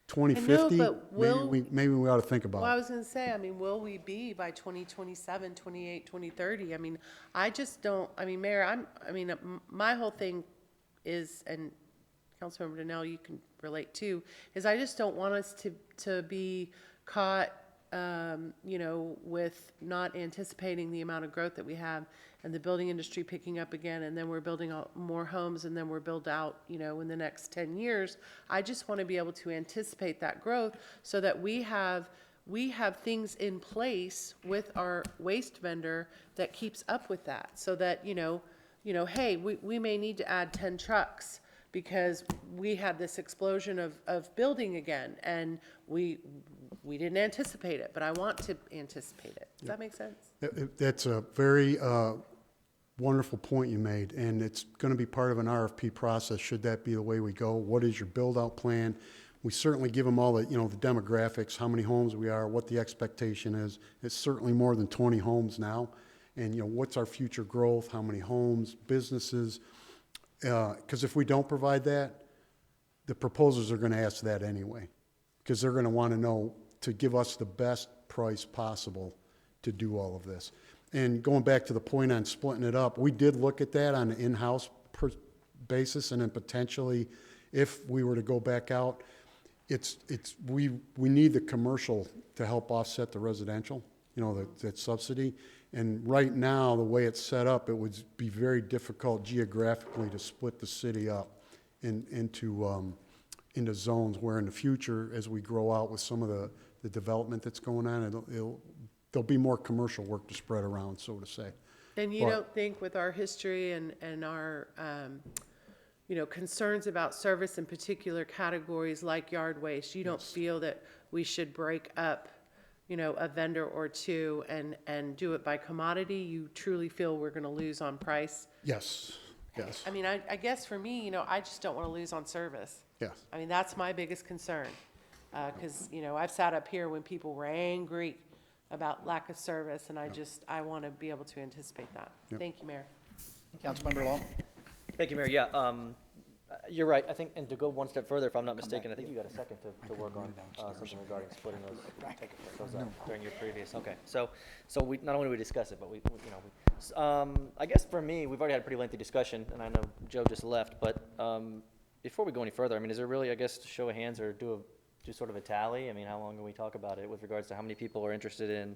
2050. but maybe we ought to think about Well, I it. was going to say, will we be by 2027, 28, 2030? I just don't, Mayor, my whole thing is, and Councilmember Donnell, you can relate too, is I just don't want us to be caught with not anticipating the amount of growth that we have and the building industry picking up again, and then we're building more homes, and then we're built out, in the next 10 years. I just want to be able to anticipate that growth so that we have things in place with our waste vendor that keeps up with that, so that, hey, we may need to add 10 trucks because we had this explosion of building again, and we didn't anticipate it, but I want to anticipate it. Does that make sense? That's a very wonderful point you made, and it's going to be part of an RFP process. Should that be the way we go? What is your build-out plan? We certainly give them all the, the demographics, how many homes we are, what the expectation is. It's certainly more than 20 homes now, and what's our future growth? How many homes, businesses? Because if we don't provide that, the proposals are gonna ask that anyway, because they're gonna wanna know, to give us the best price possible to do all of this. And going back to the point on splitting it up, we did look at that on an in-house basis, and then potentially, if we were to go back out, we need the commercial to help offset the residential, you know, that subsidy. And right now, the way it's set up, it would be very difficult geographically to split the city up into zones, where in the future, as we grow out with some of the development that's going on, there'll be more commercial work to spread around, so to say. And you But- don't think with our history and our, you know, concerns about service in particular categories like yard waste, you don't feel that we should break up, you know, a vendor or two and do it by commodity? You truly feel we're gonna lose on price? Yes, yes, I mean, I guess for me, you know, I just don't wanna lose on service. yes. I mean, that's my biggest concern. 'Cause, you know, I've sat up here when people were angry about lack of service, and I want to be able to anticipate that. Thank you, Mayor. Councilmember Long? Thank you, Mayor. Yeah, you're right. I think, and to go one step further, if I'm not mistaken, I think you got a second to work on something regarding splitting those up during your previous. Okay, so we not only we discuss it, but we you know, I guess for me, we've already had a pretty lengthy discussion, and I know Joe just left, but before we go any further, I mean, is there really, I guess, to show of hands or do sort of a tally? I mean, how long can we talk about it with regards to how many people are interested in,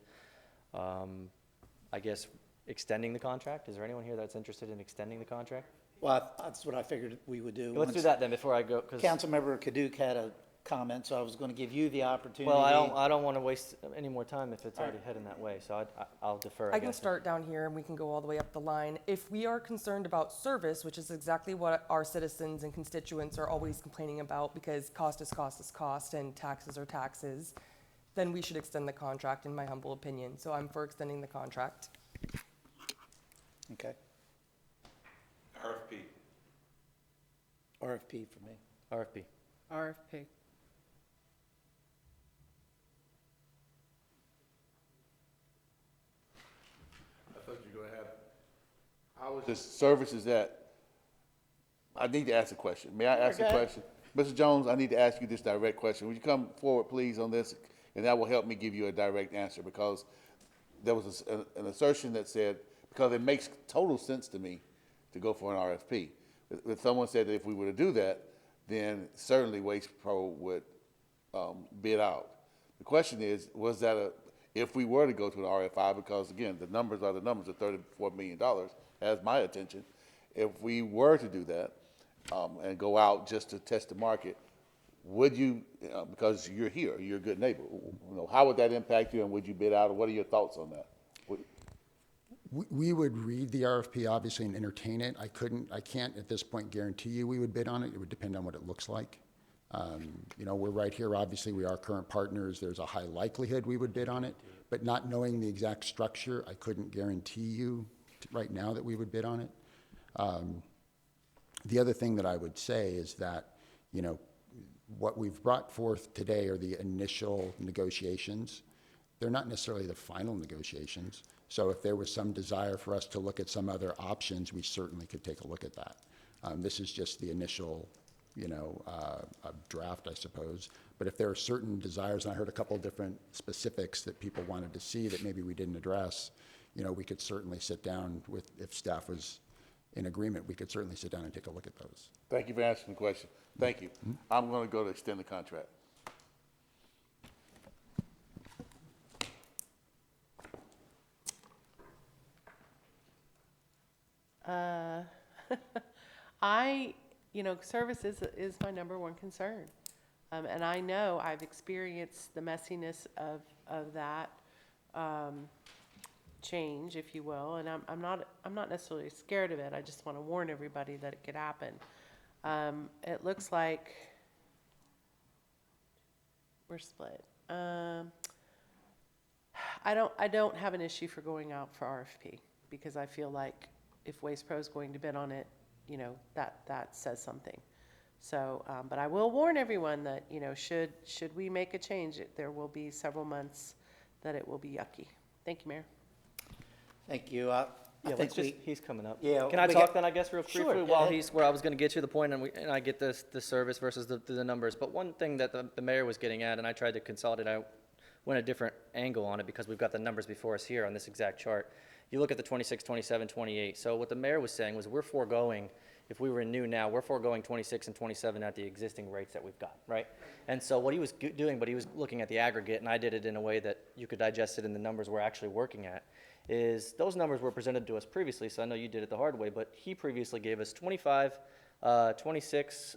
I guess, extending the contract? Is there anyone here that's interested in extending the contract? Well, that's what I figured we would do. Let's do that then before I go, because, Councilmember Kaduke had a comment, so I was going to give you the opportunity. well, I don't want to waste any more time if it's already heading that way, so I'll defer, I I can guess. start down here and we can go all the way up the line. If we are concerned about service, which is exactly what our citizens and constituents are always complaining about, because cost is cost is cost and taxes are taxes, then we should extend the contract, in my humble opinion. So I'm for extending the contract. Okay, RFP. RFP for me. RFP. RFP. I thought you were gonna have, how is the services that, I need to ask a question. May I ask a Okay. question? Mr. Jones, I need to ask you this direct question. Would you come forward, please, on this? And that will help me give you a direct answer, because there was an assertion that said, because it makes total sense to me to go for an RFP. If someone said that if we were to do that, then certainly Waste Pro would bid out. The question is, was that if we were to go to an RFI, because again, the numbers are the numbers of $34 million, has my attention. If we were to do that and go out just to test the market, would you, because you're here, you're a good neighbor, you know, how would that impact you, and would you bid out, or what are your thoughts on that? We would read the RFP, obviously, and entertain it. I can't at this point guarantee you we would bid on it. It would depend on what it looks like. You know, we're right here, obviously, we are current partners. There's a high likelihood we would bid on it, but not knowing the exact structure, I couldn't guarantee you right now that we would bid on it. The other thing that I would say is that, you know, what we've brought forth today are the initial negotiations. They're not necessarily the final negotiations. So if there was some desire for us to look at some other options, we certainly could take a look at that. This is just the initial, you know, draft, I suppose. But if there are certain desires, and I heard a couple of different specifics that people wanted to see that maybe we didn't address, you know, we could certainly sit down with, if staff was in agreement, we could certainly sit down and take a look at those. Thank you for answering the question. Thank you. I'm going to go to extend the contract. You know, service is my number one concern. And I know I've experienced the messiness of that change, if you will, and I'm not necessarily scared of it. I just want to warn everybody that it could happen. It looks like we're split. I don't have an issue for going out for RFP, because I feel like if Waste Pro is going to bid on it, you know, that says something. So, but I will warn everyone that, you know, should we make a change, there will be several months that it will be yucky. Thank you, Mayor. Thank you. Yeah, think let's just, we- he's coming up. Yeah, Can I we talk got- then, I guess, real Sure, briefly, go while ahead. he's, where I was gonna get to the point, and I get the service versus the numbers. But one thing that the mayor was getting at, and I tried to consolidate, I went a different angle on it because we've got the numbers before us here on this exact chart. You look at the 26, 27, 28. So what the mayor was saying was we're foregoing, if we renew now, we're foregoing 26 and 27 at the existing rates that we've got, right? And so what he was doing, but he was looking at the aggregate, and I did it in a way that you could digest it in the numbers we're actually working at, is those numbers were presented to us previously, so I know you did it the hard way, but he previously gave us 25, 26,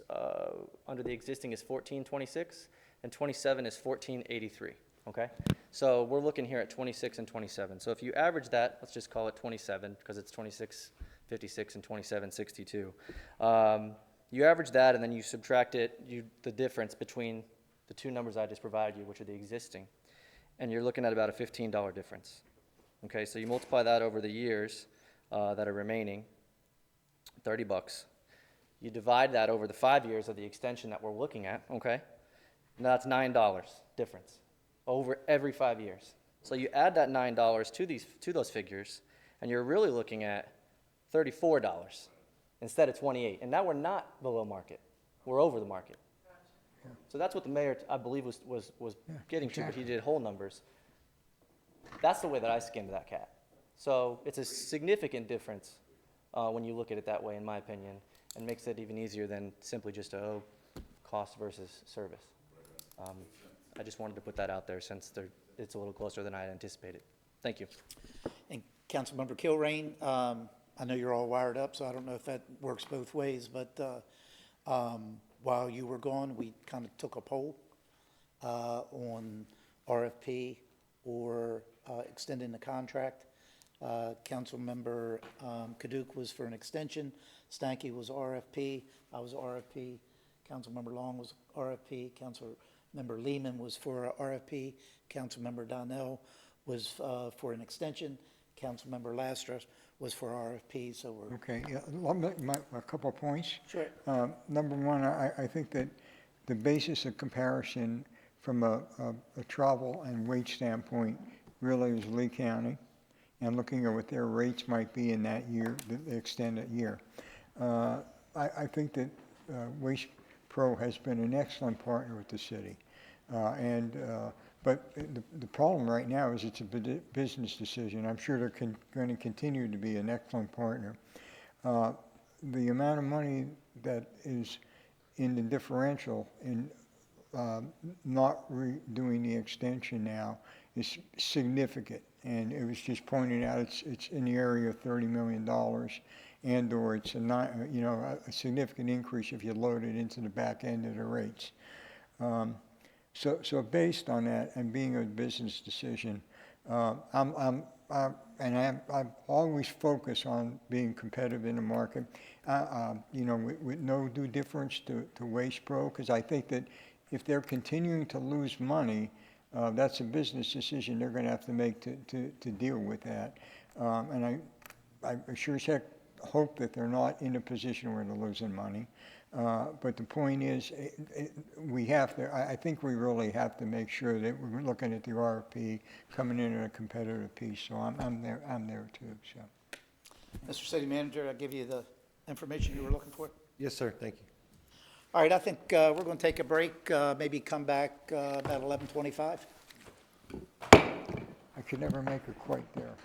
under the existing is 1426, and 27 is 1483, okay? So we're looking here at 26 and 27. So if you average that, let's just call it 27, because it's 2656 and 2762. You average that, and then you subtract it, the difference between the two numbers I just provided you, which are the existing, and you're looking at about a $15 difference. Okay, so you multiply that over the years that are remaining, $30. You divide that over the 5 years of the extension that we're looking at, okay? Now that's $9 difference over every 5 years. So you add that $9 to those figures, and you're really looking at $34 instead of 28. And now we're not below market; we're over the market. So that's what the mayor, I believe, was getting to, but he did whole numbers. That's the way that I skimmed that cat. So it's a significant difference when you look at it that way, in my opinion, and makes it even easier than simply just cost versus service. I just wanted to put that out there since it's a little closer than I had anticipated. Thank you. And Councilmember Kilrain, I know you're all wired up, so I don't know if that works both ways, but while you were gone, we kind of took a poll on RFP or extending the contract. Councilmember Kaduc was for an extension. Stanky was RFP. I was RFP. Councilmember Long was RFP. Councilmember Lehman was for RFP. Councilmember Donnell was for an extension. Councilmember Lastra was for RFP, so we're. Okay, yeah, a couple of points. Sure. Number one, I think that the basis of comparison from a travel and wage standpoint really is Lee County, and looking at what their rates might be in that year, the extended year. I think that Waste Pro has been an excellent partner with the city. But the problem right now is it's a business decision. I'm sure they're going to continue to be an excellent partner. The amount of money that is in the differential in not doing the extension now is significant. And it was just pointed out it's in the area of $30 million, and/or it's a significant increase if you load it into the back end of the rates. So based on that and being a business decision, I'm always focused on being competitive in the market. With no due difference to Waste Pro, because I think that if they're continuing to lose money, that's a business decision they're going to have to make to deal with that. And I sure as heck hope that they're not in a position where they're losing money. But the point is, I think we really have to make sure that we're looking at the RFP coming in at a competitive piece. So I'm there too. So, Mr. City Manager, I'll give you the information you were looking for. Yes, sir, thank you. All right, I think we're going to take a break, maybe come back about 11:25. I could never make it quite there.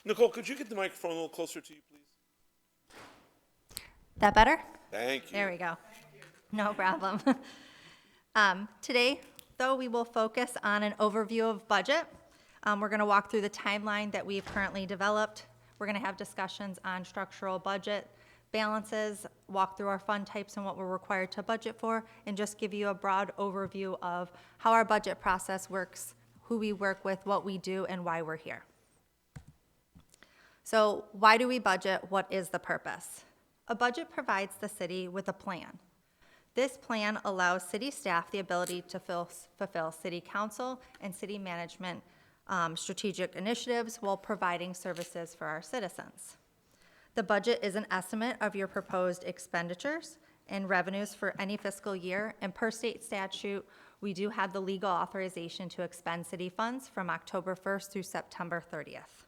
Nicole, could you get the microphone a little closer to you, please? That better? Thank you. There we go. No problem. Today, though, we will focus on an overview of budget. We're going to walk through the timeline that we've currently developed. We're going to have discussions on structural budget balances, walk through our fund types and what we're required to budget for, and just give you a broad overview of how our budget process works, who we work with, what we do, and why we're here. So why do we budget? What is the purpose? A budget provides the city with a plan. This plan allows city staff the ability to fulfill city council and city management strategic initiatives while providing services for our citizens. The budget is an estimate of your proposed expenditures and revenues for any fiscal year, and per state statute, we do have the legal authorization to expend city funds from October 1st through September 30th.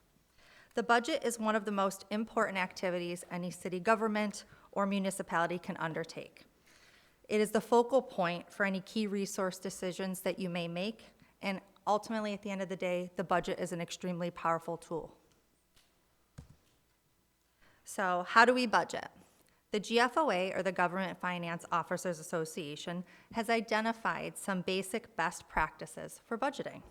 The budget is one of the most important activities any city government or municipality can undertake. It is the focal point for any key resource decisions that you may make, and ultimately, at the end of the day, the budget is an extremely powerful tool. So how do we budget? The GFOA, or the Government Finance Officers Association, has identified some basic best practices for budgeting.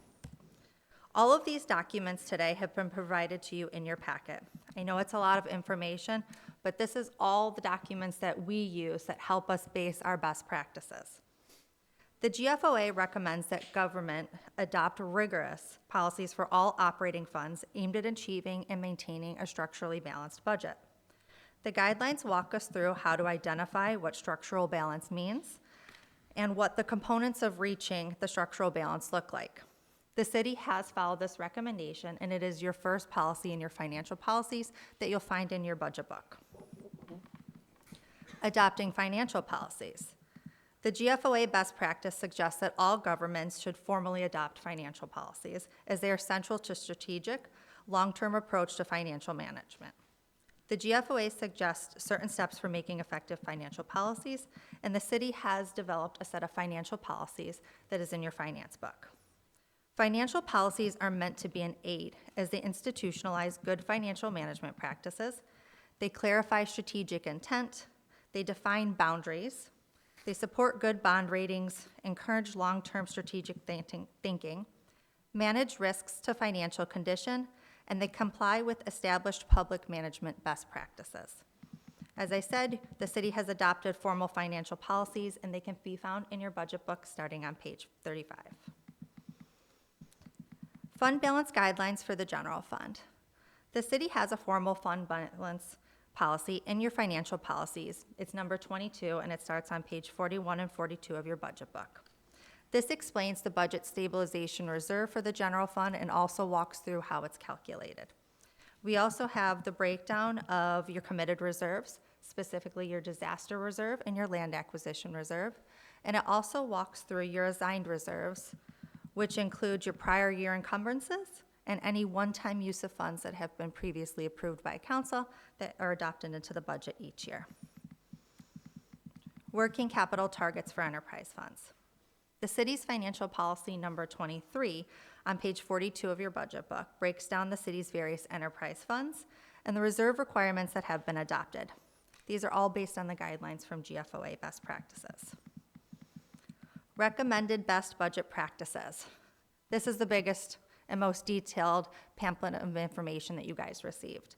All of these documents today have been provided to you in your packet. I know it's a lot of information, but this is all the documents that we use that help us base our best practices. The GFOA recommends that government adopt rigorous policies for all operating funds aimed at achieving and maintaining a structurally balanced budget. The guidelines walk us through how to identify what structural balance means and what the components of reaching the structural balance look like. The city has followed this recommendation, and it is your first policy in your financial policies that you'll find in your budget book. Adopting financial policies. The GFOA best practice suggests that all governments should formally adopt financial policies as they are central to strategic, long-term approach to financial management. The GFOA suggests certain steps for making effective financial policies, and the city has developed a set of financial policies that is in your finance book. Financial policies are meant to be an aid as they institutionalize good financial management practices. They clarify strategic intent. They define boundaries. They support good bond ratings, encourage long-term strategic thinking, manage risks to financial condition, and they comply with established public management best practices. As I said, the city has adopted formal financial policies, and they can be found in your budget book starting on page 35. Fund balance guidelines for the general fund. The city has a formal fund balance policy in your financial policies. It's number 22, and it starts on page 41 and 42 of your budget book. This explains the budget stabilization reserve for the general fund and also walks through how it's calculated. We also have the breakdown of your committed reserves, specifically your disaster reserve and your land acquisition reserve, and it also walks through your assigned reserves, which include your prior year encumbrances and any one-time use of funds that have been previously approved by council that are adopted into the budget each year. Working capital targets for enterprise funds. The city's financial policy number 23 on page 42 of your budget book breaks down the city's various enterprise funds and the reserve requirements that have been adopted. These are all based on the guidelines from GFOA best practices. Recommended best budget practices. This is the biggest and most detailed pamphlet of information that you guys received.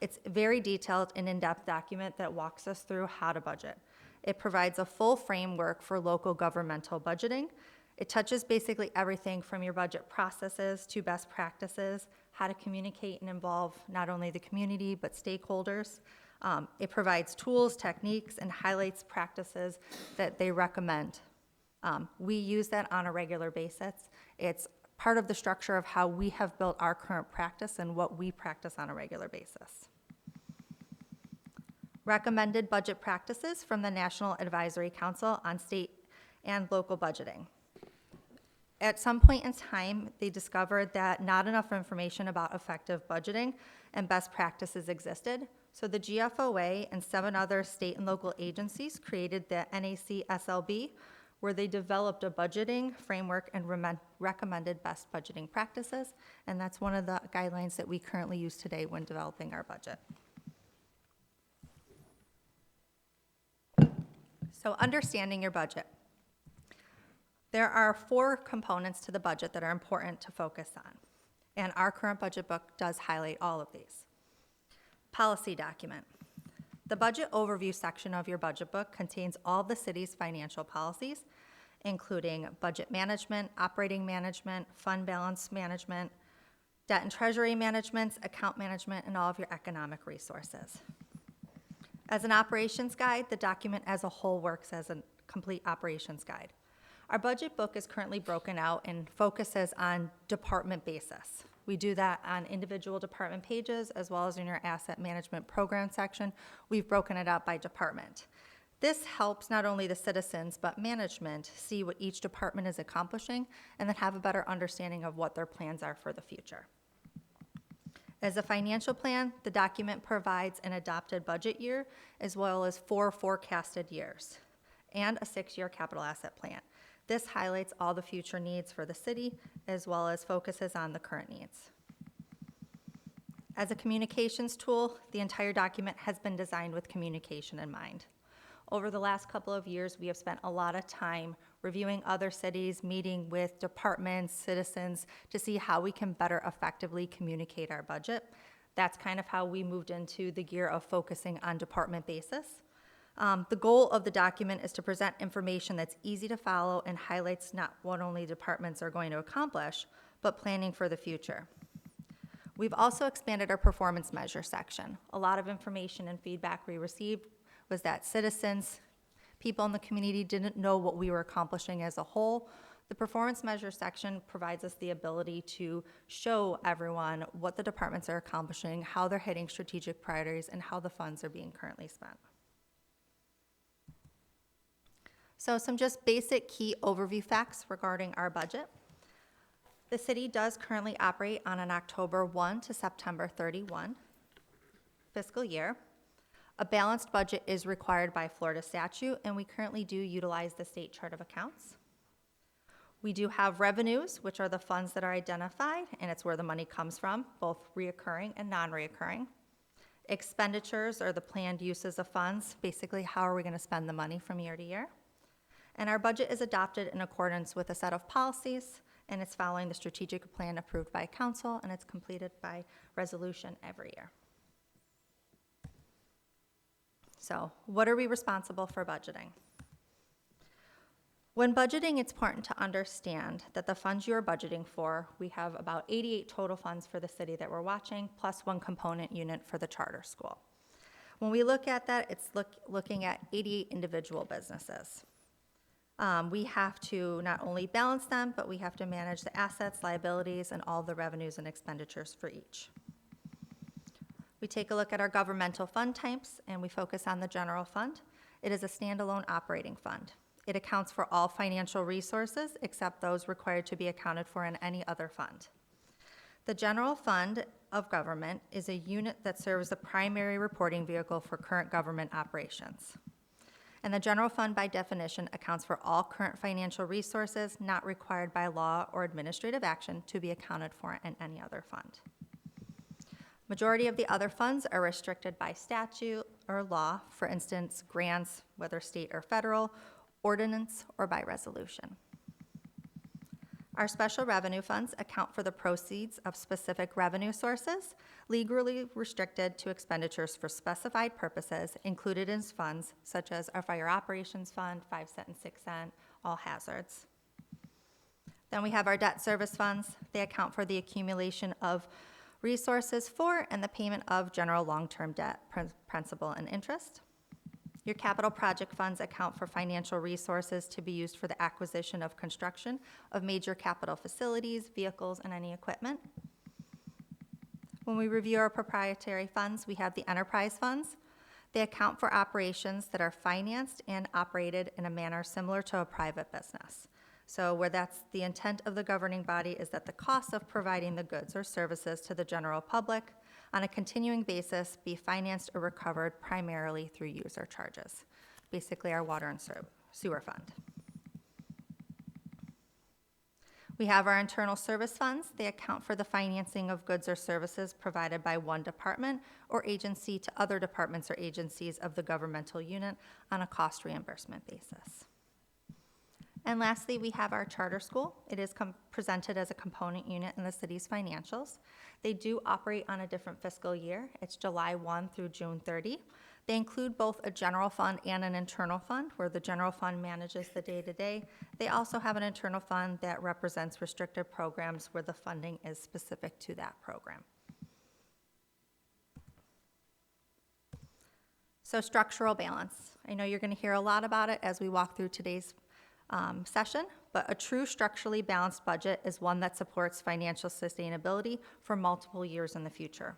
It's a very detailed and in-depth document that walks us through how to budget. It provides a full framework for local governmental budgeting. It touches basically everything from your budget processes to best practices, how to communicate and involve not only the community but stakeholders. It provides tools, techniques, and highlights practices that they recommend. We use that on a regular basis. It's part of the structure of how we have built our current practice and what we practice on a regular basis. Recommended budget practices from the National Advisory Council on State and Local Budgeting. At some point in time, they discovered that not enough information about effective budgeting and best practices existed, so the GFOA and 7 other state and local agencies created the NAC SLB, where they developed a budgeting framework and recommended best budgeting practices, and that's one of the guidelines that we currently use today when developing our budget. So understanding your budget. There are 4 components to the budget that are important to focus on, and our current budget book does highlight all of these. Policy document. The budget overview section of your budget book contains all the city's financial policies, including budget management, operating management, fund balance management, debt and treasury management, account management, and all of your economic resources. As an operations guide, the document as a whole works as a complete operations guide. Our budget book is currently broken out and focuses on department basis. We do that on individual department pages as well as in your asset management program section. We've broken it out by department. This helps not only the citizens but management see what each department is accomplishing and then have a better understanding of what their plans are for the future. As a financial plan, the document provides an adopted budget year as well as 4 forecasted years and a 6-year capital asset plan. This highlights all the future needs for the city as well as focuses on the current needs. As a communications tool, the entire document has been designed with communication in mind. Over the last couple of years, we have spent a lot of time reviewing other cities, meeting with departments, citizens, to see how we can better effectively communicate our budget. That's kind of how we moved into the gear of focusing on department basis. The goal of the document is to present information that's easy to follow and highlights not what only departments are going to accomplish, but planning for the future. We've also expanded our performance measure section. A lot of information and feedback we received was that citizens, people in the community didn't know what we were accomplishing as a whole. The performance measure section provides us the ability to show everyone what the departments are accomplishing, how they're hitting strategic priorities, and how the funds are being currently spent. So some just basic key overview facts regarding our budget. The city does currently operate on an October 1 to September 31 fiscal year. A balanced budget is required by Florida statute, and we currently do utilize the state chart of accounts. We do have revenues, which are the funds that are identified, and it's where the money comes from, both reoccurring and non-reoccurring. Expenditures are the planned uses of funds. Basically, how are we going to spend the money from year to year? And our budget is adopted in accordance with a set of policies, and it's following the strategic plan approved by council, and it's completed by resolution every year. So, what are we responsible for budgeting? When budgeting, it's important to understand that the funds you are budgeting for, we have about 88 total funds for the city that we're watching, plus 1 component unit for the charter school. When we look at that, it's looking at 88 individual businesses. We have to not only balance them, but we have to manage the assets, liabilities, and all the revenues and expenditures for each. We take a look at our governmental fund types, and we focus on the general fund. It is a standalone operating fund. It accounts for all financial resources except those required to be accounted for in any other fund. The general fund of government is a unit that serves the primary reporting vehicle for current government operations. And the general fund, by definition, accounts for all current financial resources not required by law or administrative action to be accounted for in any other fund. Majority of the other funds are restricted by statute or law, for instance, grants, whether state or federal, ordinance, or by resolution. Our special revenue funds account for the proceeds of specific revenue sources legally restricted to expenditures for specified purposes included in funds such as our fire operations fund, 5 cent and 6 cent, all hazards. Then we have our debt service funds. They account for the accumulation of resources for and the payment of general long-term debt, principal and interest. Your capital project funds account for financial resources to be used for the acquisition of construction of major capital facilities, vehicles, and any equipment. When we review our proprietary funds, we have the enterprise funds. They account for operations that are financed and operated in a manner similar to a private business. So where that's the intent of the governing body is that the cost of providing the goods or services to the general public on a continuing basis be financed or recovered primarily through user charges, basically our water and sewer fund. We have our internal service funds. They account for the financing of goods or services provided by one department or agency to other departments or agencies of the governmental unit on a cost reimbursement basis. And lastly, we have our charter school. It is presented as a component unit in the city's financials. They do operate on a different fiscal year. It's July 1 through June 30. They include both a general fund and an internal fund, where the general fund manages the day-to-day. They also have an internal fund that represents restricted programs where the funding is specific to that program. So structural balance. I know you're going to hear a lot about it as we walk through today's session, but a true structurally balanced budget is one that supports financial sustainability for multiple years in the future.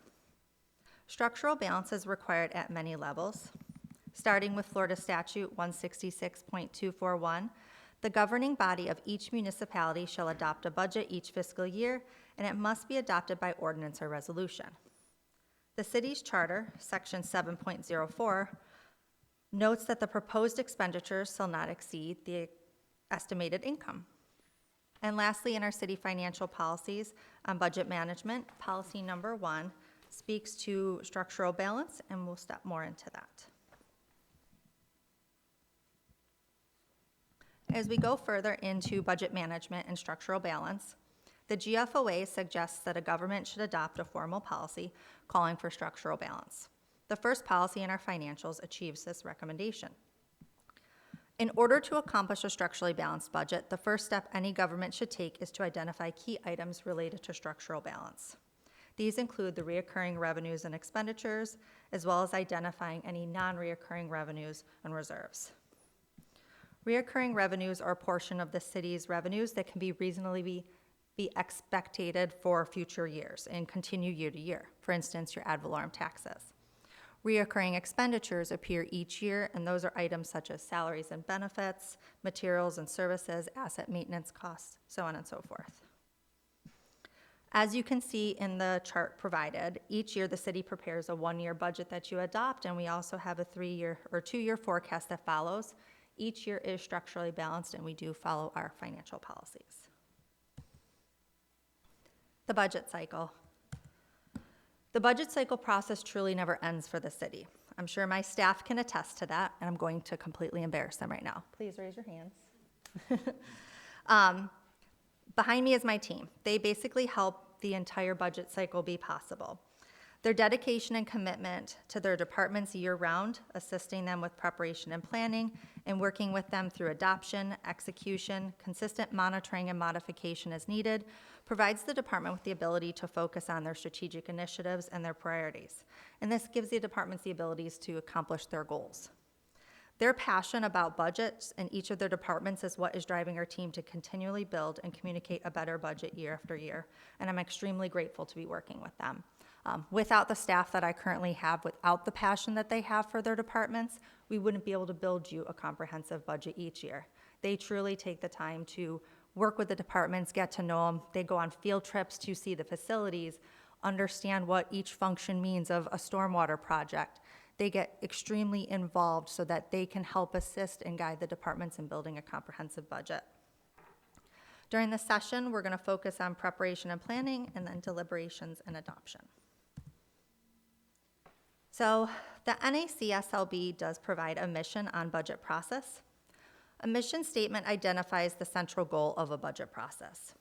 Structural balance is required at many levels. Starting with Florida Statute 166.241, the governing body of each municipality shall adopt a budget each fiscal year, and it must be adopted by ordinance or resolution. The city's charter, section 7.04, notes that the proposed expenditures shall not exceed the estimated income. And lastly, in our city financial policies on budget management, policy number 1 speaks to structural balance, and we'll step more into that. As we go further into budget management and structural balance, the GFOA suggests that a government should adopt a formal policy calling for structural balance. The first policy in our financials achieves this recommendation. In order to accomplish a structurally balanced budget, the first step any government should take is to identify key items related to structural balance. These include the reoccurring revenues and expenditures, as well as identifying any non-reoccurring revenues and reserves. Reoccurring revenues are a portion of the city's revenues that can be reasonably be expected for future years and continue year to year. For instance, your ad valorem taxes. Reoccurring expenditures appear each year, and those are items such as salaries and benefits, materials and services, asset maintenance costs, so on and so forth. As you can see in the chart provided, each year the city prepares a one-year budget that you adopt, and we also have a 3-year or 2-year forecast that follows. Each year is structurally balanced, and we do follow our financial policies. The budget cycle. The budget cycle process truly never ends for the city. I'm sure my staff can attest to that, and I'm going to completely embarrass them right now. Please raise your hands. Behind me is my team. They basically help the entire budget cycle be possible. Their dedication and commitment to their departments year-round, assisting them with preparation and planning, and working with them through adoption, execution, consistent monitoring and modification as needed, provides the department with the ability to focus on their strategic initiatives and their priorities. And this gives the departments the abilities to accomplish their goals. Their passion about budgets in each of their departments is what is driving our team to continually build and communicate a better budget year after year, and I'm extremely grateful to be working with them. Without the staff that I currently have, without the passion that they have for their departments, we wouldn't be able to build you a comprehensive budget each year. They truly take the time to work with the departments, get to know them. They go on field trips to see the facilities, understand what each function means of a stormwater project. They get extremely involved so that they can help assist and guide the departments in building a comprehensive budget. During this session, we're going to focus on preparation and planning, and then deliberations and adoption. So the NACSLB does provide a mission on budget process. A mission statement identifies the central goal of a budget process.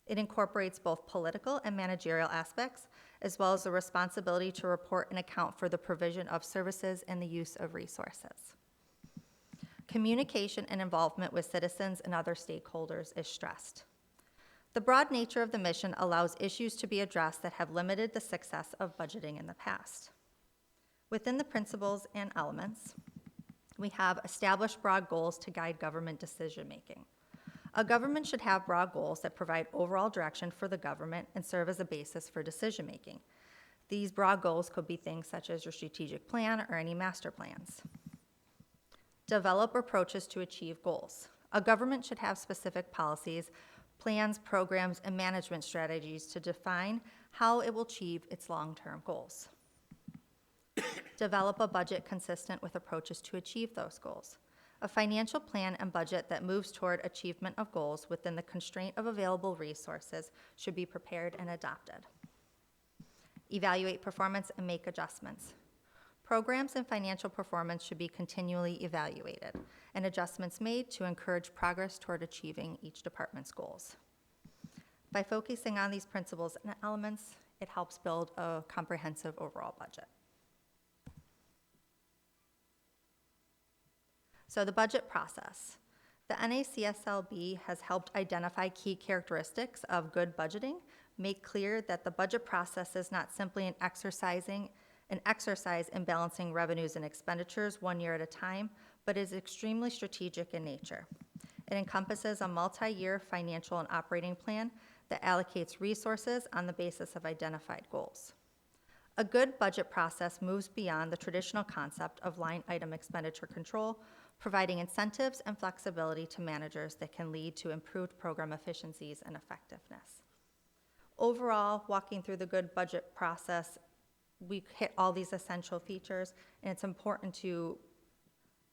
It incorporates both political and managerial aspects, as well as the responsibility to report and account for the provision of services and the use of resources. Communication and involvement with citizens and other stakeholders is stressed. The broad nature of the mission allows issues to be addressed that have limited the success of budgeting in the past. Within the principles and elements, we have established broad goals to guide government decision-making. A government should have broad goals that provide overall direction for the government and serve as a basis for decision-making. These broad goals could be things such as your strategic plan or any master plans. Develop approaches to achieve goals. A government should have specific policies, plans, programs, and management strategies to define how it will achieve its long-term goals. Develop a budget consistent with approaches to achieve those goals. A financial plan and budget that moves toward achievement of goals within the constraint of available resources should be prepared and adopted. Evaluate performance and make adjustments. Programs and financial performance should be continually evaluated and adjustments made to encourage progress toward achieving each department's goals. By focusing on these principles and elements, it helps build a comprehensive overall budget. So the budget process. The NACSLB has helped identify key characteristics of good budgeting, make clear that the budget process is not simply an exercise in balancing revenues and expenditures one year at a time, but is extremely strategic in nature. It encompasses a multi-year financial and operating plan that allocates resources on the basis of identified goals. A good budget process moves beyond the traditional concept of line item expenditure control, providing incentives and flexibility to managers that can lead to improved program efficiencies and effectiveness. Overall, walking through the good budget process, we hit all these essential features, and it's important to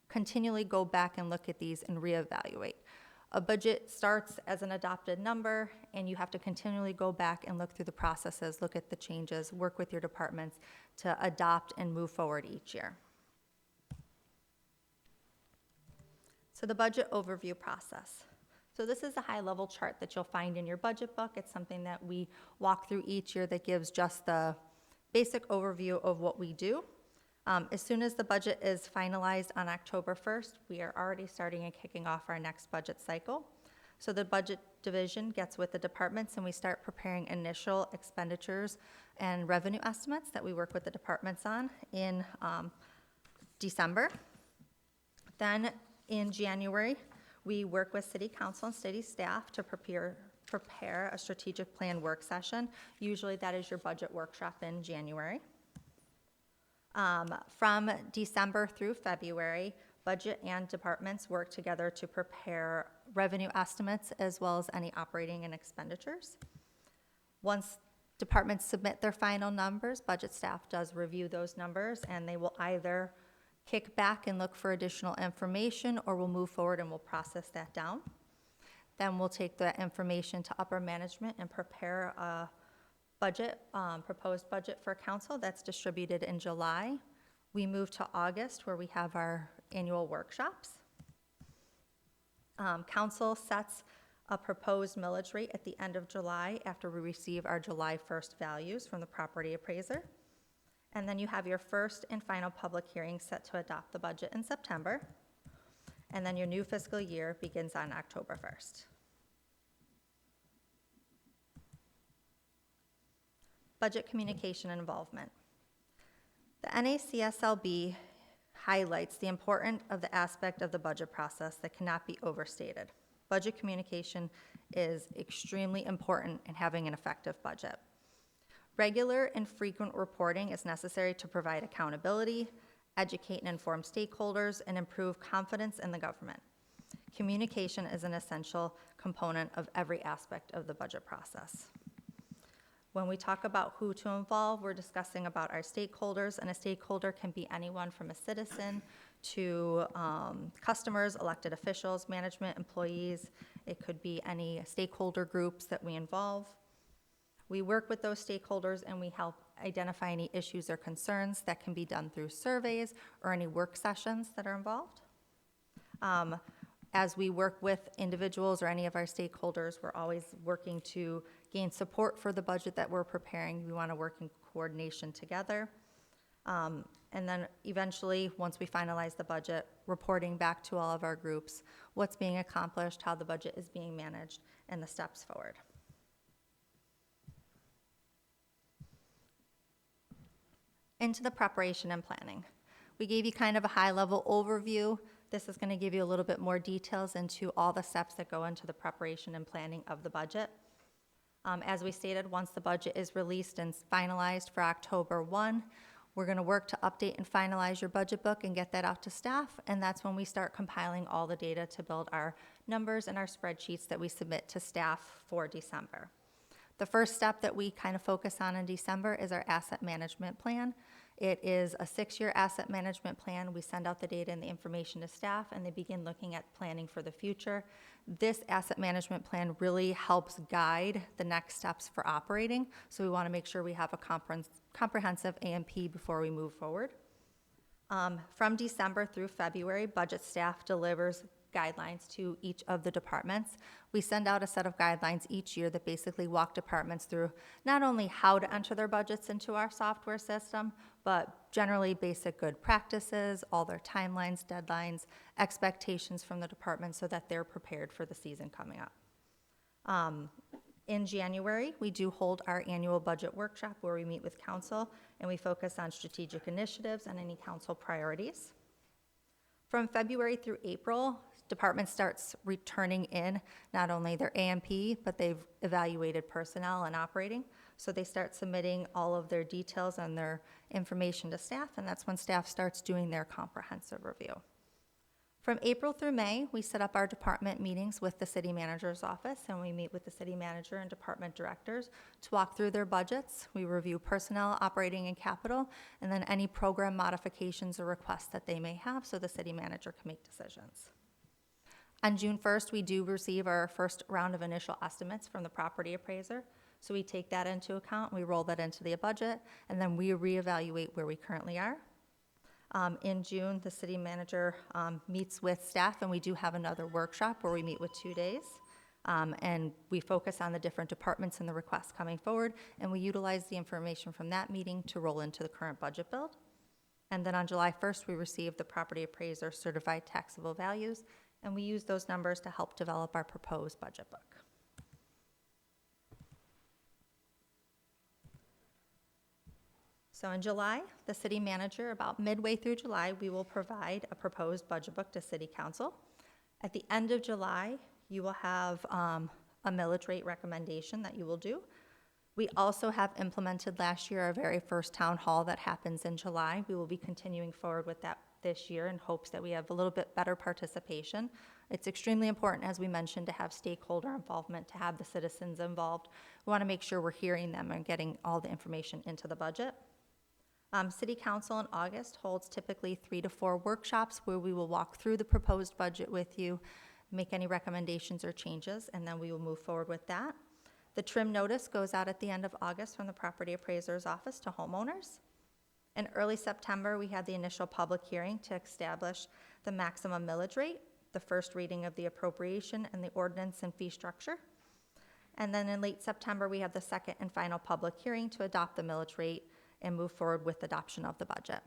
continually go back and look at these and reevaluate. A budget starts as an adopted number, and you have to continually go back and look through the processes, look at the changes, work with your departments to adopt and move forward each year. So the budget overview process. So this is a high-level chart that you'll find in your budget book. It's something that we walk through each year that gives just the basic overview of what we do. As soon as the budget is finalized on October 1st, we are already starting and kicking off our next budget cycle. So the budget division gets with the departments and we start preparing initial expenditures and revenue estimates that we work with the departments on in December. Then in January, we work with City Council and city staff to prepare a strategic plan work session. Usually that is your budget workshop in January. From December through February, budget and departments work together to prepare revenue estimates as well as any operating and expenditures. Once departments submit their final numbers, budget staff does review those numbers, and they will either kick back and look for additional information, or we'll move forward and we'll process that down. Then we'll take that information to upper management and prepare a budget, proposed budget for council that's distributed in July. We move to August, where we have our annual workshops. Council sets a proposed millage rate at the end of July after we receive our July 1st values from the property appraiser. And then you have your first and final public hearing set to adopt the budget in September. And then your new fiscal year begins on October 1st. Budget communication and involvement. The NACSLB highlights the importance of the aspect of the budget process that cannot be overstated. Budget communication is extremely important in having an effective budget. Regular and frequent reporting is necessary to provide accountability, educate and inform stakeholders, and improve confidence in the government. Communication is an essential component of every aspect of the budget process. When we talk about who to involve, we're discussing about our stakeholders, and a stakeholder can be anyone from a citizen to customers, elected officials, management, employees. It could be any stakeholder groups that we involve. We work with those stakeholders and we help identify any issues or concerns that can be done through surveys or any work sessions that are involved. As we work with individuals or any of our stakeholders, we're always working to gain support for the budget that we're preparing. We want to work in coordination together. And then eventually, once we finalize the budget, reporting back to all of our groups what's being accomplished, how the budget is being managed, and the steps forward. Into the preparation and planning. We gave you kind of a high-level overview. This is going to give you a little bit more details into all the steps that go into the preparation and planning of the budget. As we stated, once the budget is released and finalized for October 1, we're going to work to update and finalize your budget book and get that out to staff, and that's when we start compiling all the data to build our numbers and our spreadsheets that we submit to staff for December. The first step that we kind of focus on in December is our asset management plan. It is a 6-year asset management plan. We send out the data and the information to staff, and they begin looking at planning for the future. This asset management plan really helps guide the next steps for operating, so we want to make sure we have a comprehensive AMP before we move forward. From December through February, budget staff delivers guidelines to each of the departments. We send out a set of guidelines each year that basically walk departments through not only how to enter their budgets into our software system, but generally basic good practices, all their timelines, deadlines, expectations from the department so that they're prepared for the season coming up. In January, we do hold our annual budget workshop where we meet with council and we focus on strategic initiatives and any council priorities. From February through April, department starts returning in not only their AMP, but they've evaluated personnel and operating. So they start submitting all of their details and their information to staff, and that's when staff starts doing their comprehensive review. From April through May, we set up our department meetings with the city manager's office, and we meet with the city manager and department directors to walk through their budgets. We review personnel, operating, and capital, and then any program modifications or requests that they may have so the city manager can make decisions. On June 1st, we do receive our first round of initial estimates from the property appraiser. So we take that into account, we roll that into the budget, and then we reevaluate where we currently are. In June, the city manager meets with staff, and we do have another workshop where we meet with 2 days. And we focus on the different departments and the requests coming forward, and we utilize the information from that meeting to roll into the current budget build. And then on July 1st, we receive the property appraiser certified taxable values, and we use those numbers to help develop our proposed budget book. So in July, the city manager, about midway through July, we will provide a proposed budget book to city council. At the end of July, you will have a millage rate recommendation that you will do. We also have implemented last year our very first town hall that happens in July. We will be continuing forward with that this year in hopes that we have a little bit better participation. It's extremely important, as we mentioned, to have stakeholder involvement, to have the citizens involved. We want to make sure we're hearing them and getting all the information into the budget. City Council in August holds typically 3 to 4 workshops where we will walk through the proposed budget with you, make any recommendations or changes, and then we will move forward with that. The trim notice goes out at the end of August from the property appraiser's office to homeowners. In early September, we had the initial public hearing to establish the maximum millage rate, the first reading of the appropriation and the ordinance and fee structure. And then in late September, we have the second and final public hearing to adopt the millage rate and move forward with adoption of the budget.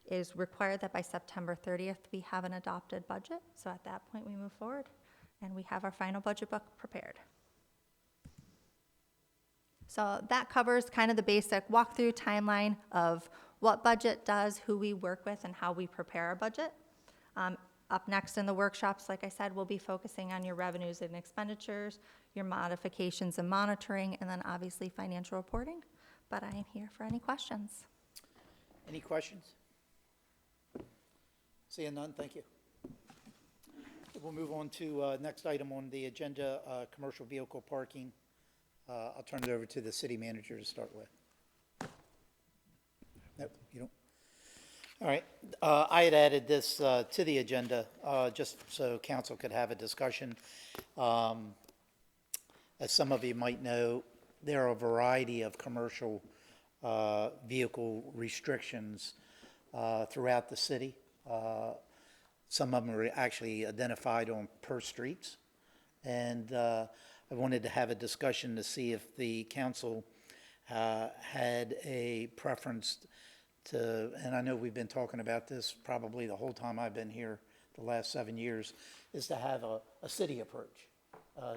It is required that by September 30th, we have an adopted budget. So at that point, we move forward and we have our final budget book prepared. So that covers kind of the basic walkthrough timeline of what budget does, who we work with, and how we prepare our budget. Up next in the workshops, like I said, we'll be focusing on your revenues and expenditures, your modifications and monitoring, and then obviously financial reporting. But I am here for any questions. Any questions? Seeing none, thank you. We'll move on to next item on the agenda, commercial vehicle parking. I'll turn it over to the city manager to start with. Nope, you don't. All right, I had added this to the agenda just so council could have a discussion. As some of you might know, there are a variety of commercial vehicle restrictions throughout the city. Some of them are actually identified on per streets. And I wanted to have a discussion to see if the council had a preference to, and I know we've been talking about this probably the whole time I've been here, the last 7 years, is to have a city approach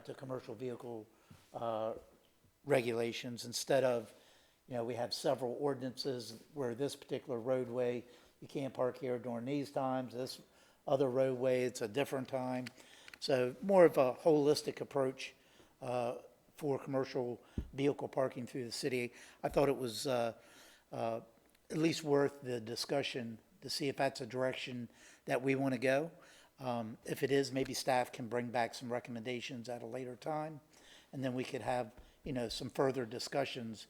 to commercial vehicle regulations instead of, you know, we have several ordinances where this particular roadway, you can't park here during these times, this other roadway, it's a different time. So more of a holistic approach for commercial vehicle parking through the city. I thought it was at least worth the discussion to see if that's a direction that we want to go. If it is, maybe staff can bring back some recommendations at a later time, and then we could have, you know, some further discussions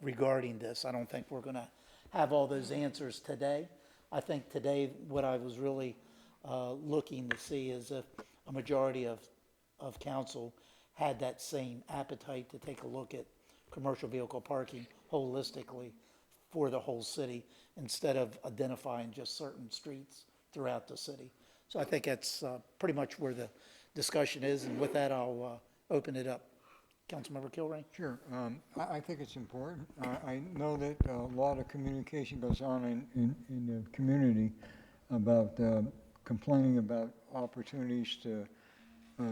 regarding this. I don't think we're going to have all those answers today. I think today, what I was really looking to see is if a majority of council had that same appetite to take a look at commercial vehicle parking holistically for the whole city instead of identifying just certain streets throughout the city. So I think that's pretty much where the discussion is, and with that, I'll open it up. Councilmember Kilrain? Sure. I think it's important. I know that a lot of communication goes on in the community about complaining about opportunities to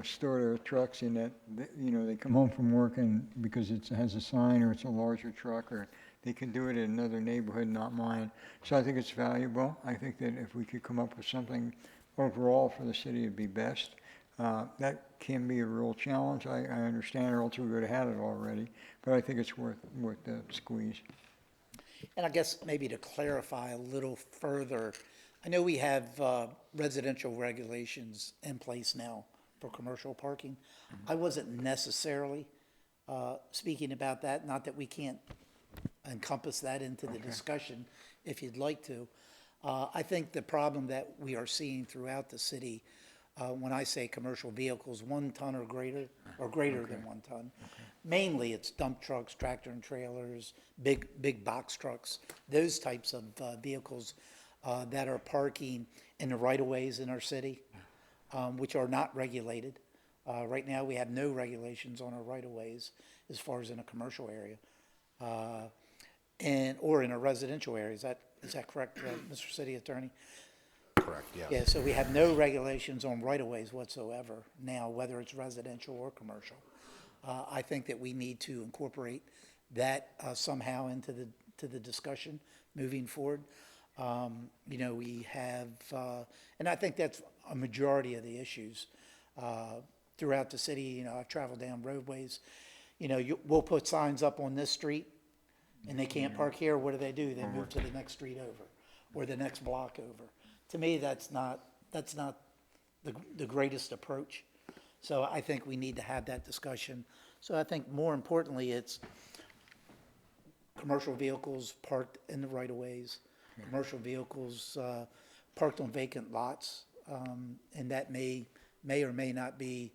store their trucks in that, they come home from work and because it has a sign or it's a larger truck, or they can do it in another neighborhood, not mine. So I think it's valuable. I think that if we could come up with something overall for the city, it'd be best. That can be a real challenge. I understand, or else we would have had it already, but I think it's worth the squeeze. And I guess maybe to clarify a little further, I know we have residential regulations in place now for commercial parking. I wasn't necessarily speaking about that, not that we can't encompass that into the discussion if you'd like to. I think the problem that we are seeing throughout the city, when I say commercial vehicles, 1 ton or greater than 1 ton, mainly it's dump trucks, tractor and trailers, big box trucks, those types of vehicles that are parking in the right-of-ways in our city, which are not regulated. Right now, we have no regulations on our right-of-ways as far as in a commercial area, or in a residential area. Is that correct, Mr. City Attorney? Correct, yes. Yeah, so we have no regulations on right-of-ways whatsoever now, whether it's residential or commercial. I think that we need to incorporate that somehow into the discussion moving forward. We have, and I think that's a majority of the issues throughout the city. I've traveled down roadways. We'll put signs up on this street, and they can't park here. What do? They move to the next street over, or the next block over. To me, that's not the greatest approach. So I think we need to have that discussion. So I think more importantly, it's commercial vehicles parked in the right-of-ways, commercial vehicles parked on vacant lots, and that may or may not be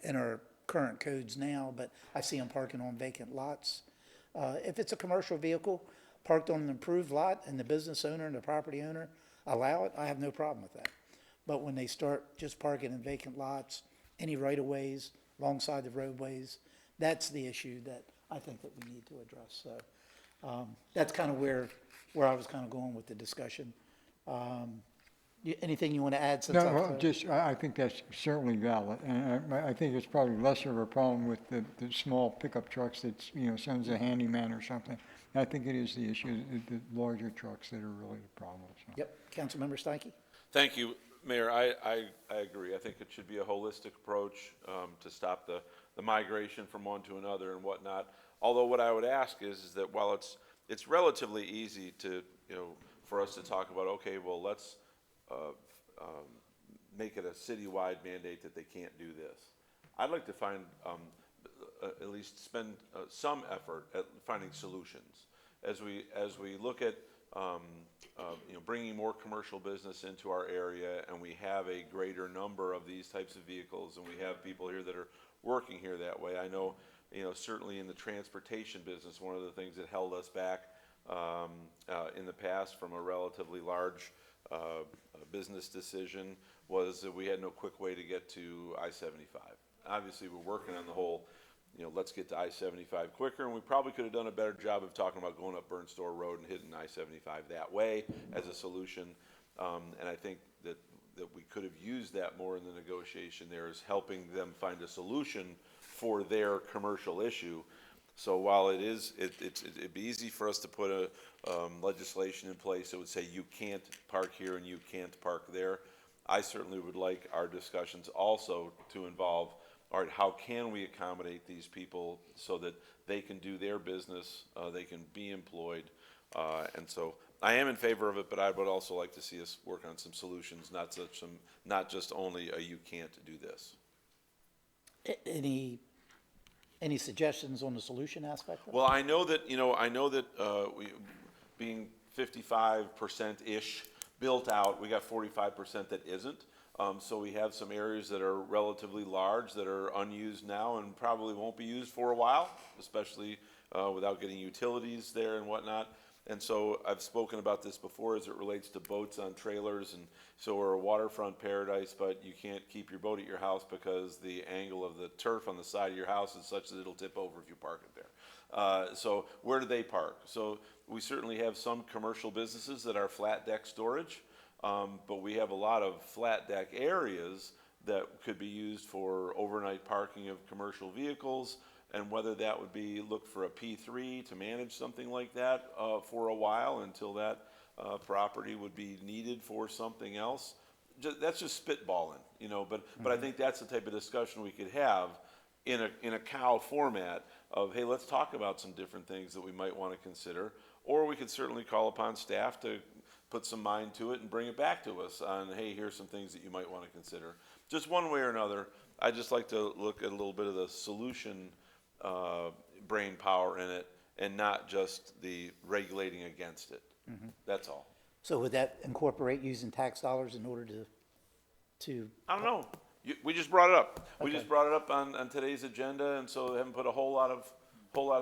in our current codes now, but I see them parking on vacant lots. If it's a commercial vehicle parked on an improved lot and the business owner and the property owner allow it, I have no problem with that. But when they start just parking in vacant lots, any right-of-ways, alongside the roadways, that's the issue that I think that we need to address. So that's kind of where I was kind of going with the discussion. Anything you want to add? Since No, well, I think that's certainly valid, and I think it's probably lesser of a problem with the small pickup trucks that's, someone's a handyman or something. I think it is the issue, the larger trucks that are really the problem. So. Yep. Councilmember Steinke? Thank you, Mayor. I agree. I think it should be a holistic approach to stop the migration from one to another and whatnot. Although what I would ask is that while it's relatively easy to, for us to talk about, okay, well, let's make it a citywide mandate that they can't do this. I'd like to find, at least spend some effort at finding solutions as we look at bringing more commercial business into our area, and we have a greater number of these types of vehicles, and we have people here that are working here that way. I know, certainly in the transportation business, one of the things that held us back in the past from a relatively large business decision was that we had no quick way to get to I-75. Obviously, we're working on the whole, let's get to I-75 quicker, and we probably could have done a better job of talking about going up Burnstore Road and hitting I-75 that way as a solution. And I think that we could have used that more in the negotiation there, is helping them find a solution for their commercial issue. So while it'd be easy for us to put a legislation in place that would say you can't park here and you can't park there, I certainly would like our discussions also to involve, all right, how can we accommodate these people so that they can do their business, they can be employed, and so I am in favor of it, but I would also like to see us work on some solutions, not just only a you can't do this. Any suggestions on the solution aspect of it? Well, I know that being 55%-ish built out, we got 45% that isn't. So we have some areas that are relatively large that are unused now and probably won't be used for a while, especially without getting utilities there and whatnot. And so I've spoken about this before as it relates to boats on trailers, and so we're a waterfront paradise, but you can't keep your boat at your house because the angle of the turf on the side of your house is such that it'll tip over if you park it there. So where do they park? So we certainly have some commercial businesses that are flat deck storage, but we have a lot of flat deck areas that could be used for overnight parking of commercial vehicles. And whether that would be look for a P3 to manage something like that for a while until that property would be needed for something else. That's just spitballing, you know. But I think that's the type of discussion we could have in a COW format of, hey, let's talk about some different things that we might want to consider. Or we could certainly call upon staff to put some mind to it and bring it back to us on, hey, here's some things that you might want to consider. Just one way or another, I'd just like to look at a little bit of the solution brain power in it and not just the regulating against it. That's all. So would that incorporate using tax dollars in order to? I don't know. We just brought it up. We Okay. just brought it up on today's agenda, and so they haven't put a whole lot of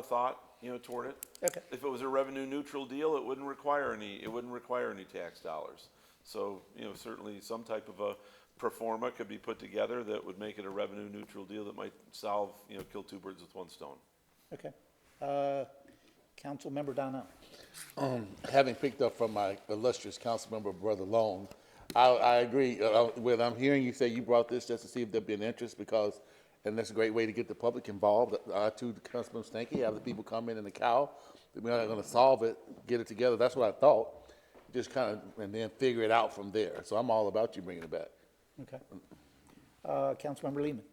thought, you know, toward it. Okay. If it was a revenue neutral deal, it wouldn't require any tax dollars. So, you know, certainly some type of a pro forma could be put together that would make it a revenue neutral deal that might solve, you know, kill two birds with one stone. Okay. Councilmember Donnell. Having picked up from my illustrious council member, Brother Long, I agree with, I'm hearing you say you brought this just to see if there'd be an interest because, and that's a great way to get the public involved. To Councilman Stanky, have the people come in the COW. We're not gonna solve it, get it together. That's what I thought. Just kind of, and then figure it out from there. So I'm all about you bringing it back. Okay. Councilmember Lehman.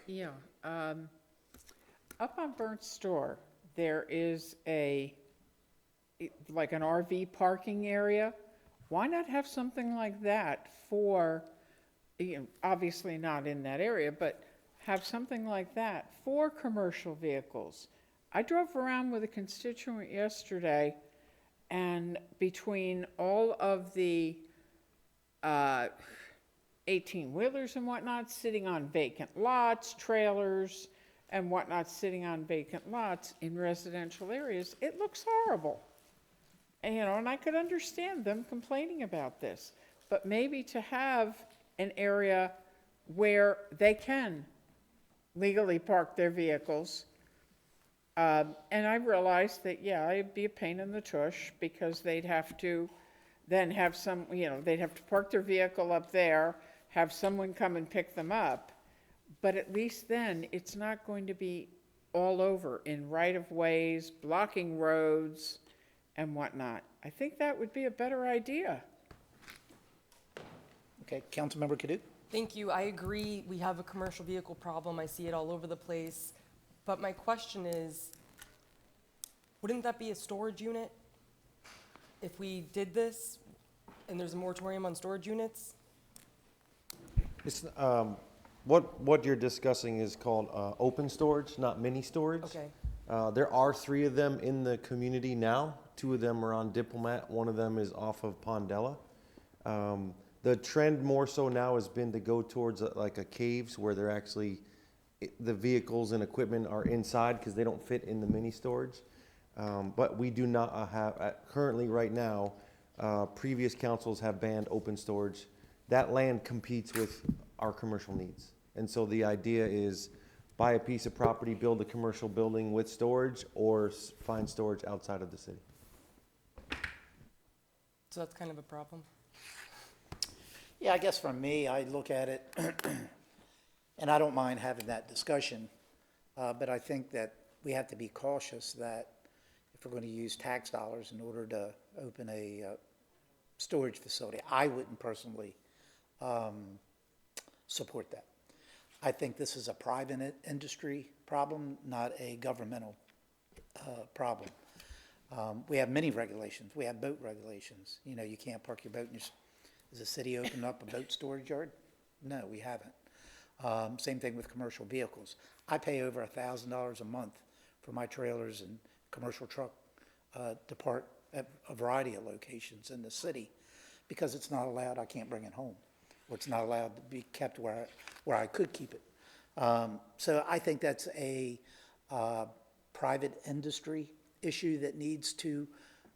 Yeah, up on Burnt Store, there is like an RV parking area. Why not have something like that for, you know, obviously not in that area, but have something like that for commercial vehicles? I drove around with a constituent yesterday, and between all of the 18-wheelers and whatnot sitting on vacant lots, trailers and whatnot sitting on vacant lots in residential areas, it looks horrible. And, you know, and I could understand them complaining about this, but maybe to have an area where they can legally park their vehicles. And I realized that, yeah, it'd be a pain in the tush because they'd have to then have some, you know, they'd have to park their vehicle up there, have someone come and pick them up, but at least then it's not going to be all over in right-of-ways, blocking roads and whatnot. I think that would be a better idea. Okay, Councilmember Kadouk. Thank you. I agree. We have a commercial vehicle problem. I see it all over the place. But my question is, wouldn't that be a storage unit? If we did this and there's a moratorium on storage units? It's, what you're discussing is called open storage, not mini storage. Okay. There are 3 of them in the community now. 2 of them are on Diplomat. 1 of them is off of Pondella. The trend more so now has been to go towards like a caves where they're actually, the vehicles and equipment are inside because they don't fit in the mini storage. But we do not have, currently right now, previous councils have banned open storage. That land competes with our commercial needs. And so the idea is buy a piece of property, build a commercial building with storage, or find storage outside of the city. So that's kind of a problem. Yeah, I guess for me, I look at it, and I don't mind having that discussion, but I think that we have to be cautious that if we're going to use tax dollars in order to open a storage facility, I wouldn't personally support that. I think this is a private industry problem, not a governmental problem. We have many regulations. We have boat regulations. You know, you can't park your boat in your, has the city opened up a boat storage yard? No, we haven't. Same thing with commercial vehicles. I pay over $1,000 a month for my trailers and commercial truck to park at a variety of locations in the city. Because it's not allowed, I can't bring it home, or it's not allowed to be kept where I could keep it. So I think that's a private industry issue that needs to,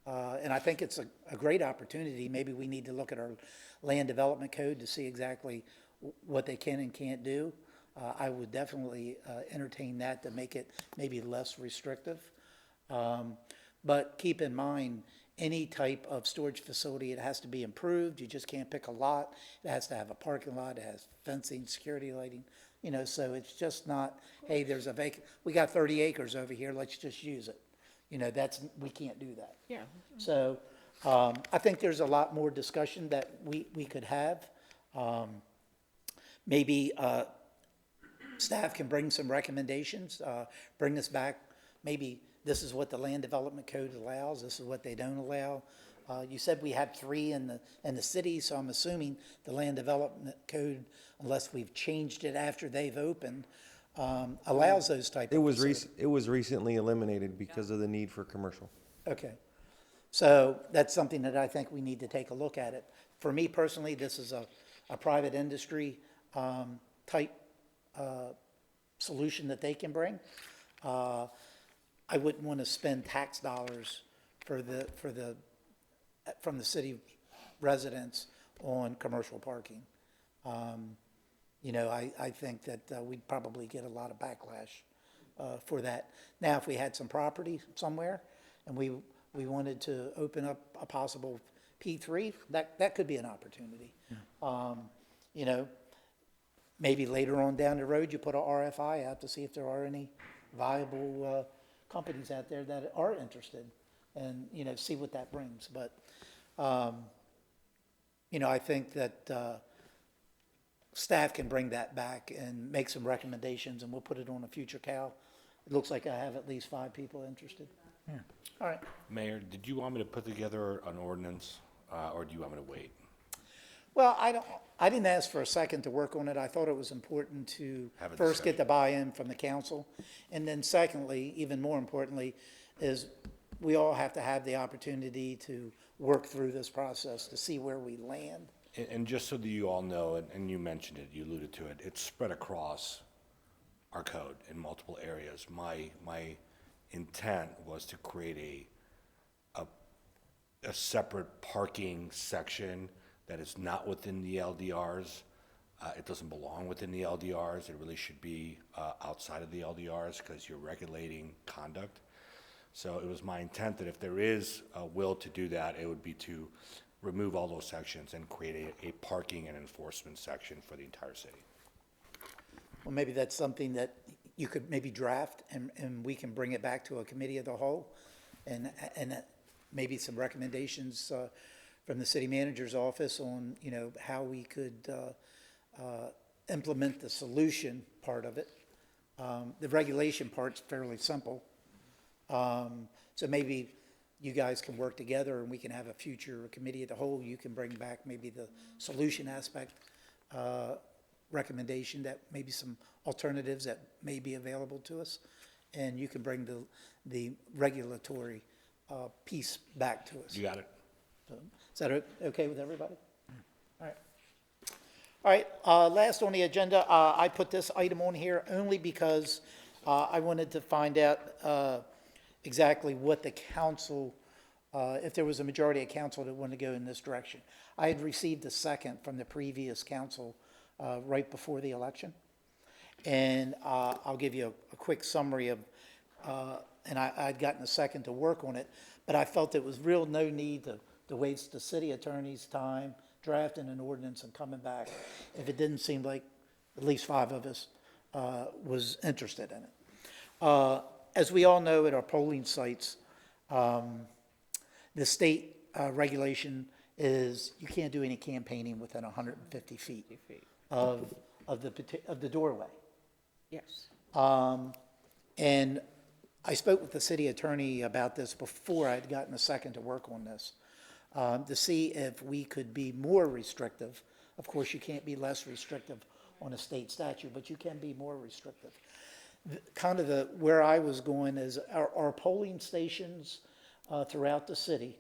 and I think it's a great opportunity. Maybe we need to look at our land development code to see exactly what they can and can't do. I would definitely entertain that to make it maybe less restrictive. But keep in mind, any type of storage facility, it has to be improved. You just can't pick a lot. It has to have a parking lot. It has fencing, security lighting, you know, so it's just not, hey, there's a vacant, we got 30 acres over here, let's just use it. You know, we can't do that. Yeah. So I think there's a lot more discussion that we could have. Maybe staff can bring some recommendations, bring this back. Maybe this is what the land development code allows, this is what they don't allow. You said we have 3 in the city, so I'm assuming the land development code, unless we've changed it after they've opened, allows those type of facilities. It was recently eliminated because of the need for commercial. Okay. So that's something that I think we need to take a look at it. For me personally, this is a private industry type solution that they can bring. I wouldn't want to spend tax dollars from the city residents on commercial parking. You know, I think that we'd probably get a lot of backlash for that. Now, if we had some property somewhere and we wanted to open up a possible P3, that could be an opportunity. You know, maybe later on down the road, you put a RFI out to see if there are any viable companies out there that are interested and, you know, see what that brings. But, you know, I think that staff can bring that back and make some recommendations, and we'll put it on a future CAL. It looks like I have at least 5 people interested. Yeah. All right. Mayor, did you want me to put together an ordinance, or do you want me to wait? Well, I didn't ask for a second to work on it. I thought it was important to Have a first get the buy-in from the council. And then secondly, even more importantly, is we all have to have the opportunity to work through this process to see where we land. And just so that you all know, and you mentioned it, you alluded to it, it's spread across our code in multiple areas. My intent was to create a separate parking section that is not within the LDRs. It doesn't belong within the LDRs. It really should be outside of the LDRs because you're regulating conduct. So it was my intent that if there is a will to do that, it would be to remove all those sections and create a parking and enforcement section for the entire city. Well, maybe that's something that you could maybe draft and we can bring it back to a committee of the whole and maybe some recommendations from the city manager's office on, you know, how we could implement the solution part of it. The regulation part's fairly simple. So maybe you guys can work together and we can have a future committee of the whole. You can bring back maybe the solution aspect recommendation, that maybe some alternatives that may be available to us. And you can bring the regulatory piece back to us. You got it. So, is that okay with everybody? All right. All right, last on the agenda, I put this item on here only because I wanted to find out exactly what the council, if there was a majority of council that wanted to go in this direction. I had received a second from the previous council right before the election. And I'll give you a quick summary of, and I'd gotten a second to work on it, but I felt there was real no need to waste the city attorney's time drafting an ordinance and coming back if it didn't seem like at least 5 of us was interested in it. As we all know, at our polling sites, the state regulation is you can't do any campaigning within 150 feet of the doorway. Yes. And I spoke with the city attorney about this before I'd gotten a second to work on this, to see if we could be more restrictive. Of course, you can't be less restrictive on a state statute, but you can be more restrictive. Where I was going is our polling stations throughout the city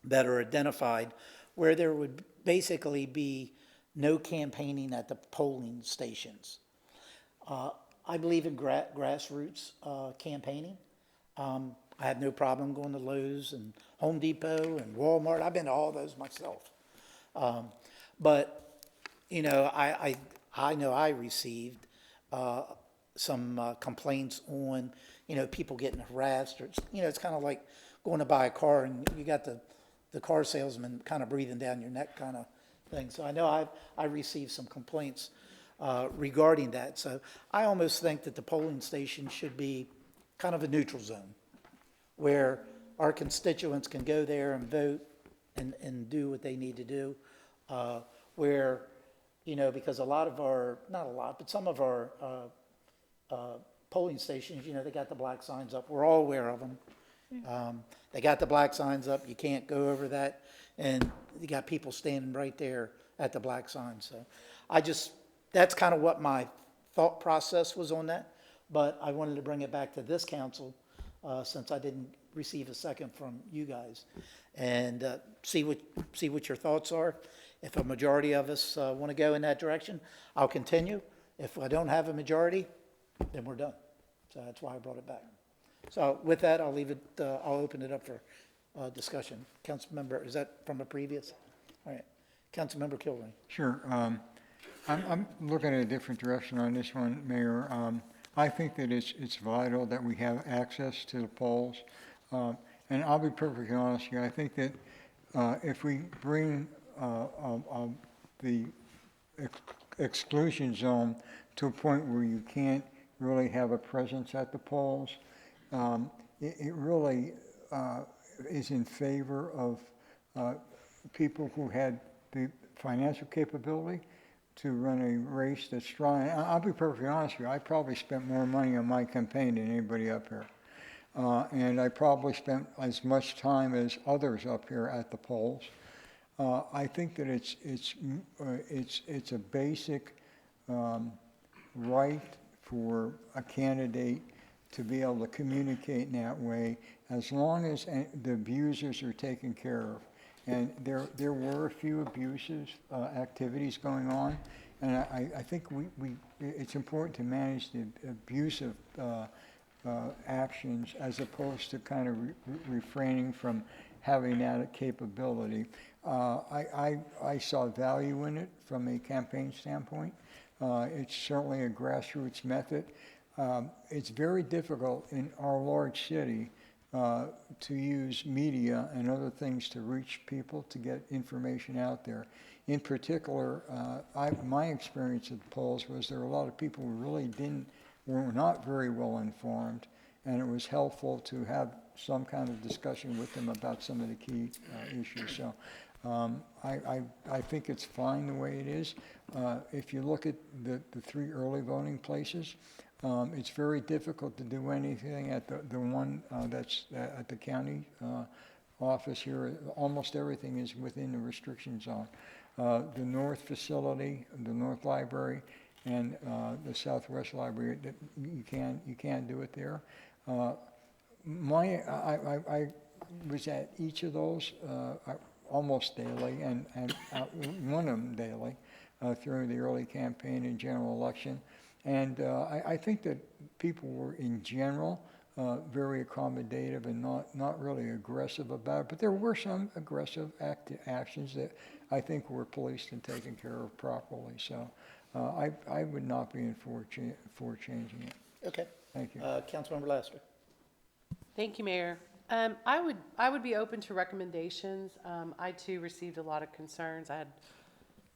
that are identified where there would basically be no campaigning at the polling stations. I believe in grassroots campaigning. I have no problem going to Lowe's and Home Depot and Walmart. I've been to all those myself. But, you know, I know I received some complaints on, you know, people getting harassed, or, you know, it's kind of like going to buy a car and you got the car salesman kind of breathing down your neck kind of thing. So I know I received some complaints regarding that. So I almost think that the polling station should be kind of a neutral zone where our constituents can go there and vote and do what they need to do. Where, you know, because a lot of our, not a lot, but some of our polling stations, you know, they got the black signs up. We're all aware of them. They got the black signs up. You can't go over that. And you got people standing right there at the black sign. So that's kind of what my thought process was on that. But I wanted to bring it back to this council since I didn't receive a second from you guys, and see what your thoughts are. If a majority of us want to go in that direction, I'll continue. If I don't have a majority, then we're done. So that's why I brought it back. So with that, I'll leave it. I'll open it up for discussion. Councilmember, is that from a previous? All right, Councilmember Kilrain. Sure. I'm looking at a different direction on this one, Mayor. I think that it's vital that we have access to the polls. And I'll be perfectly honest here. I think that if we bring the exclusion zone to a point where you can't really have a presence at the polls, it really is in favor of people who had the financial capability to run a race that's strong. And I'll be perfectly honest with you, I probably spent more money on my campaign than anybody up here. And I probably spent as much time as others up here at the polls. I think that it's a basic right for a candidate to be able to communicate in that way, as long as the abusers are taken care of. And there were a few abusive activities going on, and I think it's important to manage the abusive actions as opposed to kind of refraining from having that capability. I saw value in it from a campaign standpoint. It's certainly a grassroots method. It's very difficult in our large city to use media and other things to reach people, to get information out there. In particular, my experience at the polls was there were a lot of people who really were not very well informed, and it was helpful to have some kind of discussion with them about some of the key issues. So I think it's fine the way it is. If you look at the three early voting places, it's very difficult to do anything at the one that's at the county office here. Almost everything is within the restriction zone. The north facility, the north library, and the southwest library, you can't do it there. I was at each of those almost daily, and one of them daily through the early campaign and general election. And I think that people were, in general, very accommodative and not really aggressive about it. But there were some aggressive actions that I think were policed and taken care of properly. So I would not be in for changing it. Okay. Thank you. Councilmember Laster. Thank you, Mayor. I would be open to recommendations. I too received a lot of concerns. I had,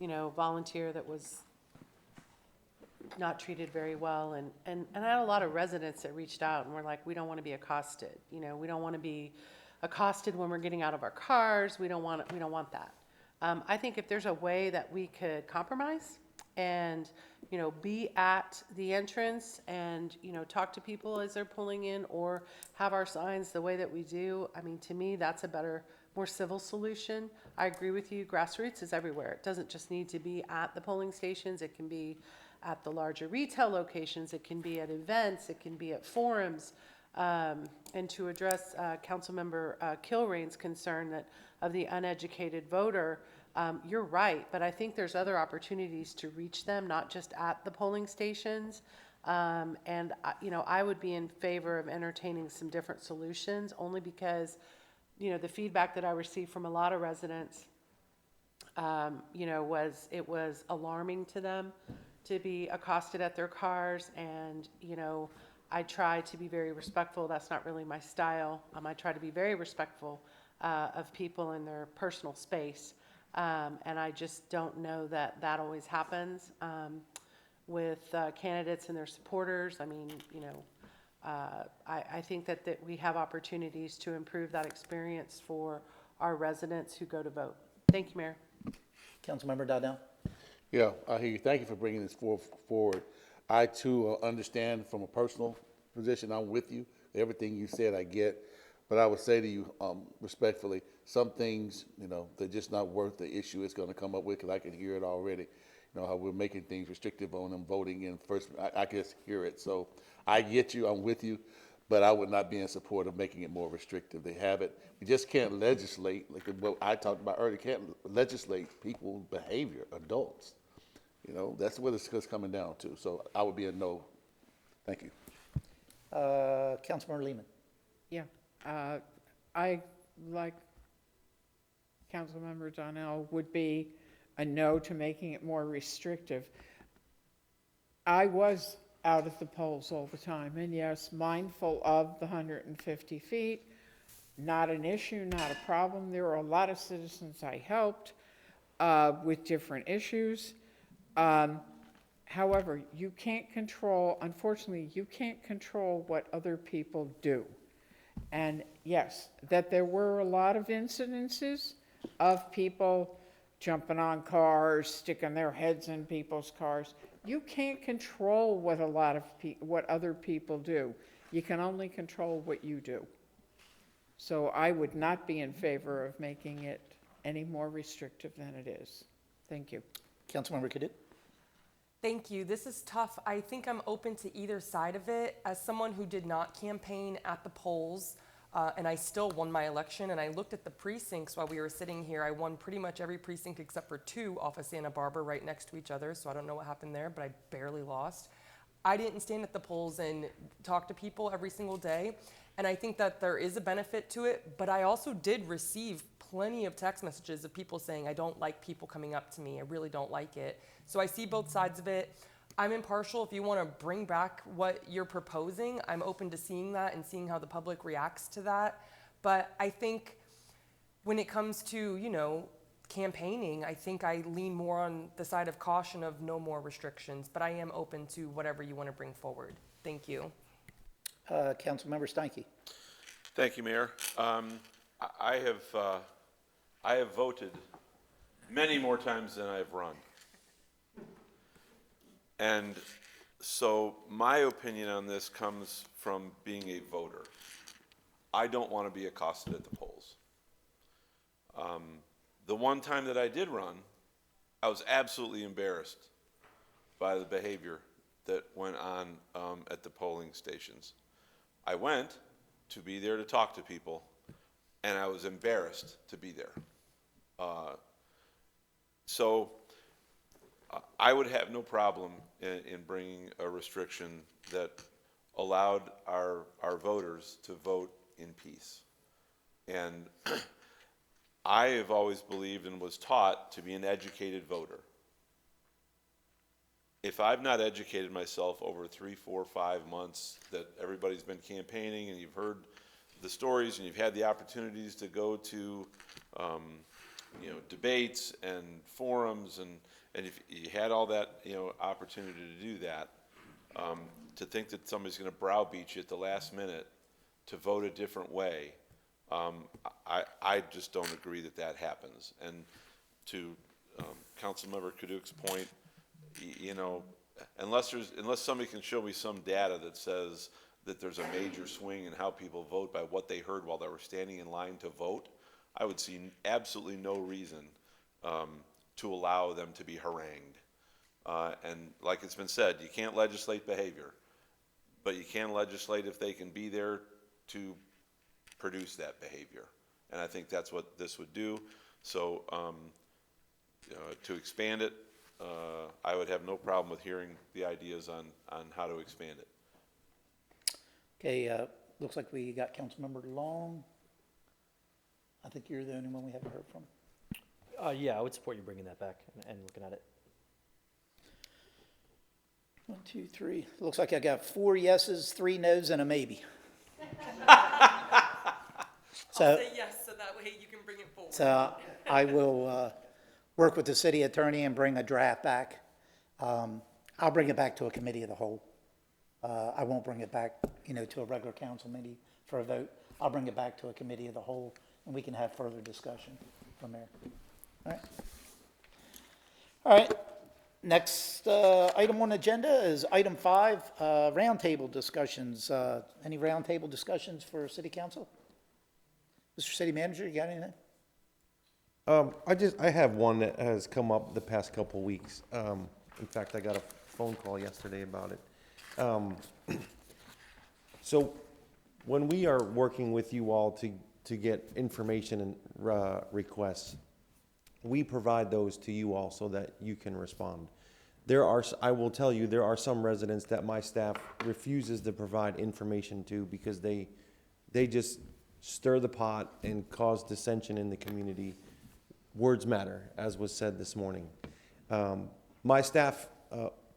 a volunteer that was not treated very well, and I had a lot of residents that reached out and were like, we don't want to be accosted. We don't want to be accosted when we're getting out of our cars. We don't want that. I think if there's a way that we could compromise and be at the entrance and talk to people as they're pulling in, or have our signs the way that we do, to me that's a better, more civil solution. I agree with you, grassroots is everywhere. It doesn't just need to be at the polling stations. It can be at the larger retail locations. It can be at events. It can be at forums. And to address Councilmember Kilrain's concern that of the uneducated voter, you're right, but I think there's other opportunities to reach them, not just at the polling stations. I would be in favor of entertaining some different solutions, only because, the feedback that I received from a lot of residents, it was alarming to them to be accosted at their cars, and, I try to be very respectful. That's not really my style. I try to be very respectful of people in their personal space, and I just don't know that that always happens with candidates and their supporters. I mean, I think that we have opportunities to improve that experience for our residents who go to vote. Thank you, Mayor. Councilmember Donnell. Yeah, I hear you. Thank you for bringing this forward. I too understand from a personal position. I'm with you. Everything you said, I get. But I would say to you, respectfully, some things, they're just not worth the issue it's going to come up with, because I can hear it already. How we're making things restrictive on them voting in first. I can just hear it. So I get you. I'm with you. But I would not be in support of making it more restrictive. They have it. We just can't legislate, like what I talked about earlier, can't legislate people's behavior, adults. That's what it's coming down to. So I would be a no. Thank you. Councilmember Lehman. Yeah, I, like Councilmember Donnell, would be a no to making it more restrictive. I was out at the polls all the time, and yes, mindful of the 150 feet, not an issue, not a problem. There were a lot of citizens I helped with different issues. However, you can't control, unfortunately, you can't control what other people do. And yes, that there were a lot of incidences of people jumping on cars, sticking their heads in people's cars. You can't control what what other people do. You can only control what you do. So I would not be in favor of making it any more restrictive than it is. Thank you. Councilmember Cadut. Thank you. This is tough. I think I'm open to either side of it. As someone who did not campaign at the polls, and I still won my election, and I looked at the precincts while we were sitting here. I won pretty much every precinct except for 2 off of Santa Barbara right next to each other, so I don't know what happened there, but I barely lost. I didn't stand at the polls and talk to people every single day, and I think that there is a benefit to it, but I also did receive plenty of text messages of people saying, I don't like people coming up to me. I really don't like it. So I see both sides of it. I'm impartial. If you want to bring back what you're proposing, I'm open to seeing that and seeing how the public reacts to that. But I think when it comes to, campaigning, I think I lean more on the side of caution of no more restrictions, but I am open to whatever you want to bring forward. Thank you. Councilmember Steinke. Thank you, Mayor. I have voted many more times than I've run. And so my opinion on this comes from being a voter. I don't want to be accosted at the polls. The one time that I did run, I was absolutely embarrassed by the behavior that went on at the polling stations. I went to be there to talk to people, and I was embarrassed to be there. So I would have no problem in bringing a restriction that allowed our voters to vote in peace. And I have always believed and was taught to be an educated voter. If I've not educated myself over 3, 4, 5 months that everybody's been campaigning, and you've heard the stories, and you've had the opportunities to go to debates and forums, and if you had all that opportunity to do that, to think that somebody's going to browbeat you at the last minute to vote a different way, I just don't agree that happens. And to Councilmember Kaduk's point, unless somebody can show me some data that says that there's a major swing in how people vote by what they heard while they were standing in line to vote, I would see absolutely no reason to allow them to be harangued. And like it's been said, you can't legislate behavior, but you can legislate if they can be there to produce that behavior. And I think that's what this would do. So, to expand it, I would have no problem with hearing the ideas on how to expand it. Okay, looks like we got Councilmember Long. I think you're the only one we haven't heard from. Yeah, I would support you bringing that back and looking at it. 1, 2, 3. Looks like I got 4 yeses, 3 nos, and a maybe. So, I'll say yes, so that way you can bring it forward. So I will work with the city attorney and bring a draft back. I'll bring it back to a committee of the whole. I won't bring it back, to a regular council meeting for a vote. I'll bring it back to a committee of the whole, and we can have further discussion from there. All right. All right. Next item on the agenda is item 5, roundtable discussions. Any roundtable discussions for city council? Mr. City Manager, you got anything? I have one that has come up the past couple weeks. In fact, I got a phone call yesterday about it. So when we are working with you all to get information and requests, we provide those to you all so that you can respond. I will tell you, there are some residents that my staff refuses to provide information to because they just stir the pot and cause dissension in the community. Words matter, as was said this morning. My staff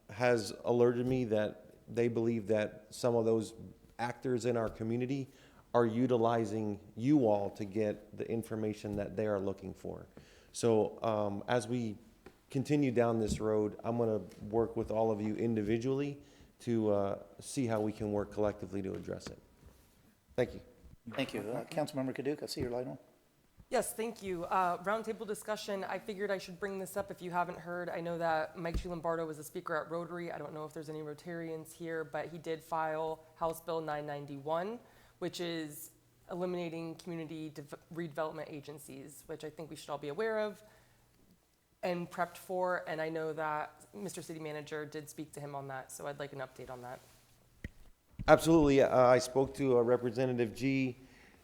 has alerted me that they believe that some of those actors in our community are utilizing you all to get the information that they are looking for. So as we continue down this road, I'm going to work with all of you individually to see how we can work collectively to address it. Thank you. Thank you. Councilmember Kaduka, I see your light on. Yes, thank you. Roundtable discussion, I figured I should bring this up if you haven't heard. I know that Mike Lombardo was a speaker at Rotary. I don't know if there's any Rotarians here, but he did file House Bill 991, which is eliminating community redevelopment agencies, which I think we should all be aware of and prepped for. And I know that Mr. City Manager did speak to him on that, so I'd like an update on that. Absolutely. I spoke to Representative G.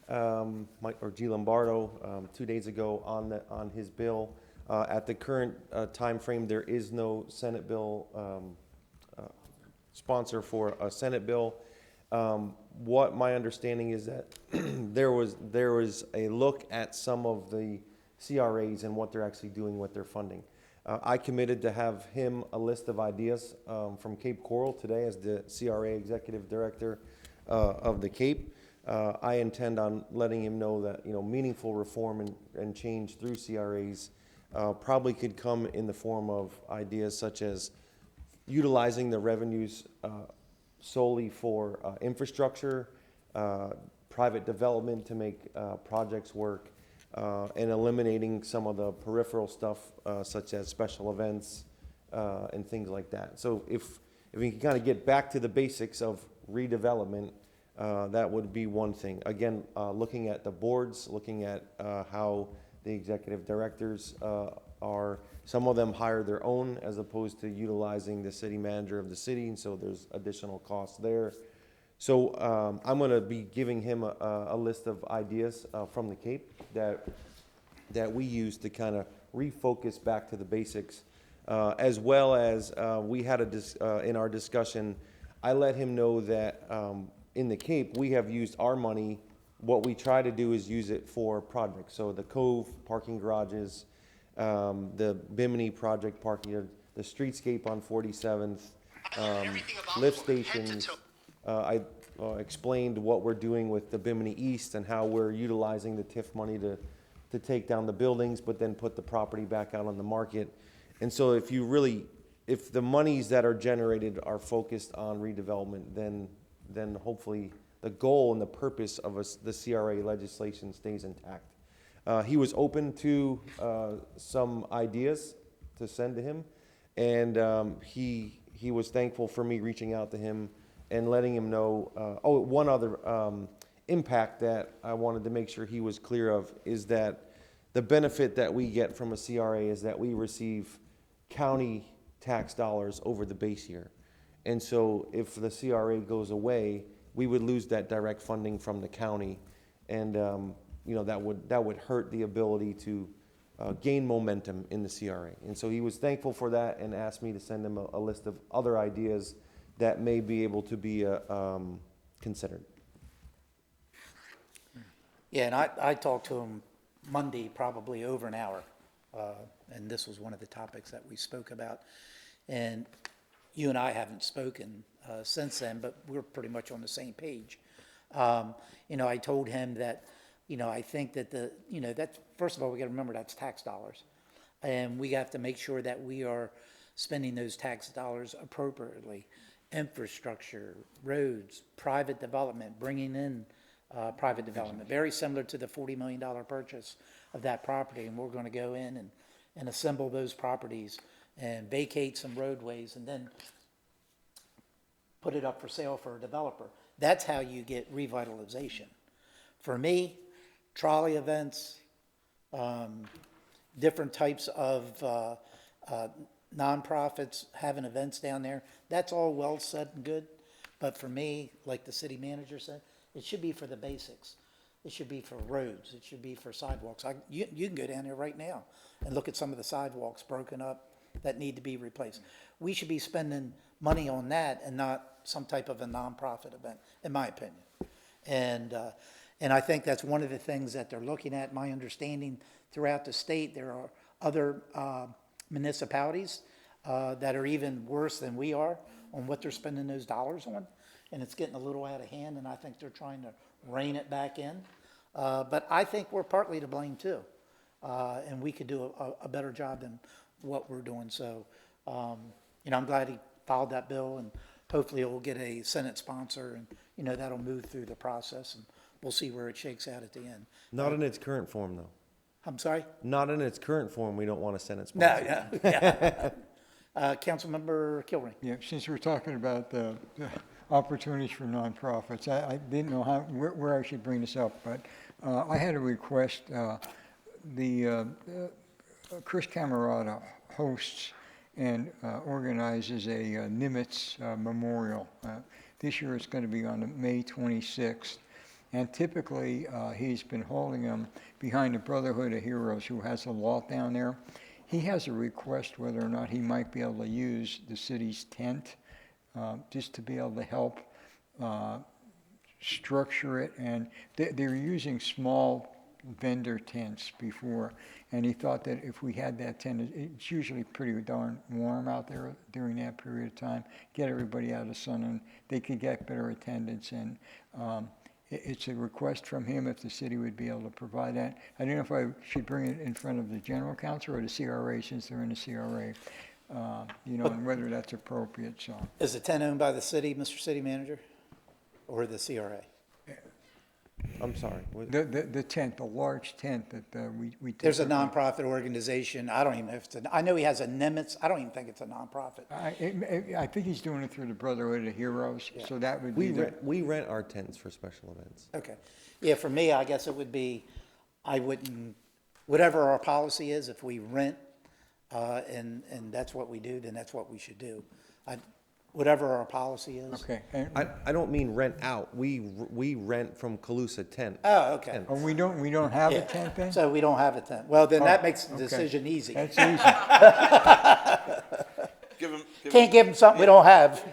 G. Lombardo 2 days ago on his bill. At the current time frame, there is no Senate bill sponsor for a Senate bill. What my understanding is that there was a look at some of the CRAs and what they're actually doing with their funding. I committed to have him a list of ideas from Cape Coral today as the CRA Executive Director of the Cape. I intend on letting him know that meaningful reform and change through CRAs probably could come in the form of ideas such as utilizing the revenues solely for infrastructure, private development to make projects work, and eliminating some of the peripheral stuff such as special events and things like that. So if we can kind of get back to the basics of redevelopment, that would be one thing. Again, looking at the boards, looking at how the executive directors are, some of them hire their own as opposed to utilizing the city manager of the city, and so there's additional costs there. So I'm going to be giving him a list of ideas from the Cape that we use to kind of refocus back to the basics, as well as we had in our discussion, I let him know that in the Cape, we have used our money. What we try to do is use it for projects. So the Cove parking garages, the Bimini project parking, the streetscape on 47th, lift stations. I explained what we're doing with the Bimini East and how we're utilizing the TIF money to take down the buildings, but then put the property back out on the market. And so if the monies that are generated are focused on redevelopment, then hopefully the goal and the purpose of the CRA legislation stays intact. He was open to some ideas to send to him, and he was thankful for me reaching out to him and letting him know. One other impact that I wanted to make sure he was clear of is that the benefit that we get from a CRA is that we receive county tax dollars over the base year. And so if the CRA goes away, we would lose that direct funding from the county. And, you know, that would hurt the ability to gain momentum in the CRA. And so he was thankful for that and asked me to send him a list of other ideas that may be able to be considered. Yeah, and I talked to him Monday, probably over an hour, and this was one of the topics that we spoke about. And you and I haven't spoken since then, but we're pretty much on the same page. You know, I told him that, you know, I think that that's, first of all, we got to remember that's tax dollars. And we have to make sure that we are spending those tax dollars appropriately. Infrastructure, roads, private development, bringing in private development, very similar to the $40 million purchase of that property. And we're going to go in and assemble those properties and vacate some roadways and then put it up for sale for a developer. That's how you get revitalization. For me, trolley events, different types of nonprofits having events down there, that's all well said and good. But for me, like the city manager said, it should be for the basics. It should be for roads. It should be for sidewalks. You can go down there right now and look at some of the sidewalks broken up that need to be replaced. We should be spending money on that and not some type of a nonprofit event, in my opinion. And I think that's one of the things that they're looking at. My understanding throughout the state, there are other municipalities that are even worse than we are on what they're spending those dollars on. And it's getting a little out of hand, and I think they're trying to rein it back in. But I think we're partly to blame too. And we could do a better job than what we're doing. So, you know, I'm glad he filed that bill, and hopefully it will get a Senate sponsor, and, you know, that'll move through the process, and we'll see where it shakes out at the end. Not in its current form, though. I'm sorry? Not in its current form, we don't want a Senate sponsor. No, yeah. Councilmember Kilrain. Yeah, since we're talking about the opportunities for nonprofits, I didn't know where I should bring this up, but I had a request. Chris Camerata hosts and organizes a Nimitz Memorial. This year it's going to be on May 26th. And typically, he's been holding them behind the Brotherhood of Heroes, who has a lot down there. He has a request whether or not he might be able to use the city's tent just to be able to help structure it. And they're using small vendor tents before. And he thought that if we had that tent, it's usually pretty darn warm out there during that period of time, get everybody out of the sun, and they could get better attendance. And it's a request from him if the city would be able to provide that. I don't know if I should bring it in front of the general counsel or the CRA, since they're in the CRA, you know, and whether that's appropriate, so. Is the tent owned by the city, Mr. City Manager, or the CRA? I'm sorry. The tent, the large tent that we. There's a nonprofit organization. I don't even know if it's I know he has a Nimitz. I don't even think it's a nonprofit. I think he's doing it through the Brotherhood of Heroes, so that would be. We rent our tents for special events. Okay. Yeah, for me, I guess it would be, I wouldn't, whatever our policy is, if we rent, and that's what we do, then that's what we should do. Whatever our policy is. Okay. I don't mean rent out. We rent from Calusa Tent. Oh, okay. Oh, we don't have a tent then? So we don't have a tent. Well, then that makes the okay. decision easy. That's easy. Can't give them something we don't have.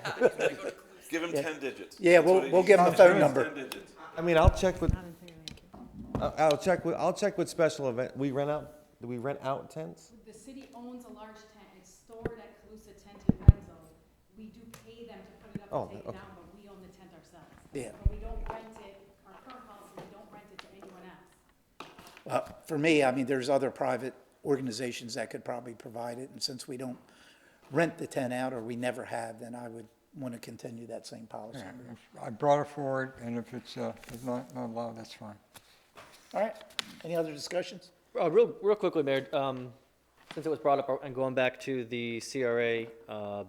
Give him 10 digits. Yeah, we'll give him a phone number. 10 digits. I mean, I'll check with special event. Do we rent out tents? The city owns a large tent. It's stored at Calusa Tent and Rental. We do pay them to put it up and take it down, but we own the tent ourselves. Yeah. But we don't rent it, our current policy, we don't rent it to anyone else. For me, I mean, there's other private organizations that could probably provide it, and since we don't rent the tent out, or we never have, then I would want to continue that same policy. Yeah, I brought it forward, and if it's not allowed, that's fine. All right, any other discussions? Real quickly, Mayor, since it was brought up, and going back to the CRA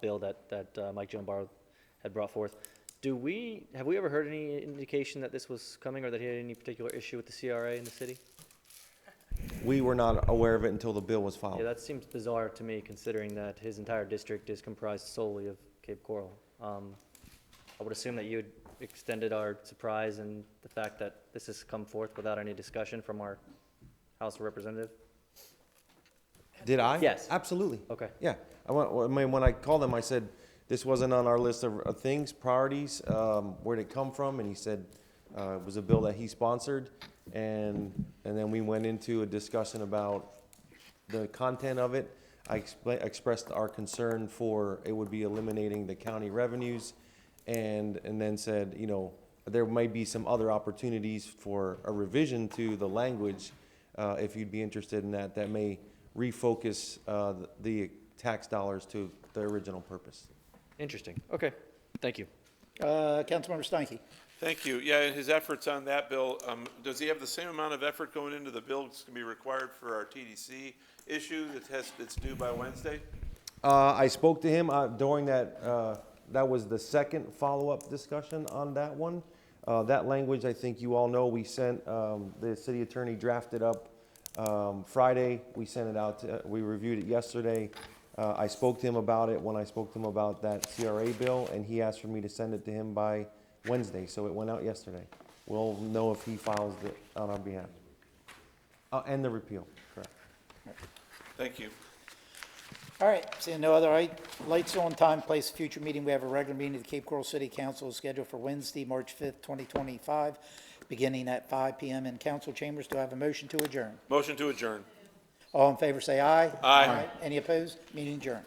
bill that Mike Jones had brought forth, have we ever heard any indication that this was coming, or that he had any particular issue with the CRA in the city? We were not aware of it until the bill was filed. Yeah, that seems bizarre to me, considering that his entire district is comprised solely of Cape Coral. I would assume that you had extended our surprise and the fact that this has come forth without any discussion from our House Representative. Did I? Yes. Absolutely. Okay. Yeah. I mean, when I called him, I said, this wasn't on our list of things, priorities. Where'd it come from? And he said, it was a bill that he sponsored. And then we went into a discussion about the content of it. I expressed our concern for it would be eliminating the county revenues, and then said, you know, there might be some other opportunities for a revision to the language, if you'd be interested in that, that may refocus the tax dollars to the original purpose. Interesting. Okay. Thank you. Councilmember Steinke. Thank you. Yeah, and his efforts on that bill, does he have the same amount of effort going into the bill that's going to be required for our TDC issue that's due by Wednesday? I spoke to him during that, that was the second follow-up discussion on that one. That language, I think you all know, we sent, the city attorney drafted up Friday. We sent it out, we reviewed it yesterday. I spoke to him about it when I spoke to him about that CRA bill, and he asked for me to send it to him by Wednesday, so it went out yesterday. We'll know if he files it on our behalf. And the repeal, correct. Thank you. All right, seeing no other lights on, time, place, future meeting, we have a regular meeting of the Cape Coral City Council scheduled for Wednesday, March 5th, 2025, beginning at 5 p.m. in council chambers. Do I have a motion to adjourn? Motion to adjourn. All in favor, say aye. Aye. Any opposed? Meeting adjourned.